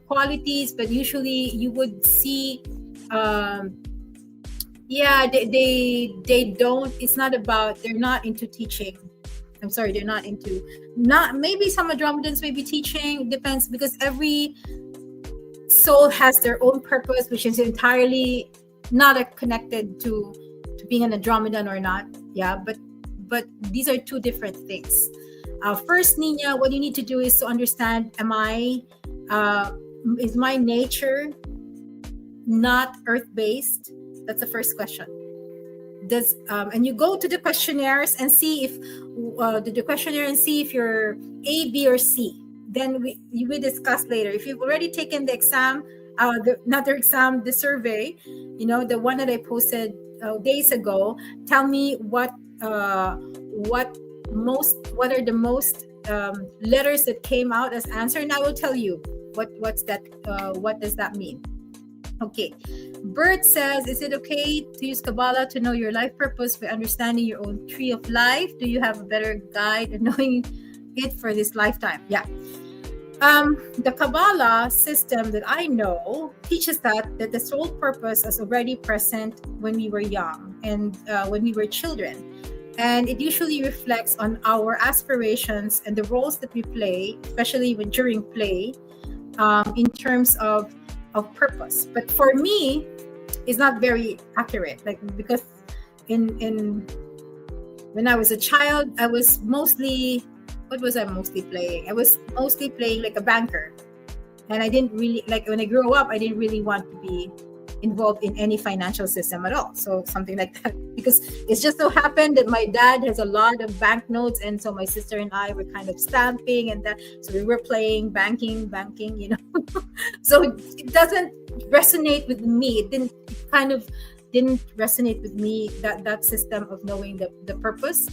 qualities, but usually you would see they don't, it's not about, they're not into teaching. I'm sorry, they're not maybe some Andromedans may be teaching, it depends, because every soul has their own purpose, which is entirely not connected to being an Andromedan or not. Yeah, but these are two different things. First, Nina, what you need to do is to understand, is my nature not Earth-based? That's the first question. And you go to the questionnaires and see if you're A, B, or C. Then we will discuss later. If you've already taken the exam another exam, the survey, the one that I posted days ago. Tell me what are the most letters that came out as answer, and I will tell you what does that mean. Okay. Bert says, is it okay to use Kabbalah to know your life purpose by understanding your own tree of life? Do you have a better guide in knowing it for this lifetime? Yeah. The Kabbalah system that I know teaches that the soul purpose is already present when we were young and when we were children. And it usually reflects on our aspirations and the roles that we play, especially when during play, in terms of purpose. But for me, it's not very accurate. Like, because in when I was a child, I was mostly, what was I mostly playing? I was mostly playing like a banker. And I didn't really, like, when I grew up, I didn't really want to be involved in any financial system at all. So something like that, because it's just so happened that my dad has a lot of banknotes, and so my sister and I were kind of stamping and that, so we were playing banking, so it doesn't resonate with me. It kind of didn't resonate with me, that system of knowing the purpose.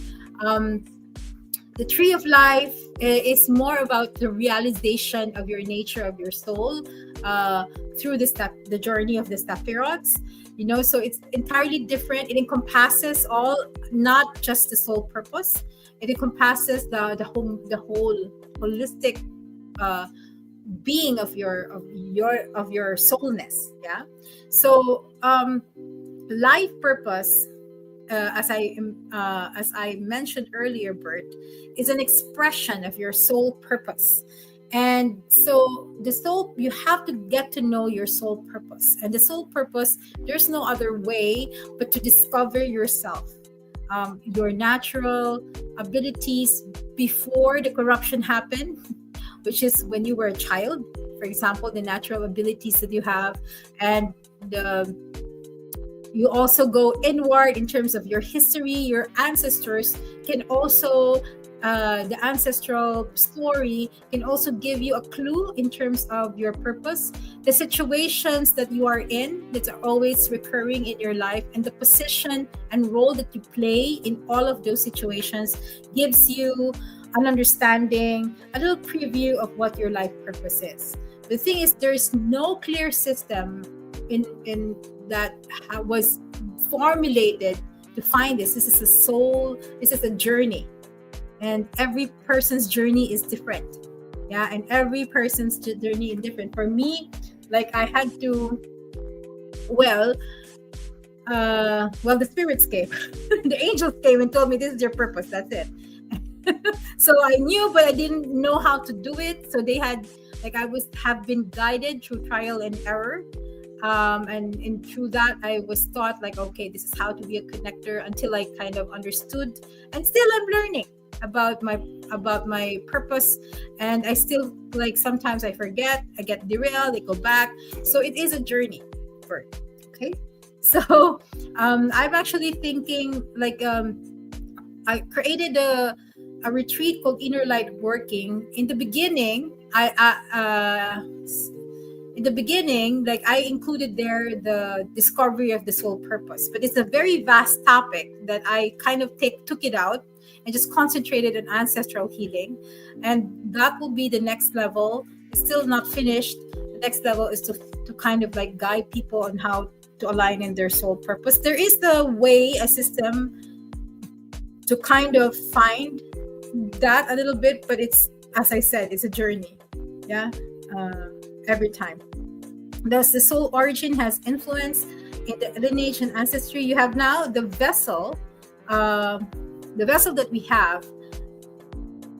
The tree of life is more about the realization of your nature, of your soul, through the journey of the Sephiroths. So it's entirely different. It encompasses all, not just the soul purpose. It encompasses the whole holistic being of your soulness. Yeah. So life purpose, as I mentioned earlier, Bert, is an expression of your soul purpose. And so you have to get to know your soul purpose. And the soul purpose, there's no other way but to discover yourself, your natural abilities before the corruption happened, which is when you were a child. For example, the natural abilities that you have, and you also go inward in terms of your history. Your ancestors can also, the ancestral story can also give you a clue in terms of your purpose. The situations that you are in, that are always recurring in your life, and the position and role that you play in all of those situations gives you an understanding, a little preview of what your life purpose is. The thing is, there's no clear system in that was formulated to find this. This is a soul, this is a journey, and every person's journey is different. Yeah, and every person's journey is different. For me, like, I had to, the spirits came, the angels came and told me, this is your purpose, that's it. So I knew, but I didn't know how to do it. So they had, like, have been guided through trial and error. And through that, I was taught, like, okay, this is how to be a connector, until I kind of understood. And still I'm learning about my purpose. And I still, like, sometimes I forget, I get derailed, I go back. So it is a journey for it. Okay. So I'm actually thinking, like, I created a retreat called Inner Light Working. In the beginning, like, I included there the discovery of the soul purpose, but it's a very vast topic that I kind of took it out and just concentrated on ancestral healing. And that will be the next level. It's still not finished. The next level is to kind of, like, guide people on how to align in their soul purpose. There is a system to kind of find that a little bit, but it's, as I said, it's a journey. Yeah. Every time. Thus, the soul origin has influence in the lineage and ancestry. You have now the vessel that we have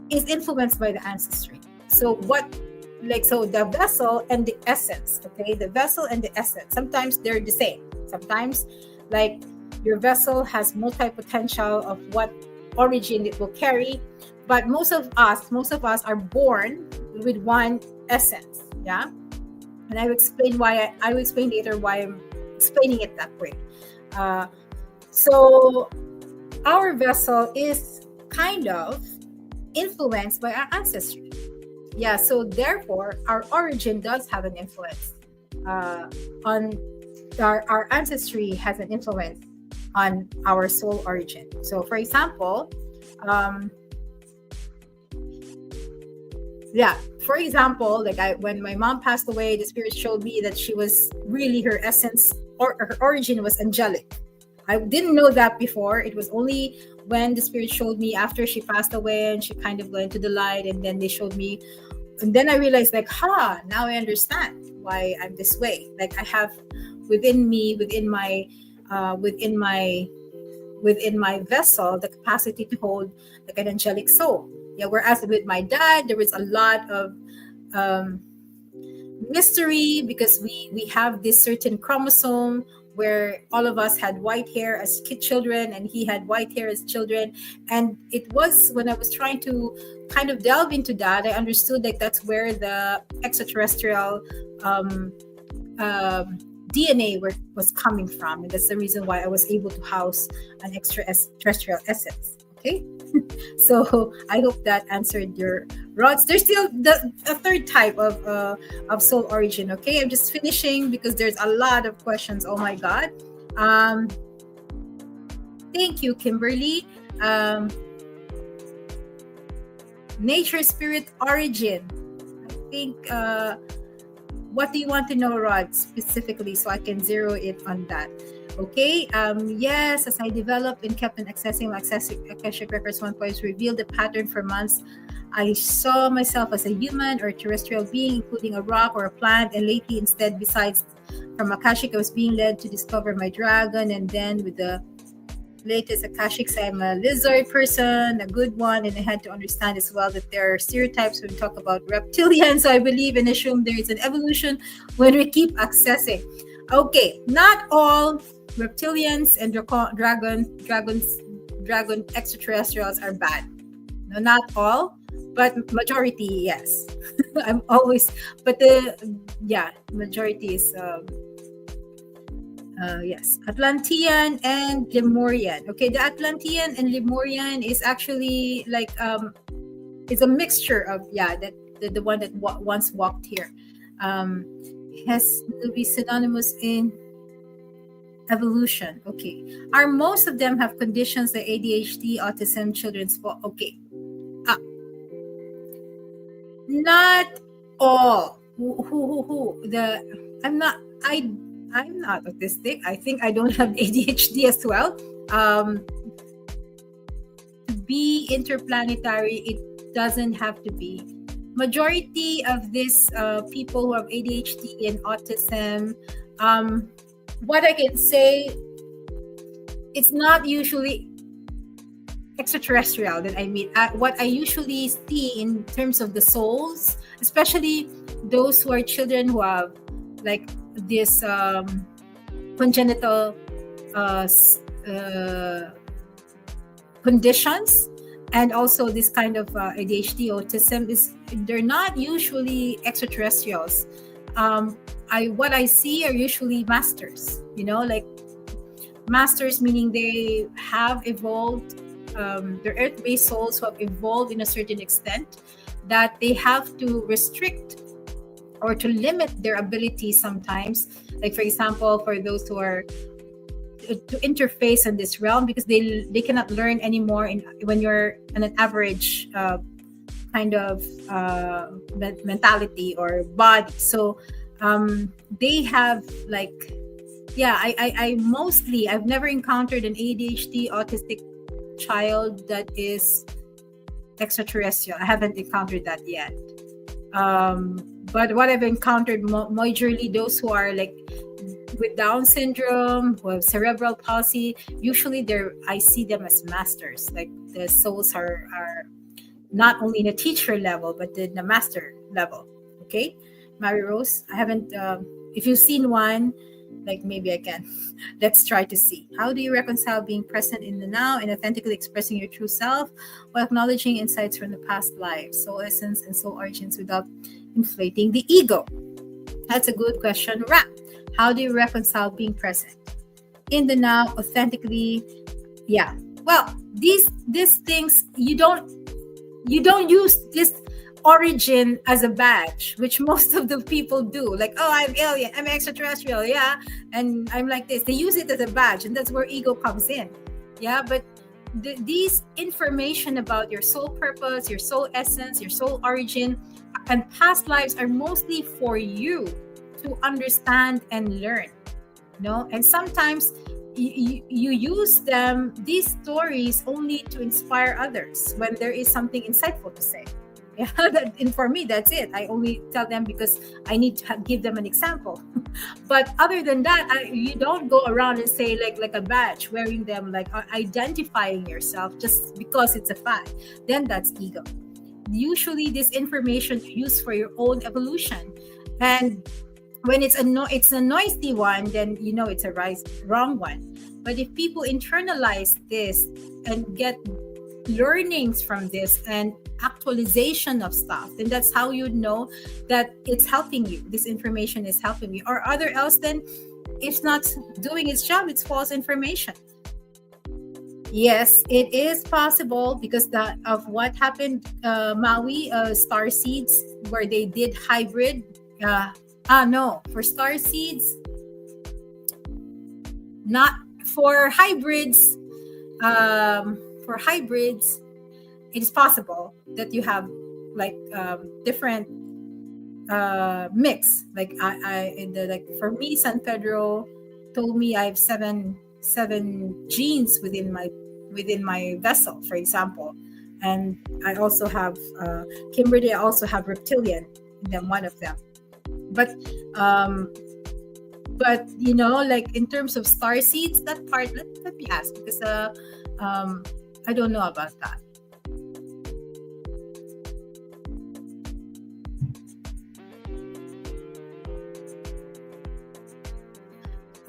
is influenced by the ancestry. So the vessel and the essence, okay? The vessel and the essence, sometimes they're the same. Sometimes, like, your vessel has multi-potential of what origin it will carry, but most of us are born with one essence. Yeah. And I will explain later why I'm explaining it that way. So our vessel is kind of influenced by our ancestry. Yeah, so therefore our origin does have an influence. on our ancestry has an influence on our soul origin. So, for example, um, yeah, for example, like when my mom passed away, the spirit showed me that she was really, her essence or her origin was angelic. I didn't know that before. It was only when the spirit showed me after she passed away and she kind of went to the light, and then they showed me, and then I realized, like, now I understand why I'm this way. Like, I have within me, within my vessel, the capacity to hold like an angelic soul. Yeah, whereas with my dad, there was a lot of um, mystery, because we have this certain chromosome where all of us had white hair as children, and he had white hair as children. And it was when I was trying to kind of delve into that, I understood like that's where the extraterrestrial DNA was coming from, and that's the reason why I was able to house an extraterrestrial essence. Okay, so I hope that answered your rods. There's still a third type of soul origin. Okay, I'm just finishing because there's a lot of questions. Oh my God. Thank you, Kimberly. Nature spirit origin. I think. What do you want to know, Rod, specifically, so I can zero it on that? Okay. Yes, as I developed and kept on accessing my Akashic Records 1.0 revealed the pattern for months. I saw myself as a human or a terrestrial being, including a rock or a plant, and lately instead, besides from Akashic, I was being led to discover my dragon, and then with the latest Akashics, I'm a lizard person, a good one, and I had to understand as well that there are stereotypes when we talk about reptilians. So I believe and assume there is an evolution when we keep accessing. Okay, not all reptilians and dragon extraterrestrials are bad. No, not all, but majority, yes. I'm always, but majority is. Yes, Atlantean and Lemurian. Okay, the Atlantean and Lemurian is actually like it's a mixture of the one that once walked here. Has to be synonymous in evolution. Okay, are most of them have conditions like ADHD, autism, children's fault? Okay, not all. I'm not autistic. I think I don't have ADHD as well. To be interplanetary, it doesn't have to be. Majority of these people who have ADHD and autism, what I can say, it's not usually extraterrestrial that I meet. What I usually see in terms of the souls, especially those who are children who have like this congenital conditions, and also this kind of ADHD, autism, is they're not usually extraterrestrials. What I see are usually masters. Like masters, meaning they have evolved. They're earth-based souls who have evolved in a certain extent that they have to restrict or to limit their abilities sometimes. Like, for example, for those who are to interface in this realm, because they cannot learn anymore when you're in an average kind of mentality or body. So they have like, I've never encountered an ADHD autistic child that is extraterrestrial. I haven't encountered that yet. But what I've encountered majorly, those who are like with Down syndrome, who have cerebral palsy, usually I see them as masters. Like the souls are not only in a teacher level, but in the master level. Okay, Mary Rose, I haven't. If you've seen one, like maybe I can. Let's try to see. How do you reconcile being present in the now and authentically expressing your true self while acknowledging insights from the past lives, soul essence, and soul origins without inflating the ego? That's a good question. How do you reconcile being present in the now authentically? Yeah. Well, these things you don't use this origin as a badge, which most of the people do. Like, oh, I'm alien, I'm extraterrestrial, yeah, and I'm like this. They use it as a badge, and that's where ego comes in. Yeah, but these information about your soul purpose, your soul essence, your soul origin, and past lives are mostly for you to understand and learn. And sometimes you use these stories only to inspire others when there is something insightful to say. Yeah, and for me, that's it. I only tell them because I need to give them an example. But other than that, you don't go around and say like a badge, wearing them, like identifying yourself just because it's a fact. Then that's ego. Usually, this information you use for your own evolution, and when it's a noisy one, then it's a wrong one. But if people internalize this and get learnings from this and actualization of stuff, then that's how you know that it's helping you. This information is helping you, or other else, then it's not doing its job. It's false information. Yes, it is possible because of what happened, Maui, starseeds, where they did hybrid. No, for starseeds, not for hybrids. For hybrids, it is possible that you have like different mix. Like for me, San Pedro told me I have seven genes within my vessel, for example, and I also have Kimberly. I also have reptilian in them, one of them. But like in terms of starseeds, that part, let me ask, because I don't know about that.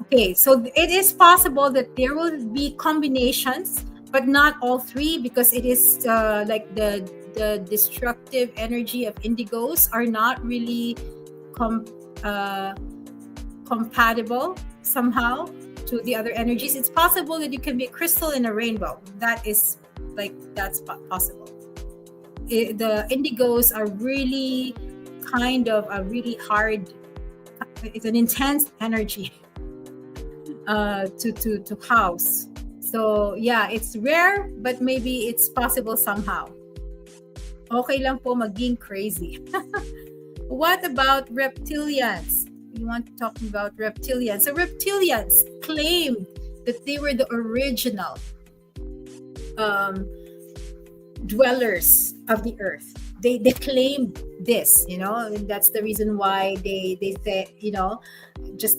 Okay, so it is possible that there will be combinations, but not all three, because it is like the destructive energy of indigos are not really compatible somehow to the other energies. It's possible that you can be a crystal in a rainbow. That's possible. The indigos are really kind of a really hard. It's an intense energy to house. So yeah, it's rare, but maybe it's possible somehow. Okay lang po maging crazy. What about reptilians? You want to talk about reptilians. So reptilians claimed that they were the original dwellers of the earth. They claimed this, and that's the reason why they say, just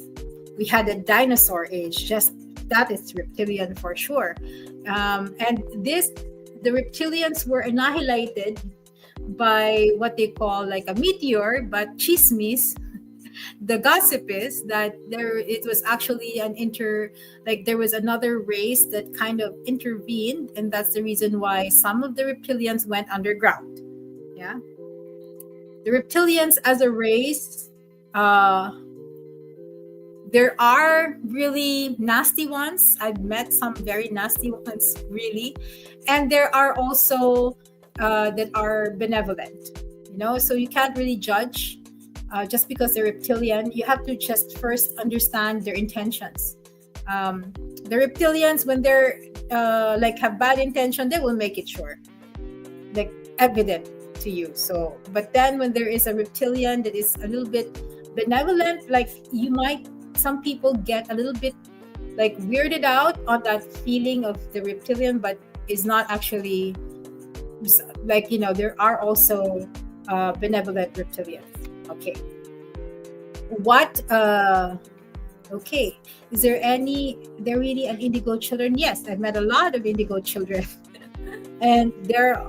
we had a dinosaur age. Just that is reptilian for sure. And the reptilians were annihilated by what they call like a meteor, but chismis. The gossip is that it was actually there was another race that kind of intervened, and that's the reason why some of the reptilians went underground. Yeah, the reptilians as a race, there are really nasty ones. I've met some very nasty ones, really, and there are also that are benevolent. So you can't really judge. Just because they're reptilian, you have to just first understand their intentions. The reptilians, when they're have bad intention, they will make it sure, like evident to you. So, but then when there is a reptilian that is a little bit benevolent, like some people get a little bit like weirded out on that feeling of the reptilian, but is not actually there are also benevolent reptilians. Okay. Okay. Is there really an indigo children? Yes, I've met a lot of indigo children. And their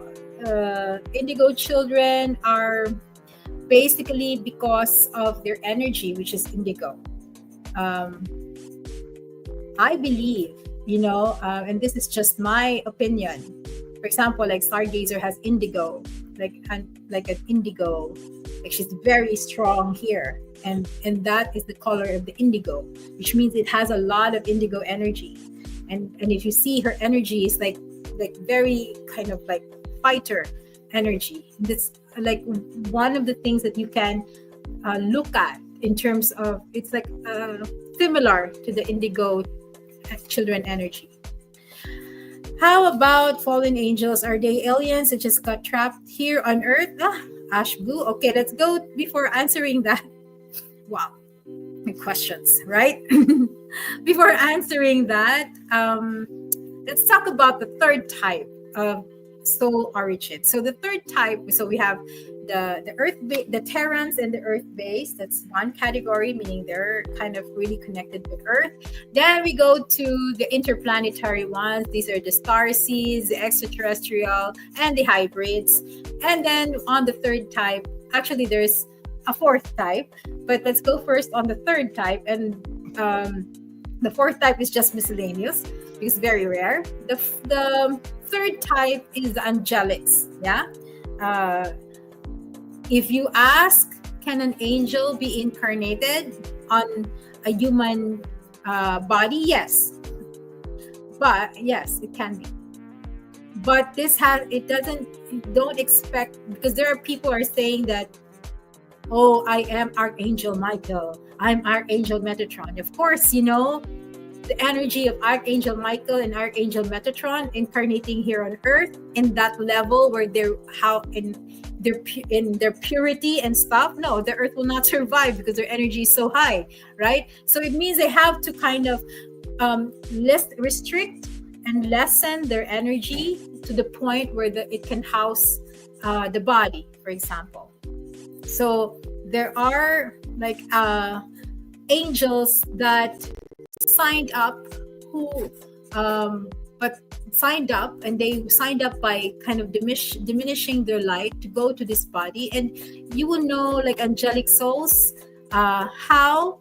indigo children are basically because of their energy, which is indigo. I believe, and this is just my opinion. For example, like Stargazer has indigo, like an indigo. Like she's very strong here, and that is the color of the indigo, which means it has a lot of indigo energy. And if you see her energy is like very kind of like fighter energy. This like one of the things that you can look at in terms of, it's like similar to the indigo children energy. How about fallen angels? Are they aliens that just got trapped here on Earth? Ash Blue. Okay, let's go before answering that. Wow, good questions, right? Before answering that, let's talk about the third type of soul origin. So the third type, so we have the earth, the Terrans and the earth base. That's one category, meaning they're kind of really connected with Earth. Then we go to the interplanetary ones. These are the starseeds, the extraterrestrial, and the hybrids. And then on the third type, actually there's a fourth type, but let's go first on the third type. And the fourth type is just miscellaneous. It's very rare. The third type is the angelics. Yeah. If you ask, can an angel be incarnated on a human body? Yes. But yes, it can be. But don't expect, because there are people are saying that, oh, I am Archangel Michael, I'm Archangel Metatron. Of course, the energy of Archangel Michael and Archangel Metatron incarnating here on Earth in that level where they're in their purity and stuff. No, the Earth will not survive because their energy is so high, right? So it means they have to kind of restrict and lessen their energy to the point where it can house the body, for example. So there are like angels that signed up and they signed up by kind of diminishing their light to go to this body. And you will know, like angelic souls, how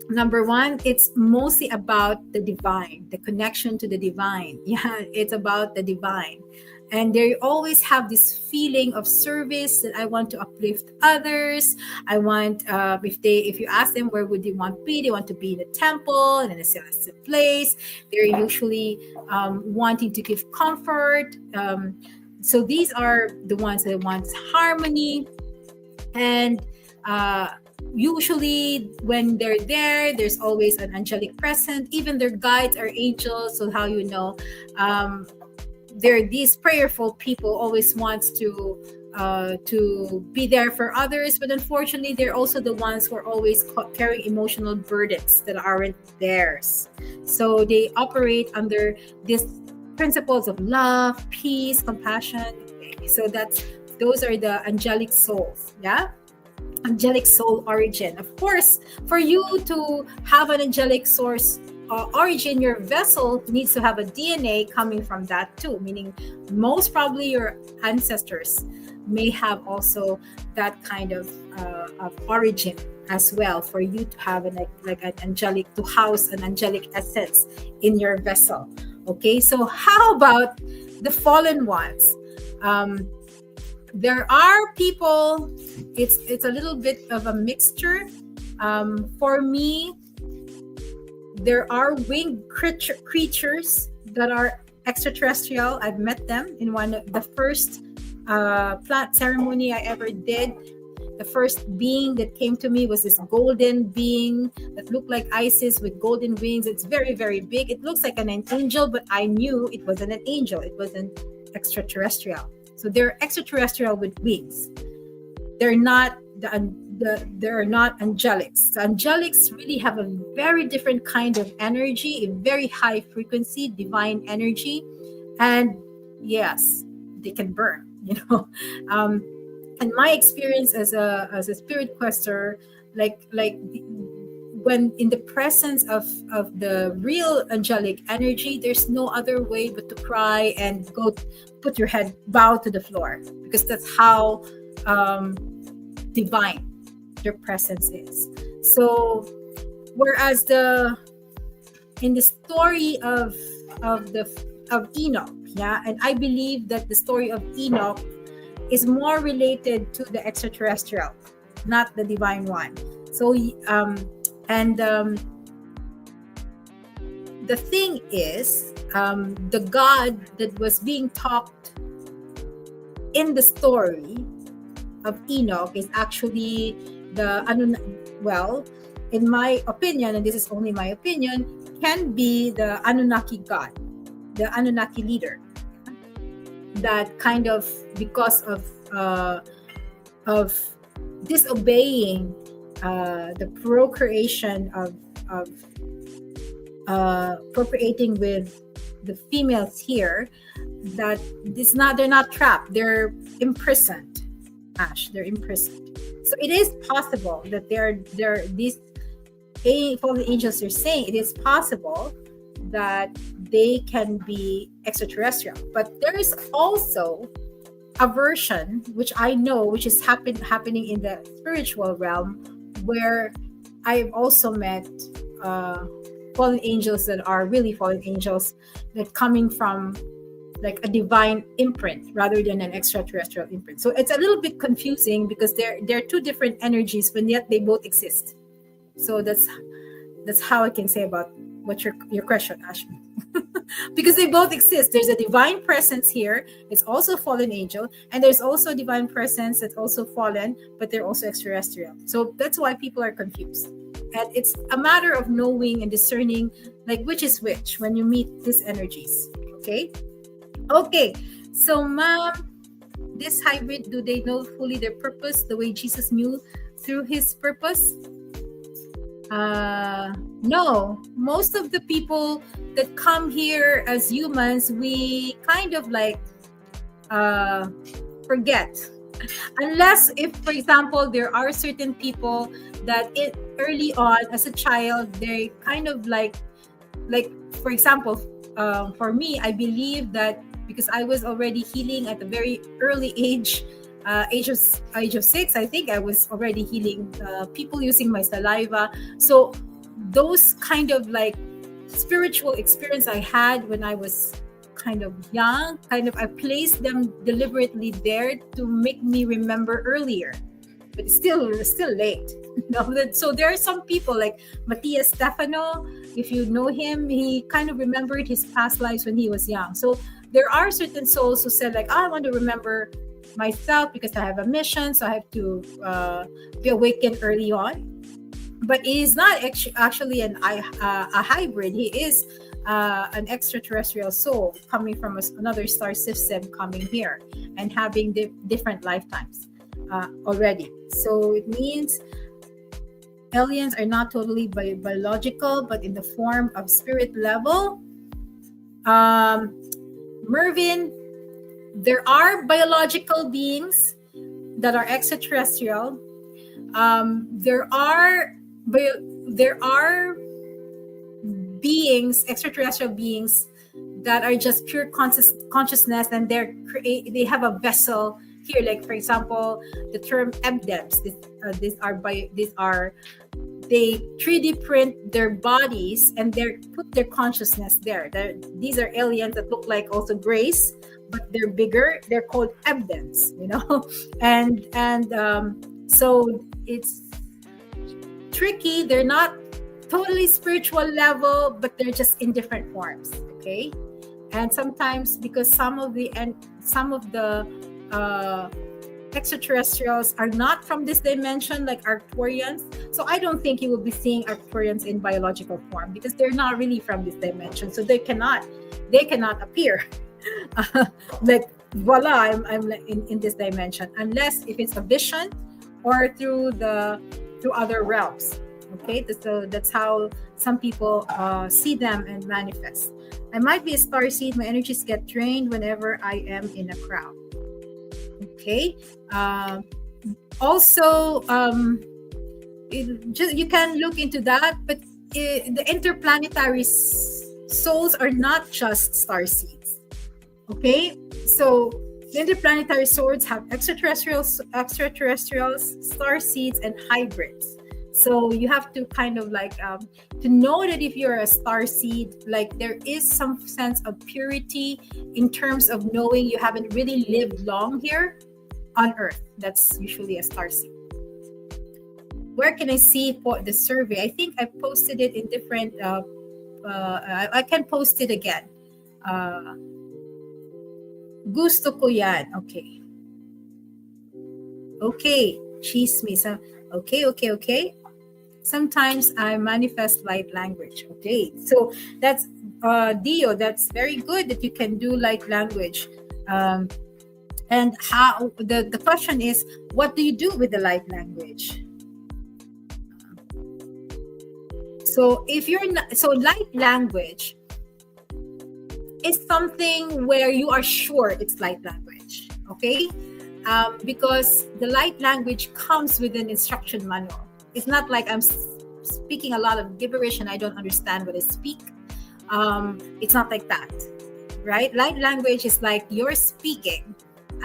number one, it's mostly about the divine, the connection to the divine. Yeah, it's about the divine. And they always have this feeling of service, that I want to uplift others. I want, if you ask them where would they want to be, they want to be in a temple and in a celestial place. They're usually wanting to give comfort. So these are the ones that want harmony. And usually when they're there, there's always an angelic presence. Even their guides are angels. So how you know, they're these prayerful people, always wants to be there for others, but unfortunately they're also the ones who are always carrying emotional burdens that aren't theirs. So they operate under these principles of love, peace, compassion. So those are the angelic souls. Yeah, angelic soul origin. Of course, for you to have an angelic source origin, your vessel needs to have a DNA coming from that too, meaning most probably your ancestors may have also that kind of origin as well, for you to have an angelic, to house an angelic essence in your vessel. Okay, so how about the fallen ones? There are people, it's a little bit of a mixture. For me, there are winged creatures that are extraterrestrial. I've met them in one of the first plant ceremony I ever did. The first being that came to me was this golden being that looked like Isis with golden wings. It's very, very big. It looks like an angel, but I knew it wasn't an angel. It was an extraterrestrial. So they're extraterrestrial with wings. They're not they're not angelics. The angelics really have a very different kind of energy, a very high frequency, divine energy, and yes, they can burn. And my experience as a spirit quester, like when in the presence of the real angelic energy, there's no other way but to cry and go put your head, bow to the floor, because that's how divine their presence is. So whereas in the story of Enoch, yeah, and I believe that the story of Enoch is more related to the extraterrestrial, not the divine one. So the thing is, the God that was being talked in the story of Enoch is actually the well, in my opinion, and this is only my opinion, can be the Anunnaki god, the Anunnaki leader, that kind of, because of disobeying the procreation of procreating with the females here, that they're not trapped, they're imprisoned. Ash, they're imprisoned. So it is possible that these fallen angels are saying it is possible that they can be extraterrestrial. But there is also a version which I know, which is happening in the spiritual realm, where I've also met fallen angels that are really fallen angels, that coming from like a divine imprint rather than an extraterrestrial imprint. So it's a little bit confusing because they're two different energies, but yet they both exist. So that's how I can say about what your question, Ashmi. Because they both exist. There's a divine presence here. It's also a fallen angel, and there's also a divine presence that's also fallen, but they're also extraterrestrial. So that's why people are confused. And it's a matter of knowing and discerning like which is which when you meet these energies. Okay, so ma'am, this hybrid, do they know fully their purpose the way Jesus knew through his purpose? No, most of the people that come here as humans, we kind of like forget, unless if, for example, there are certain people that early on as a child, they kind of like for example, for me, I believe that because I was already healing at a very early age, age of 6, I think I was already healing people using my saliva. So those kind of like spiritual experience I had when I was kind of young, I placed them deliberately there to make me remember earlier, but it's still late. So there are some people like Matthias Stefano, if you know him, he kind of remembered his past lives when he was young. So there are certain souls who said like, I want to remember myself because I have a mission, so I have to be awakened early on. But he is not actually a hybrid. He is an extraterrestrial soul coming from another star system, coming here and having different lifetimes already. So it means aliens are not totally biological, but in the form of spirit level. Mervin, there are biological beings that are extraterrestrial. There are beings, extraterrestrial beings, that are just pure consciousness, and they have a vessel here. Like for example, the term ebdems. They 3D print their bodies and they put their consciousness there. These are aliens that look like also grays, but they're bigger. They're called ebdems, and so it's tricky. They're not totally spiritual level, but they're just in different forms. Okay, and sometimes because some of the extraterrestrials are not from this dimension, like Arcturians. So I don't think you will be seeing Arcturians in biological form because they're not really from this dimension. So they cannot appear like voila, I'm in this dimension, unless if it's a vision or through other realms. Okay, so that's how some people see them and manifest. I might be a starseed. My energies get drained whenever I am in a crowd. Okay. Also, you can look into that, but the interplanetary souls are not just starseeds. Okay, so the interplanetary souls have extraterrestrials, starseeds, and hybrids. So you have to kind of like to know that if you're a starseed, like there is some sense of purity in terms of knowing you haven't really lived long here on Earth. That's usually a starseed. Where can I see for the survey? I think I posted it in different. I can post it again. Gusto ko yan. Okay. Okay, chismis. Okay. Sometimes I manifest light language. Okay, so that's Dio. That's very good that you can do light language. Um, and how the question is, what do you do with the light language? So if you're not, so light language is something where you are sure it's light language. Okay, because the light language comes with an instruction manual. It's not like I'm speaking a lot of gibberish and I don't understand what I speak. It's not like that, right? Light language is like you're speaking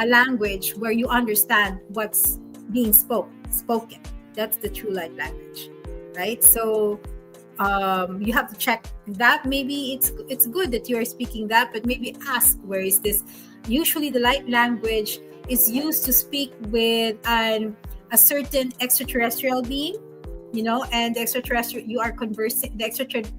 a language where you understand what's being spoken. That's the true light language, right? So you have to check that. Maybe it's good that you are speaking that, but maybe ask, where is this? Usually the light language is used to speak with a certain extraterrestrial being, and the extraterrestrial, you are conversing,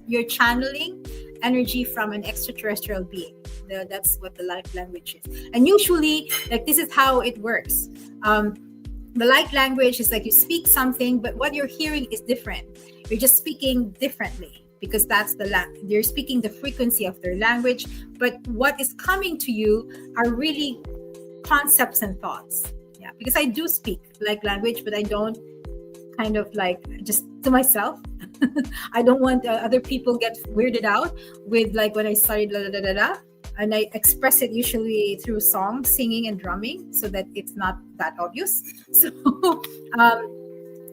you're channeling energy from an extraterrestrial being. That's what the light language is. And usually, like, this is how it works. The light language is like you speak something, but what you're hearing is different. You're just speaking differently because that's you're speaking the frequency of their language, but what is coming to you are really concepts and thoughts. Yeah, because I do speak like language, but I don't kind of like just to myself. I don't want other people get weirded out with like when I started la da da da da, and I express it usually through song, singing, and drumming, so that it's not that obvious. So,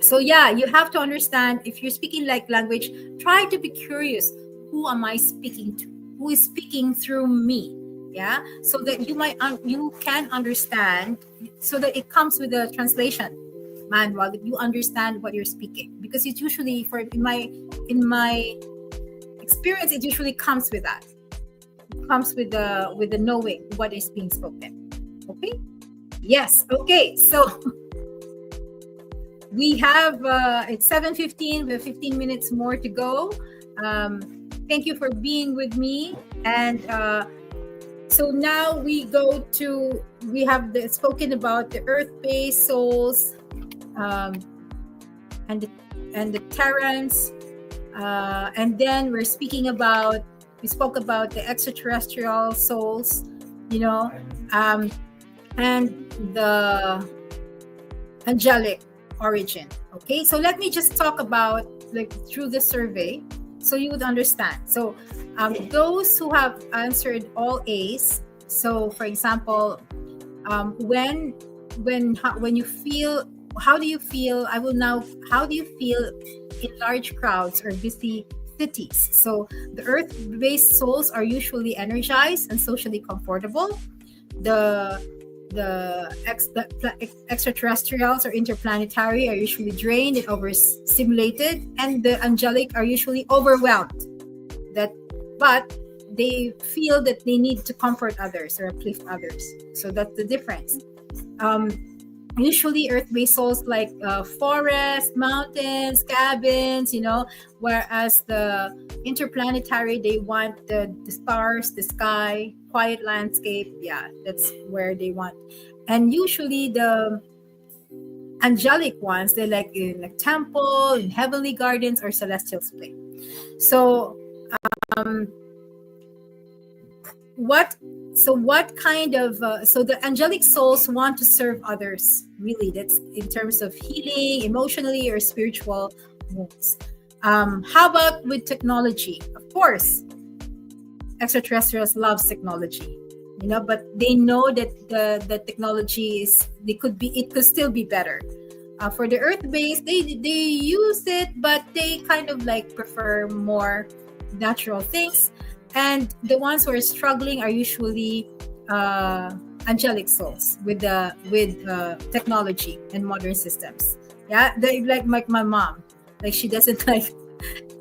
so yeah, you have to understand, if you're speaking like language, try to be curious. Who am I speaking to? Who is speaking through me? Yeah, so that you can understand, so that it comes with a translation manual, that you understand what you're speaking, because it's usually, in my experience, it usually comes with that. It comes with the knowing what is being spoken. Okay. Yes. Okay. So we have it's 7:15. We have 15 minutes more to go. Thank you for being with me. And so now we have spoken about the earth-based souls, and the Terrans, and then we spoke about the extraterrestrial souls, and the angelic origin. Okay, so let me just talk about, like, through the survey, so you would understand. So those who have answered all A's, so for example, when you feel, how do you feel? How do you feel in large crowds or busy cities? So the earth-based souls are usually energized and socially comfortable. The extraterrestrials or interplanetary are usually drained and overstimulated, and the angelic are usually overwhelmed. But they feel that they need to comfort others or uplift others. So that's the difference. Usually earth-based souls like forests, mountains, cabins, whereas the interplanetary, they want the stars, the sky, quiet landscape. Yeah, that's where they want. And usually the angelic ones, they like in a temple, in heavenly gardens, or celestial space. So what kind of so the angelic souls want to serve others, really. That's in terms of healing emotionally or spiritual wounds. How about with technology? Of course, extraterrestrials loves technology, but they know that the technology it could still be better. For the earth-based, they use it, but they kind of like prefer more natural things. And the ones who are struggling are usually angelic souls with technology and modern systems. Yeah, they like my mom. Like, she doesn't like.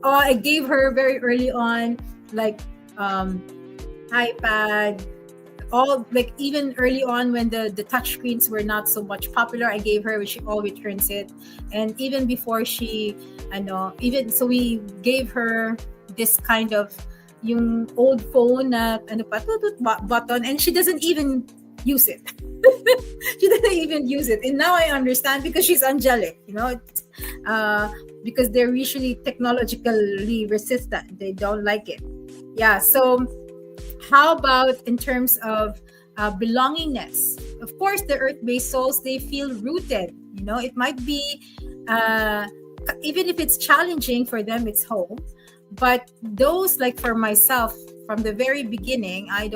Oh, I gave her very early on, like iPad. All, like, even early on when the touch screens were not so much popular, I gave her, she all returns it. And even before we gave her this kind of yung old phone na button, and she doesn't even use it. She didn't even use it, and now I understand because she's angelic. Because they're usually technologically resistant. They don't like it. Yeah. So how about in terms of belongingness? Of course, the earth-based souls, they feel rooted. It might be, uh, even if it's challenging for them, it's home. But those, like for myself, from the very beginning, I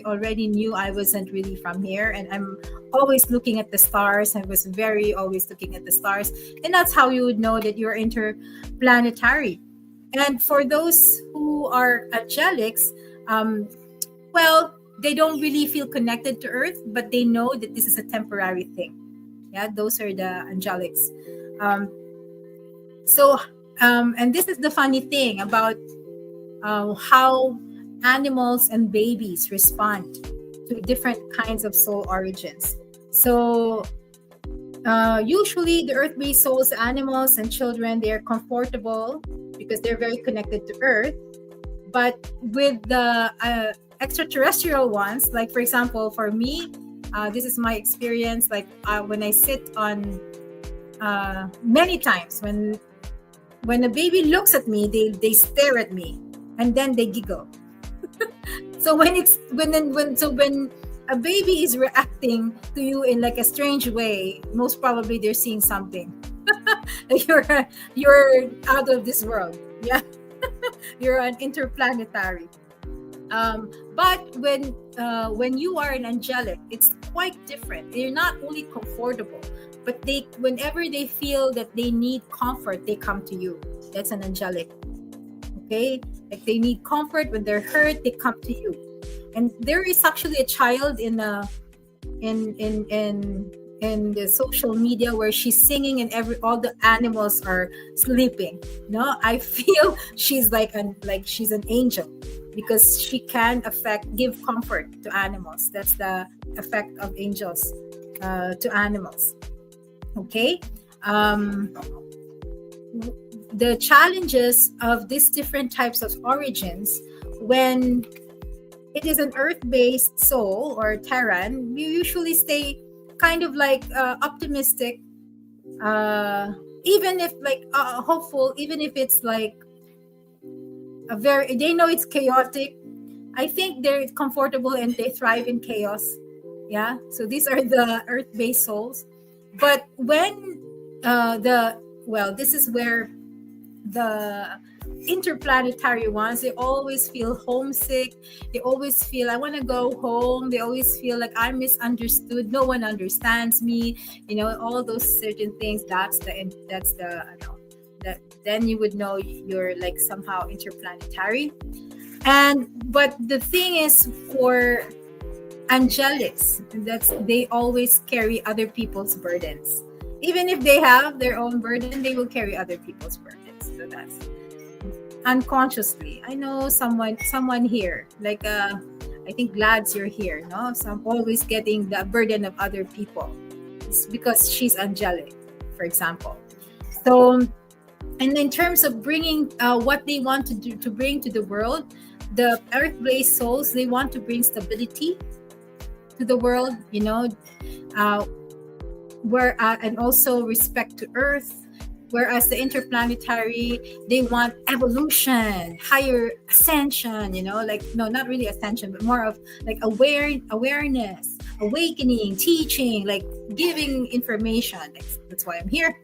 already knew I wasn't really from here, and I'm always looking at the stars. I was very always looking at the stars, and that's how you would know that you're interplanetary. And for those who are angelics, well, they don't really feel connected to Earth, but they know that this is a temporary thing. Yeah, those are the angelics. Um, and this is the funny thing about how animals and babies respond to different kinds of soul origins. So, usually, the Earth-based souls, animals and children, they are comfortable because they're very connected to Earth. But with the extraterrestrial ones, like for example, for me, this is my experience. Like when I sit on, many times when a baby looks at me, they stare at me, and then they giggle. So when a baby is reacting to you in like a strange way, most probably they're seeing something. You're out of this world. Yeah. You're an interplanetary. But when you are an angelic, it's quite different. You're not only comfortable, but whenever they feel that they need comfort, they come to you. That's an angelic. Okay, like they need comfort when they're hurt, they come to you. And there is actually a child in the social media where she's singing and all the animals are sleeping. I feel she's she's an angel because she can give comfort to animals. That's the effect of angels to animals. Okay. The challenges of these different types of origins, when it is an earth-based soul or Terran, you usually stay kind of like optimistic, even if hopeful, even if it's like they know it's chaotic. I think they're comfortable and they thrive in chaos. Yeah, so these are the earth-based souls. But when this is where the interplanetary ones, they always feel homesick. They always feel, I want to go home. They always feel like I'm misunderstood. No one understands me. All those certain things. Then you would know you're like somehow interplanetary. But the thing is, for angelics, they always carry other people's burdens. Even if they have their own burden, they will carry other people's burdens. So that's unconsciously. I know someone here, like I think Glad's you're here, no? So I'm always getting the burden of other people. It's because she's angelic, for example. So, and in terms of bringing what they want to bring to the world, the earth-based souls, they want to bring stability to the world, and also respect to Earth. Whereas the interplanetary, they want evolution, higher ascension, no, not really ascension, but more of like awareness, awakening, teaching, like giving information. That's why I'm here.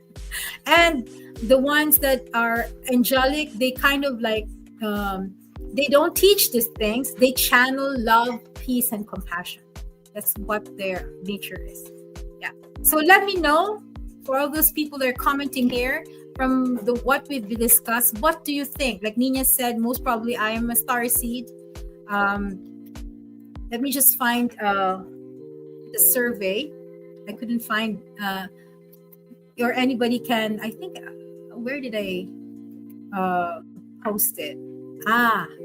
And the ones that are angelic, they kind of like, they don't teach these things. They channel love, peace, and compassion. That's what their nature is. Yeah. So let me know, for all those people that are commenting here, from what we've discussed, what do you think? Like Nina said, most probably I am a starseed. Let me just find the survey. I couldn't find, or anybody can, I think, where did I post it?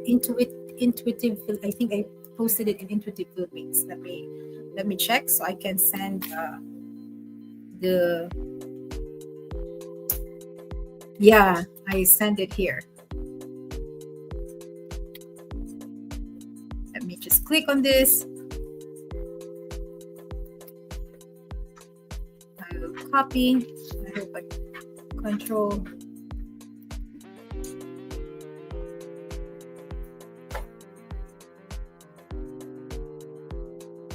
Intuitive. I think I posted it in Intuitive Philippines. Let me check so I can send I send it here. Let me just click on this. copy. I hope I control.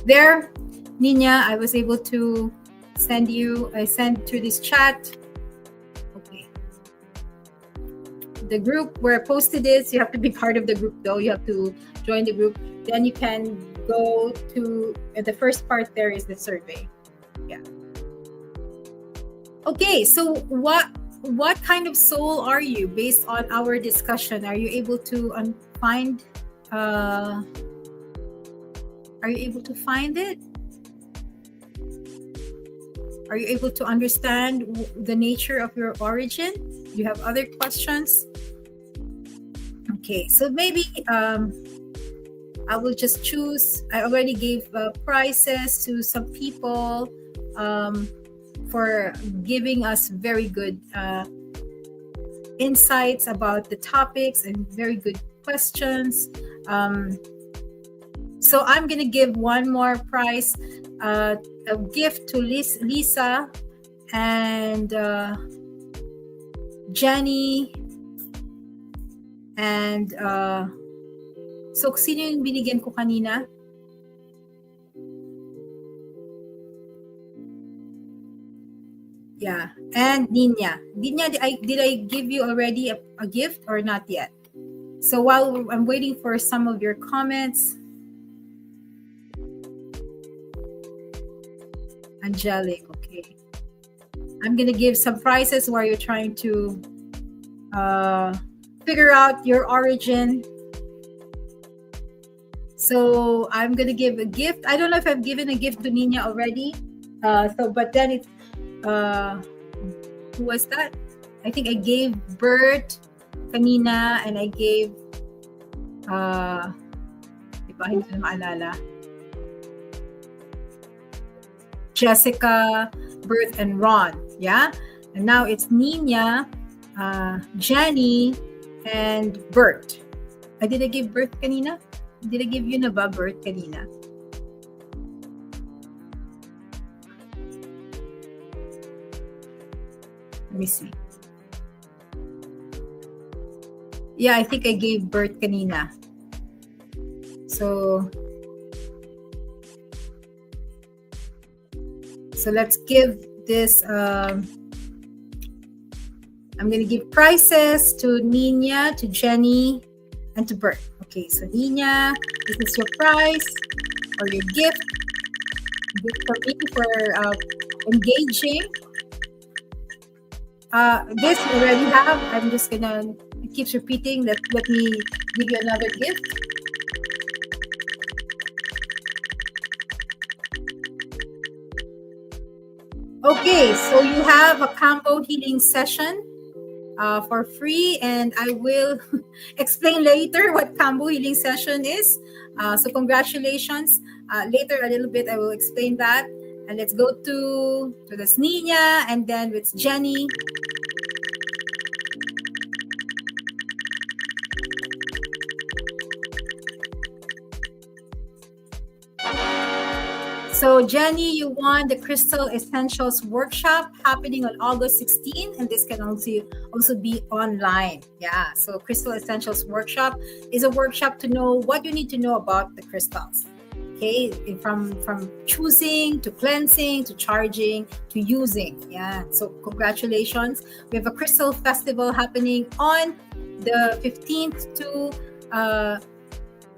There, Nina, I was able to send you. I sent through this chat. Okay. The group where I posted this, you have to be part of the group though. You have to join the group. Then you can go to the first part. There is the survey. Yeah. Okay, so what kind of soul are you based on our discussion? Are you able to find are you able to find it? Are you able to understand the nature of your origin? Do you have other questions? Okay, so maybe I will just choose. I already gave prizes to some people for giving us very good insights about the topics and very good questions. So I'm going to give one more prize, a gift to Lisa and Jenny. And so sino yung binigyan ko kanina? Yeah, and Nina. Nina, did I give you already a gift or not yet? So while I'm waiting for some of your comments, Angelic, okay. I'm gonna give some prizes while you're trying to figure out your origin. So I'm gonna give a gift. I don't know if I've given a gift to Nina already. But then it's who was that? I think I gave Bert kanina, and I gave di ba, hindi ko na maalala. Jessica, Bert, and Ron. Yeah, and now it's Nina, Jenny, and Bert. Did I give Bert kanina? Did I give you na ba Bert kanina? Let me see. Yeah, I think I gave Bert kanina. So let's give this. I'm going to give prizes to Nina, to Jenny, and to Bert. Okay, so Nina, this is your prize or your gift. Good for me for engaging. This you already have. I'm just gonna. It keeps repeating. Let me give you another gift. Okay, so you have a combo healing session for free, and I will explain later what combo healing session is. So congratulations. Later a little bit I will explain that. And let's go to this Nina, and then with Jenny. So Jenny, you won the Crystal Essentials workshop happening on August 16, and this can also be online. Yeah, so Crystal Essentials workshop is a workshop to know what you need to know about the crystals. Okay, from choosing to cleansing to charging to using. Yeah, so congratulations. We have a crystal festival happening on the 15th to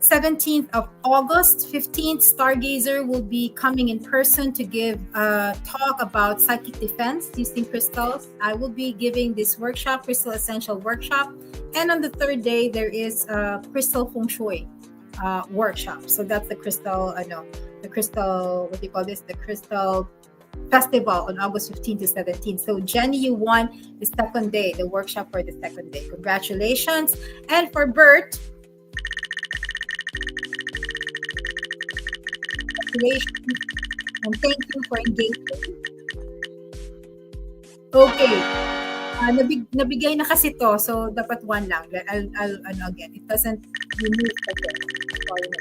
17th of August. 15th, Stargazer will be coming in person to give a talk about psychic defense using crystals. I will be giving this workshop, Crystal Essential Workshop. And on the third day, there is a Crystal Feng Shui workshop. So that's the crystal, the crystal, what do you call this? The crystal festival on August 15th to 17th. So Jenny, you won the second day, the workshop for the second day. Congratulations. And for Bert, congratulations and thank you for engaging. Okay. Nabigay na kasi to, so dapat one lang. I'll again. It doesn't remove again. Sorry na.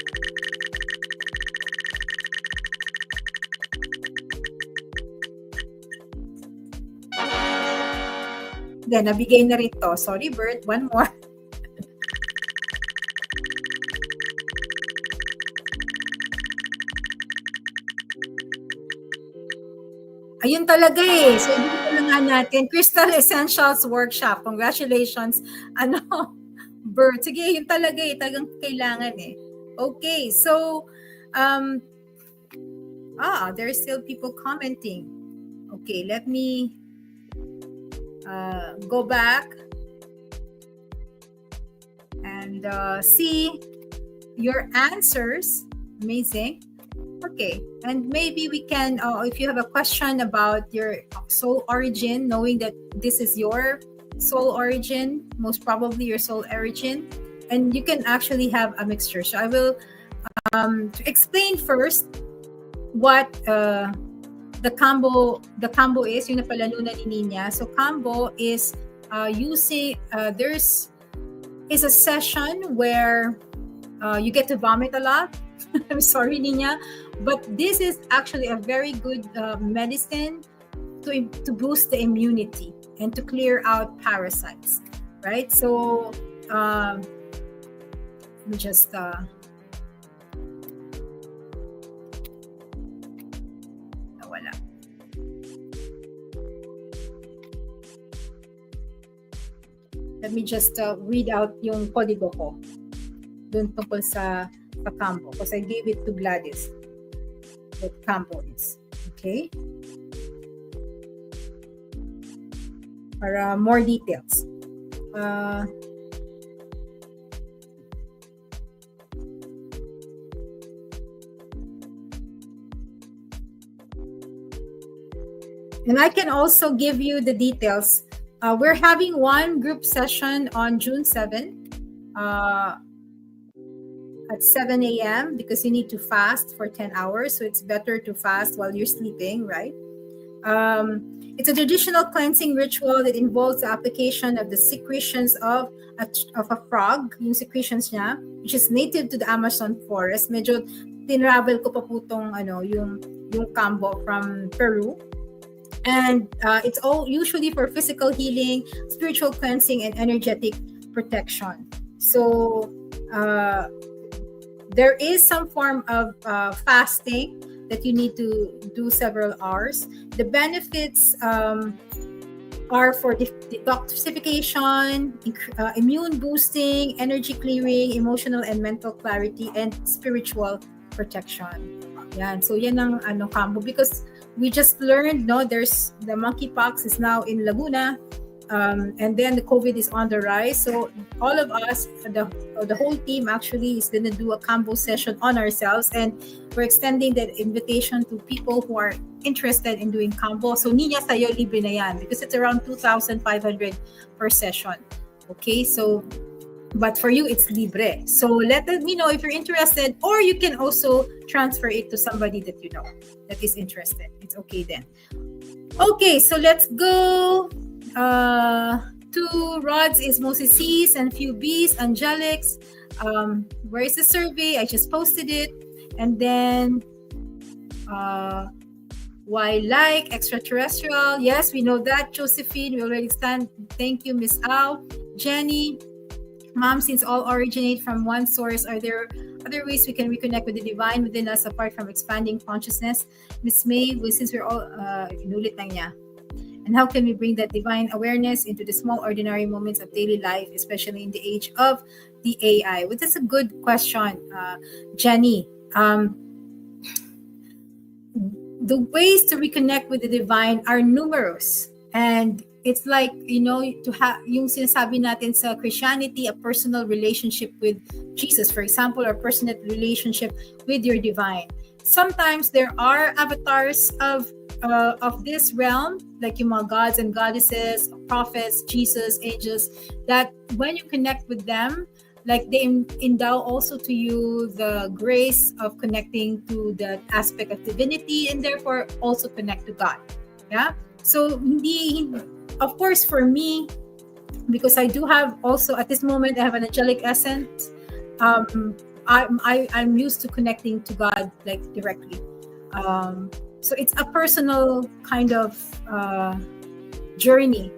din, nabigay na rin to. Sorry, Bert, one more. Ayun talaga eh. So, ibigay na nga natin. Crystal Essentials Workshop. Congratulations. Ano, Bert. Sige, yun talaga eh. Talagang kailangan eh. Okay, so, there's still people commenting. Okay, let me go back and see your answers. Amazing. Okay, and maybe we can, if you have a question about your soul origin, knowing that this is your soul origin, most probably your soul origin, and you can actually have a mixture. So I will explain first what the combo is. Yung napalalunan ni Nina. So combo is using, there's a session where you get to vomit a lot. I'm sorry, Nina, but this is actually a very good medicine to boost the immunity and to clear out parasites, right? So let me just nawala. Let me just read out yung kodigo ko dun tungkol sa combo, because I gave it to Gladys. What combo is. Okay? Para more details. And I can also give you the details. We're having one group session on June 7th. At 7 a.m. because you need to fast for 10 hours. So it's better to fast while you're sleeping, right? It's a traditional cleansing ritual that involves the application of the secretions of a frog, yung secretions niya, which is native to the Amazon forest. Medyo tinravel ko pa po tong, yung combo from Peru. And it's all usually for physical healing, spiritual cleansing, and energetic protection. So, there is some form of fasting that you need to do several hours. The benefits are for detoxification, immune boosting, energy clearing, emotional and mental clarity, and spiritual protection. Yan. So yan ang combo, because we just learned, there's the monkeypox is now in Laguna. And then the COVID is on the rise. So all of us, the whole team actually is going to do a combo session on ourselves. And we're extending that invitation to people who are interested in doing combo. So Nina, sa'yo, libre na yan because it's around 2,500 per session. Okay, so, but for you, it's libre. So let me know if you're interested, or you can also transfer it to somebody that you know that is interested. It's okay then. Okay, so let's go. 2 rods is mostly C's and few B's, angelics. Where is the survey? I just posted it. And then why like extraterrestrial? Yes, we know that. Josephine, we already stand. Thank you, Miss Au. Jenny, Mom, since all originate from one source, are there other ways we can reconnect with the divine within us apart from expanding consciousness? Miss May, since we're all inulit lang niya. And how can we bring that divine awareness into the small, ordinary moments of daily life, especially in the age of the AI? Well, that's a good question, Jenny. The ways to reconnect with the divine are numerous. And it's like, to have yung sinasabi natin sa Christianity, a personal relationship with Jesus, for example, or personal relationship with your divine. Sometimes there are avatars of this realm, like yung mga gods and goddesses, prophets, Jesus, angels, that when you connect with them, like they endow also to you the grace of connecting to the aspect of divinity, and therefore also connect to God. Yeah. So of course, for me, because I do have also at this moment I have an angelic essence. I'm used to connecting to God like directly. So it's a personal kind of journey.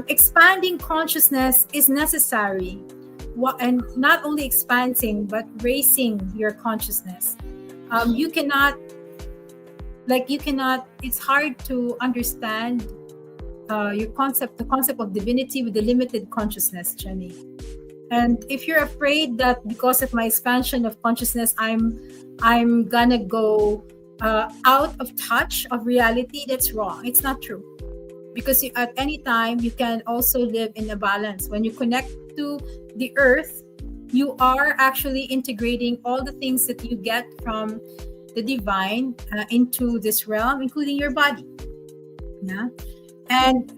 Expanding consciousness is necessary, and not only expanding but raising your consciousness. You cannot, it's hard to understand the concept of divinity with the limited consciousness, Jenny. And if you're afraid that because of my expansion of consciousness, I'm gonna go out of touch of reality, that's wrong. It's not true, because at any time you can also live in a balance. When you connect to the earth, you are actually integrating all the things that you get from the divine into this realm, including your body. Yeah. And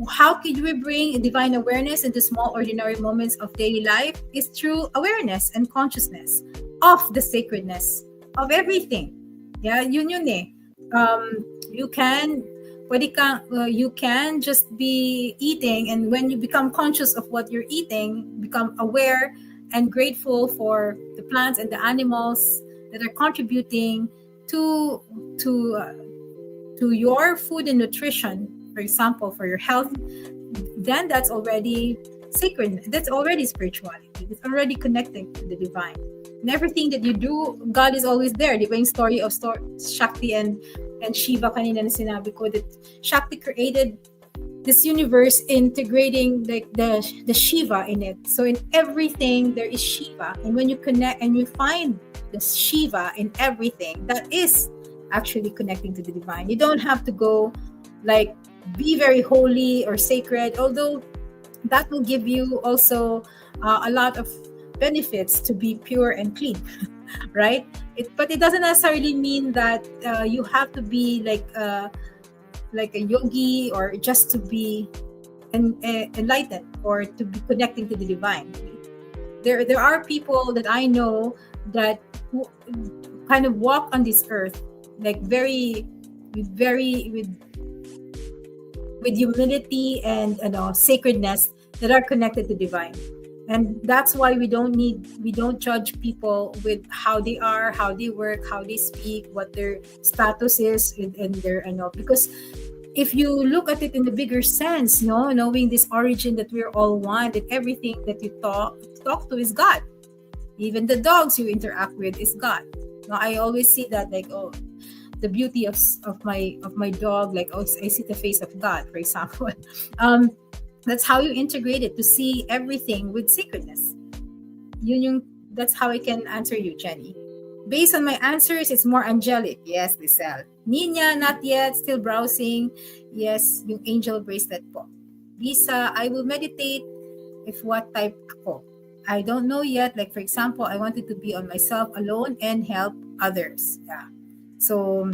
how could we bring divine awareness into small ordinary moments of daily life? Is through awareness and consciousness of the sacredness of everything. Yeah, yun eh. You can you can just be eating, and when you become conscious of what you're eating, become aware and grateful for the plants and the animals that are contributing to your food and nutrition, for example, for your health, then that's already sacred. That's already spirituality. It's already connecting to the divine. And everything that you do, God is always there. Di ba yung story of Shakti and Shiva kanina na sinabi ko, that Shakti created this universe integrating the Shiva in it. So in everything there is Shiva, and when you connect and you find the Shiva in everything, that is actually connecting to the divine. You don't have to go be very holy or sacred, although that will give you also a lot of benefits to be pure and clean. Right? But it doesn't necessarily mean that you have to be like a yogi, or just to be enlightened, or to be connecting to the divine. There are people that I know that who kind of walk on this earth with humility and sacredness, that are connected to divine. And that's why we don't judge people with how they are, how they work, how they speak, what their status is in their because if you look at it in the bigger sense, knowing this origin that we're all one, that everything that you talk to is God. Even the dogs you interact with is God. Now, I always see that the beauty of my dog, I see the face of God, for example. That's how you integrate it, to see everything with sacredness. That's how I can answer you, Jenny. Based on my answers, it's more angelic. Yes, Lisel. Nina, not yet, still browsing. Yes, yung angel bracelet po. Lisa, I will meditate if what type ako. I don't know yet. For example, I wanted to be on myself alone and help others. Yeah. So,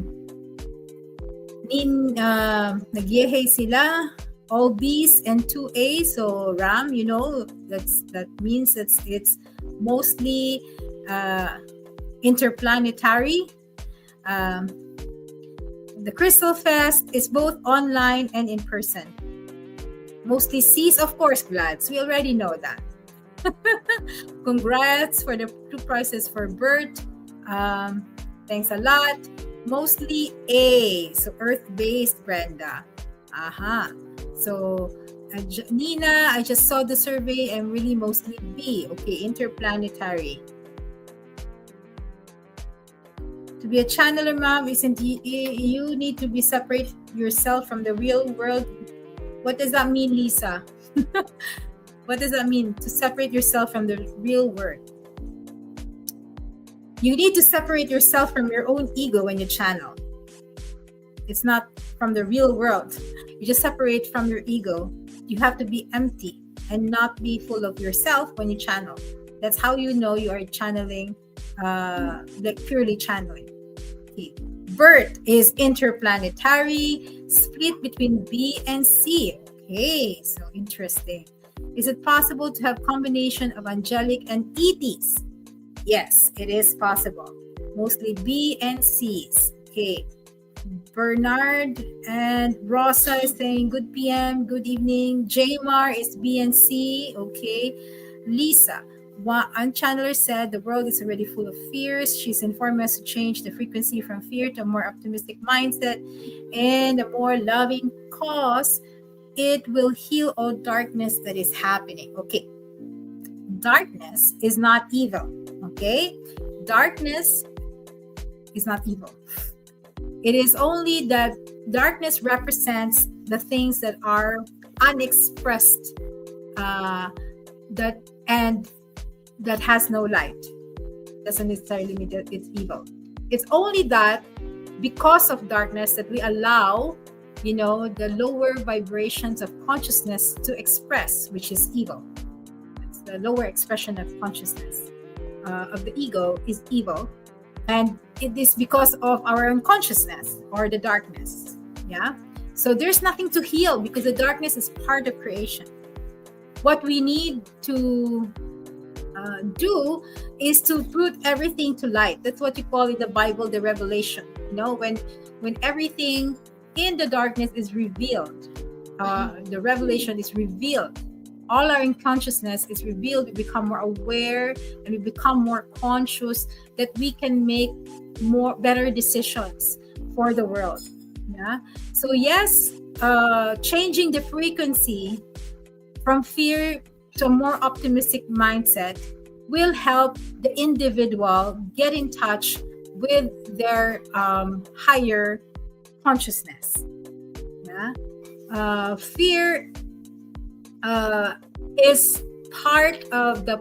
nagyehe sila. All B's and 2A. So Ram, that means it's mostly interplanetary. The Crystal Fest is both online and in person. Mostly C's, of course, Glads. We already know that. Congrats for the 2 prizes for Bert. Thanks a lot. Mostly A. So Earth-based, Brenda. Aha. So, Nina, I just saw the survey. I'm really mostly B. Okay, interplanetary. To be a channeler, ma'am, isn't you need to be separate yourself from the real world? What does that mean, Lisa? What does that mean, to separate yourself from the real world? You need to separate yourself from your own ego when you channel. It's not from the real world. You just separate from your ego. You have to be empty and not be full of yourself when you channel. That's how you know you are channeling, purely channeling. Okay. Bert is interplanetary, split between B and C. Okay, so interesting. Is it possible to have combination of angelic and ETs? Yes, it is possible. Mostly B and C's. Okay. Bernard and Rosa is saying good PM, good evening. Jamar is B and C. Okay. Lisa, one channeler said the world is already full of fears. She's informed us to change the frequency from fear to a more optimistic mindset and a more loving cause. it will heal all darkness that is happening. Okay, darkness is not evil. Okay, darkness is not evil. It is only that darkness represents the things that are unexpressed, that has no light. Doesn't necessarily mean that it's evil. It's only that because of darkness that we allow, the lower vibrations of consciousness to express, which is evil. It's the lower expression of consciousness of the ego is evil. And it is because of our unconsciousness or the darkness. Yeah. So there's nothing to heal because the darkness is part of creation. What we need to do is to put everything to light. That's what you call in the Bible the revelation. When everything in the darkness is revealed, the revelation is revealed. All our unconsciousness is revealed. We become more aware and we become more conscious that we can make better decisions for the world. Yeah. So yes, changing the frequency from fear to a more optimistic mindset will help the individual get in touch with their higher consciousness. Yeah. Fear is part of the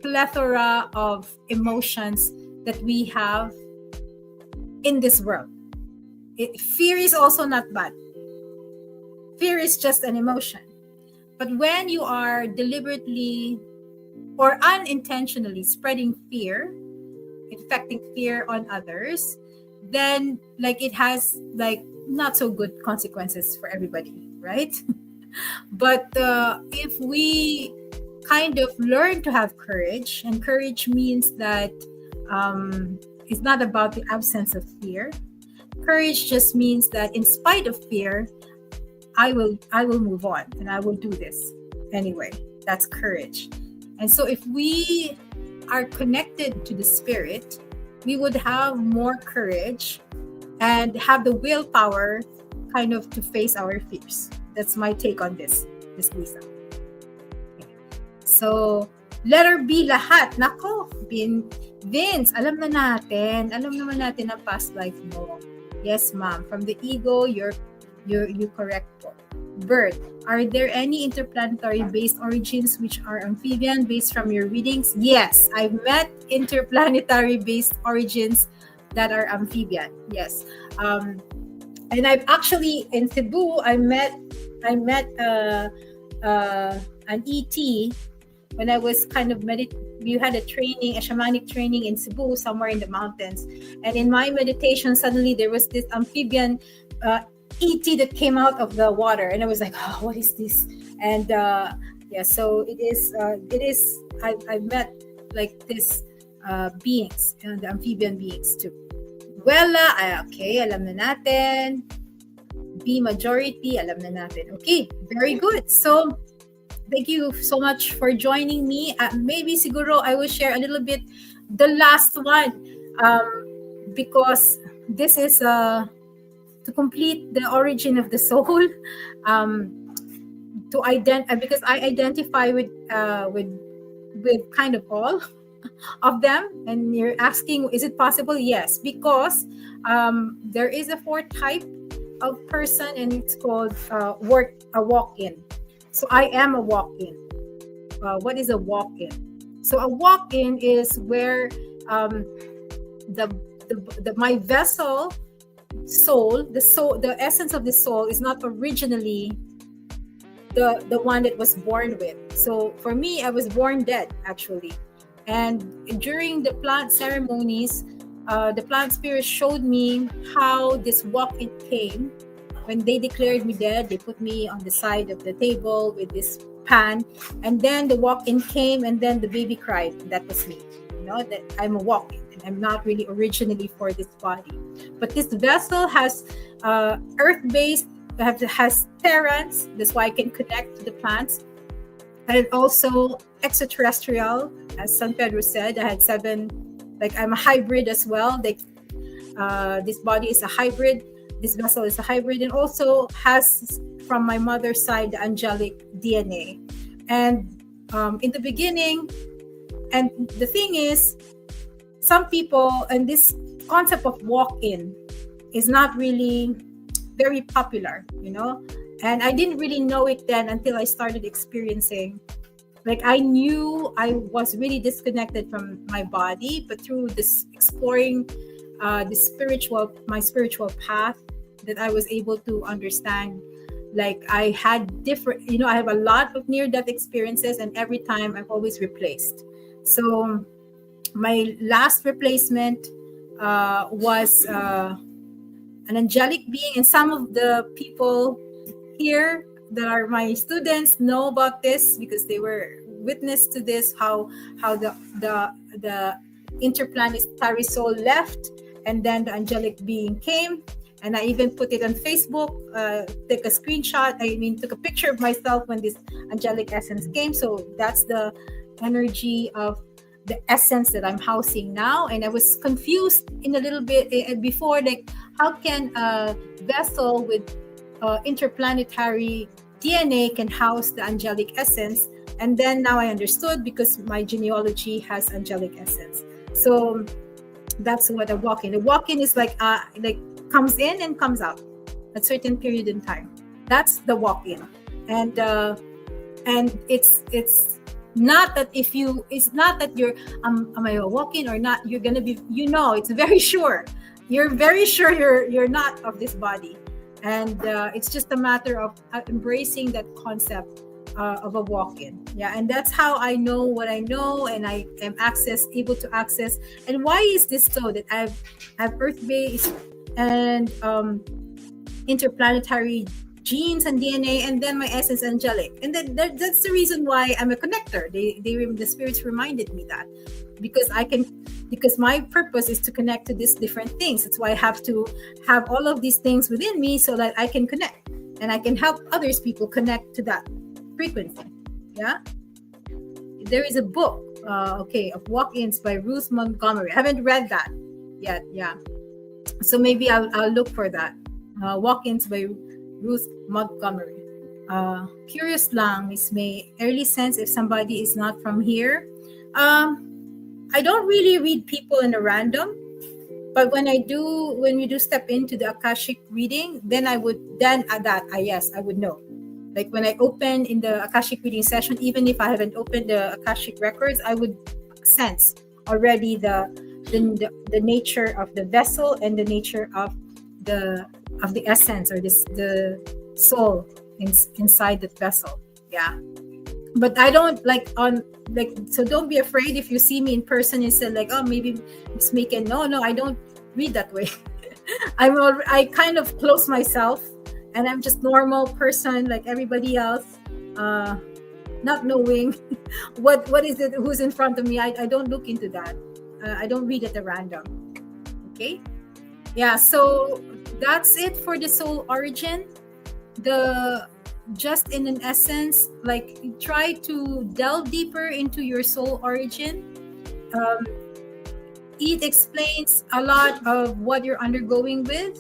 plethora of emotions that we have in this world. Fear is also not bad. Fear is just an emotion. But when you are deliberately or unintentionally spreading fear, infecting fear on others, then it has not so good consequences for everybody, right? But if we kind of learn to have courage, and courage means that it's not about the absence of fear. Courage just means that in spite of fear, I will move on and I will do this anyway. That's courage. And so if we are connected to the spirit, we would have more courage and have the willpower kind of to face our fears. That's my take on this, Miss Lisa. Okay. So, letter B lahat. Nako, Vince, alam naman natin ang past life mo. Yes, ma'am. From the ego, you correct po. Birth. Are there any interplanetary-based origins which are amphibian based from your readings? Yes, I've met interplanetary-based origins that are amphibian. Yes. And I've actually in Cebu, I met an ET when I was kind of we had a shamanic training in Cebu, somewhere in the mountains. And in my meditation, suddenly there was this amphibian ET that came out of the water, and I was like, oh, what is this? And so it is. I've met this beings, the amphibian beings too. Wella, okay, alam na natin. B majority, alam na natin. Okay, very good. So thank you so much for joining me. Maybe siguro I will share a little bit the last one, because this is to complete the origin of the soul, because I identify with kind of all of them. And you're asking, is it possible? Yes, because there is a fourth type of person, and it's called a walk-in. So I am a walk-in. What is a walk-in? So a walk-in is where my vessel soul, the essence of the soul is not originally the one that was born with. So for me, I was born dead actually. And during the plant ceremonies, the plant spirit showed me how this walk-in came. When they declared me dead, they put me on the side of the table with this pan, and then the walk-in came, and then the baby cried. That was me. That I'm a walk-in, and I'm not really originally for this body. But this vessel has earth-based, has terrans. That's why I can connect to the plants. And also extraterrestrial, as San Pedro said. I had 7. I'm a hybrid as well. This body is a hybrid. This vessel is a hybrid, and also has from my mother's side, the angelic DNA. And in the beginning, and the thing is, some people, and this concept of walk-in is not really very popular, and I didn't really know it then until I started experiencing. Like, I knew I was really disconnected from my body, but through this exploring my spiritual path, that I was able to understand. Like, I had different, I have a lot of near-death experiences, and every time I'm always replaced. So my last replacement was an angelic being, and some of the people here that are my students know about this because they were witness to this, how the interplanetary soul left, and then the angelic being came. And I even put it on Facebook, took a screenshot, took a picture of myself when this angelic essence came. So that's the energy of the essence that I'm housing now. And I was confused in a little bit before, like, how can a vessel with interplanetary DNA can house the angelic essence? And then now I understood, because my genealogy has angelic essence. So that's what a walk-in. A walk-in is like comes in and comes out at certain period in time. That's the walk-in. And it's not that it's not that you're am I a walk-in or not, you're gonna be, it's very sure. You're very sure you're not of this body. And it's just a matter of embracing that concept of a walk-in. Yeah, and that's how I know what I know, and I am able to access. And why is this so? That I have earth-based and interplanetary genes and DNA, and then my essence angelic. And then that's the reason why I'm a connector. The spirits reminded me that, because my purpose is to connect to these different things. That's why I have to have all of these things within me, so that I can connect and I can help people connect to that frequency. Yeah, there is a book of walk-ins by Ruth Montgomery. I haven't read that yet. Yeah, so maybe I'll look for that. Walk-ins by Ruth Montgomery. Curious lang, Miss May. Early sense if somebody is not from here. I don't really read people in a random, but when we do step into the Akashic reading, then I would know. Like, when I open in the Akashic reading session, even if I haven't opened the Akashic records, I would sense already the nature of the vessel and the nature of the essence, or the soul inside that vessel. Yeah, but I don't so don't be afraid if you see me in person and say like, oh, maybe Miss Macon. No, I don't read that way. I kind of close myself, and I'm just normal person like everybody else, not knowing what is it, who's in front of me. I don't look into that. I don't read at a random. Okay. Yeah, so that's it for the soul origin. Just in an essence, like, try to delve deeper into your soul origin. It explains a lot of what you're undergoing with.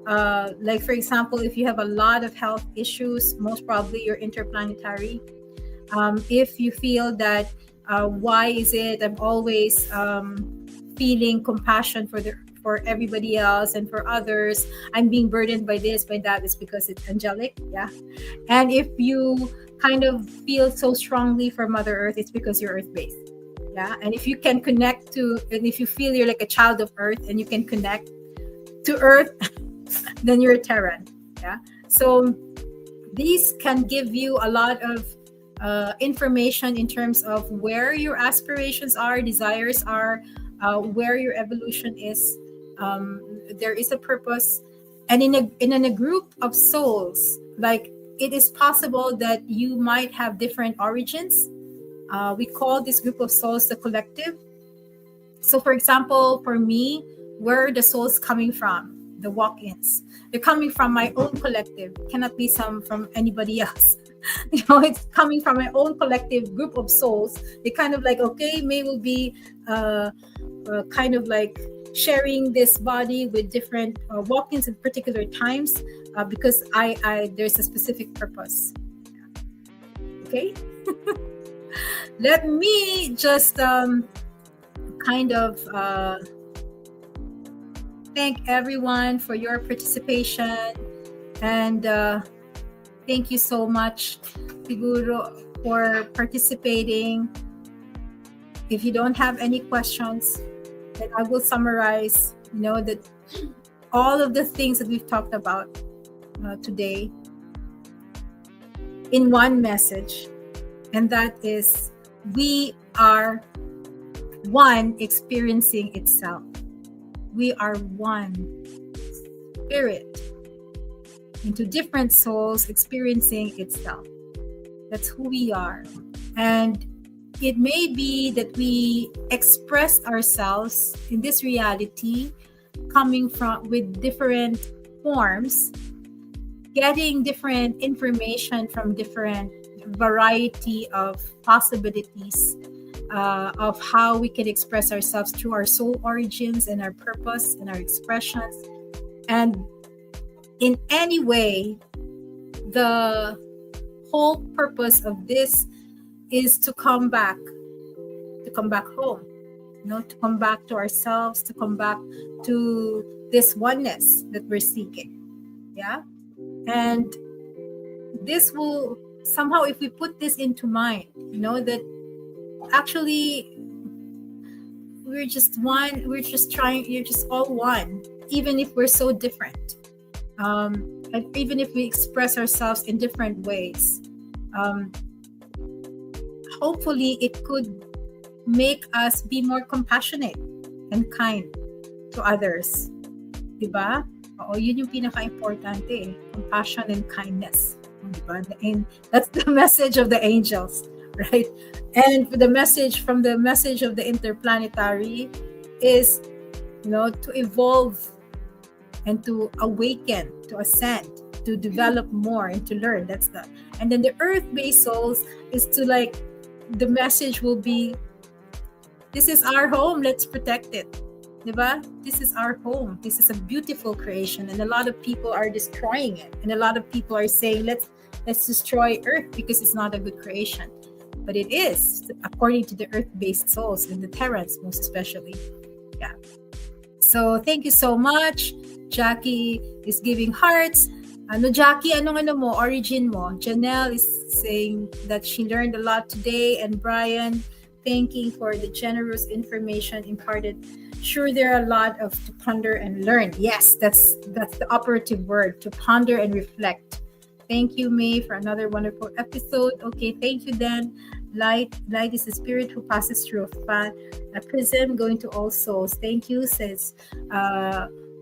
Like, for example, if you have a lot of health issues, most probably you're interplanetary. If you feel that, why is it I'm always feeling compassion for everybody else and for others, I'm being burdened by this, by that, it's because it's angelic. Yeah. And if you kind of feel so strongly for Mother Earth, it's because you're earth-based. Yeah. And if you can connect and if you feel you're like a child of Earth and you can connect to Earth, then you're a Terran. Yeah. So these can give you a lot of information in terms of where your aspirations are, desires are, where your evolution is. There is a purpose, and in a group of souls, like, it is possible that you might have different origins. We call this group of souls the collective. So, for example, for me, where are the souls coming from? The walk-ins. They're coming from my own collective. It cannot be some from anybody else. It's coming from my own collective group of souls. They kind of like, okay, May will be kind of like sharing this body with different walk-ins at particular times because I there's a specific purpose. Okay. Let me just kind of thank everyone for your participation, and thank you so much, Siguro, for participating. If you don't have any questions, then I will summarize, that all of the things that we've talked about today in one message, and that is we are one experiencing itself. We are one spirit into different souls experiencing itself. That's who we are. And it may be that we express ourselves in this reality coming from with different forms, getting different information from different variety of possibilities of how we can express ourselves through our soul origins and our purpose and our expressions. And in any way, the whole purpose of this is to come back home, to come back to ourselves, to come back to this oneness that we're seeking. Yeah. And this will somehow, if we put this into mind, that actually we're just one, you're just all one, even if we're so different. And even if we express ourselves in different ways, hopefully it could make us be more compassionate and kind to others. Diba? Oo, yun yung pinaka-importante, compassion and kindness. Diba? And that's the message of the angels, right? And the message of the interplanetary is, to evolve and to awaken, to ascend, to develop more and to learn. And then the earth-based souls is to the message will be, this is our home, let's protect it. Diba? This is our home. This is a beautiful creation, and a lot of people are destroying it. And a lot of people are saying, let's destroy Earth because it's not a good creation. But it is, according to the Earth-based souls and the Terrans most especially. Yeah. So thank you so much. Jackie is giving hearts. Jackie, anong mo, origin mo? Janelle is saying that she learned a lot today, and Brian, thanking for the generous information imparted. Sure, there are a lot to ponder and learn. Yes, that's the operative word, to ponder and reflect. Thank you, May, for another wonderful episode. Okay, thank you, Dan. Light is the spirit who passes through a prism going to all souls. Thank you, says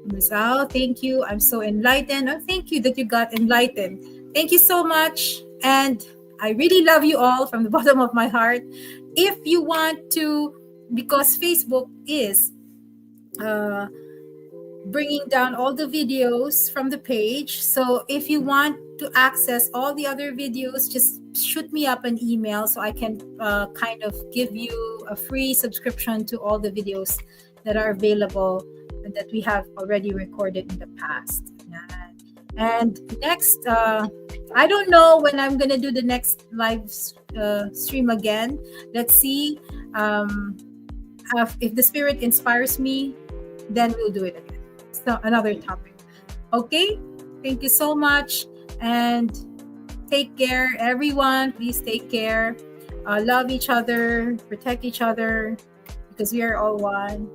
Musal. Thank you. I'm so enlightened. Oh, thank you that you got enlightened. Thank you so much. And I really love you all from the bottom of my heart. If you want to, because Facebook is bringing down all the videos from the page. So if you want to access all the other videos, just shoot me up an email so I can kind of give you a free subscription to all the videos that are available and that we have already recorded in the past. And next, I don't know when I'm going to do the next live stream again. Let's see. If the spirit inspires me, then we'll do it again. So another topic. Okay? Thank you so much. And take care, everyone. Please take care. Love each other. Protect each other. Because we are all one.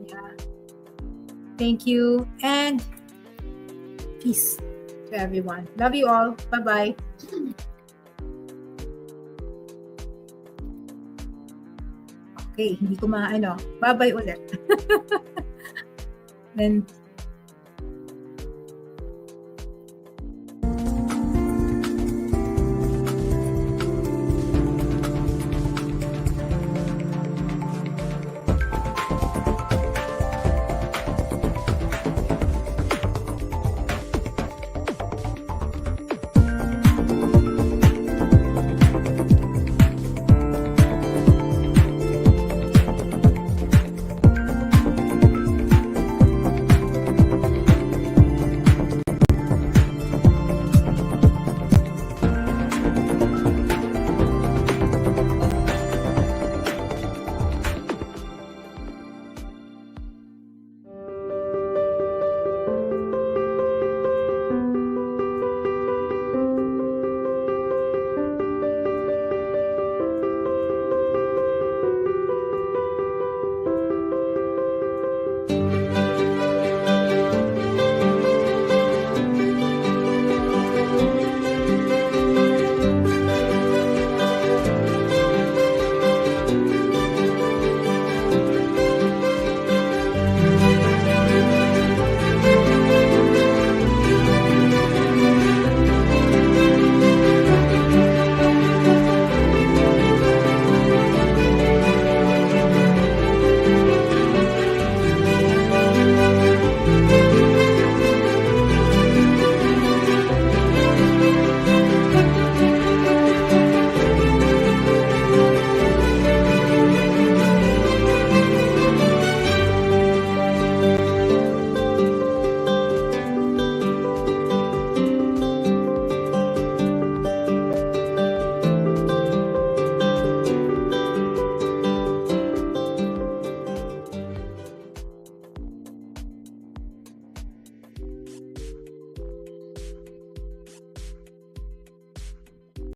Yeah. Thank you. And peace to everyone. Love you all. Bye-bye. Okay, hindi ko maano. Bye-bye ulit. Then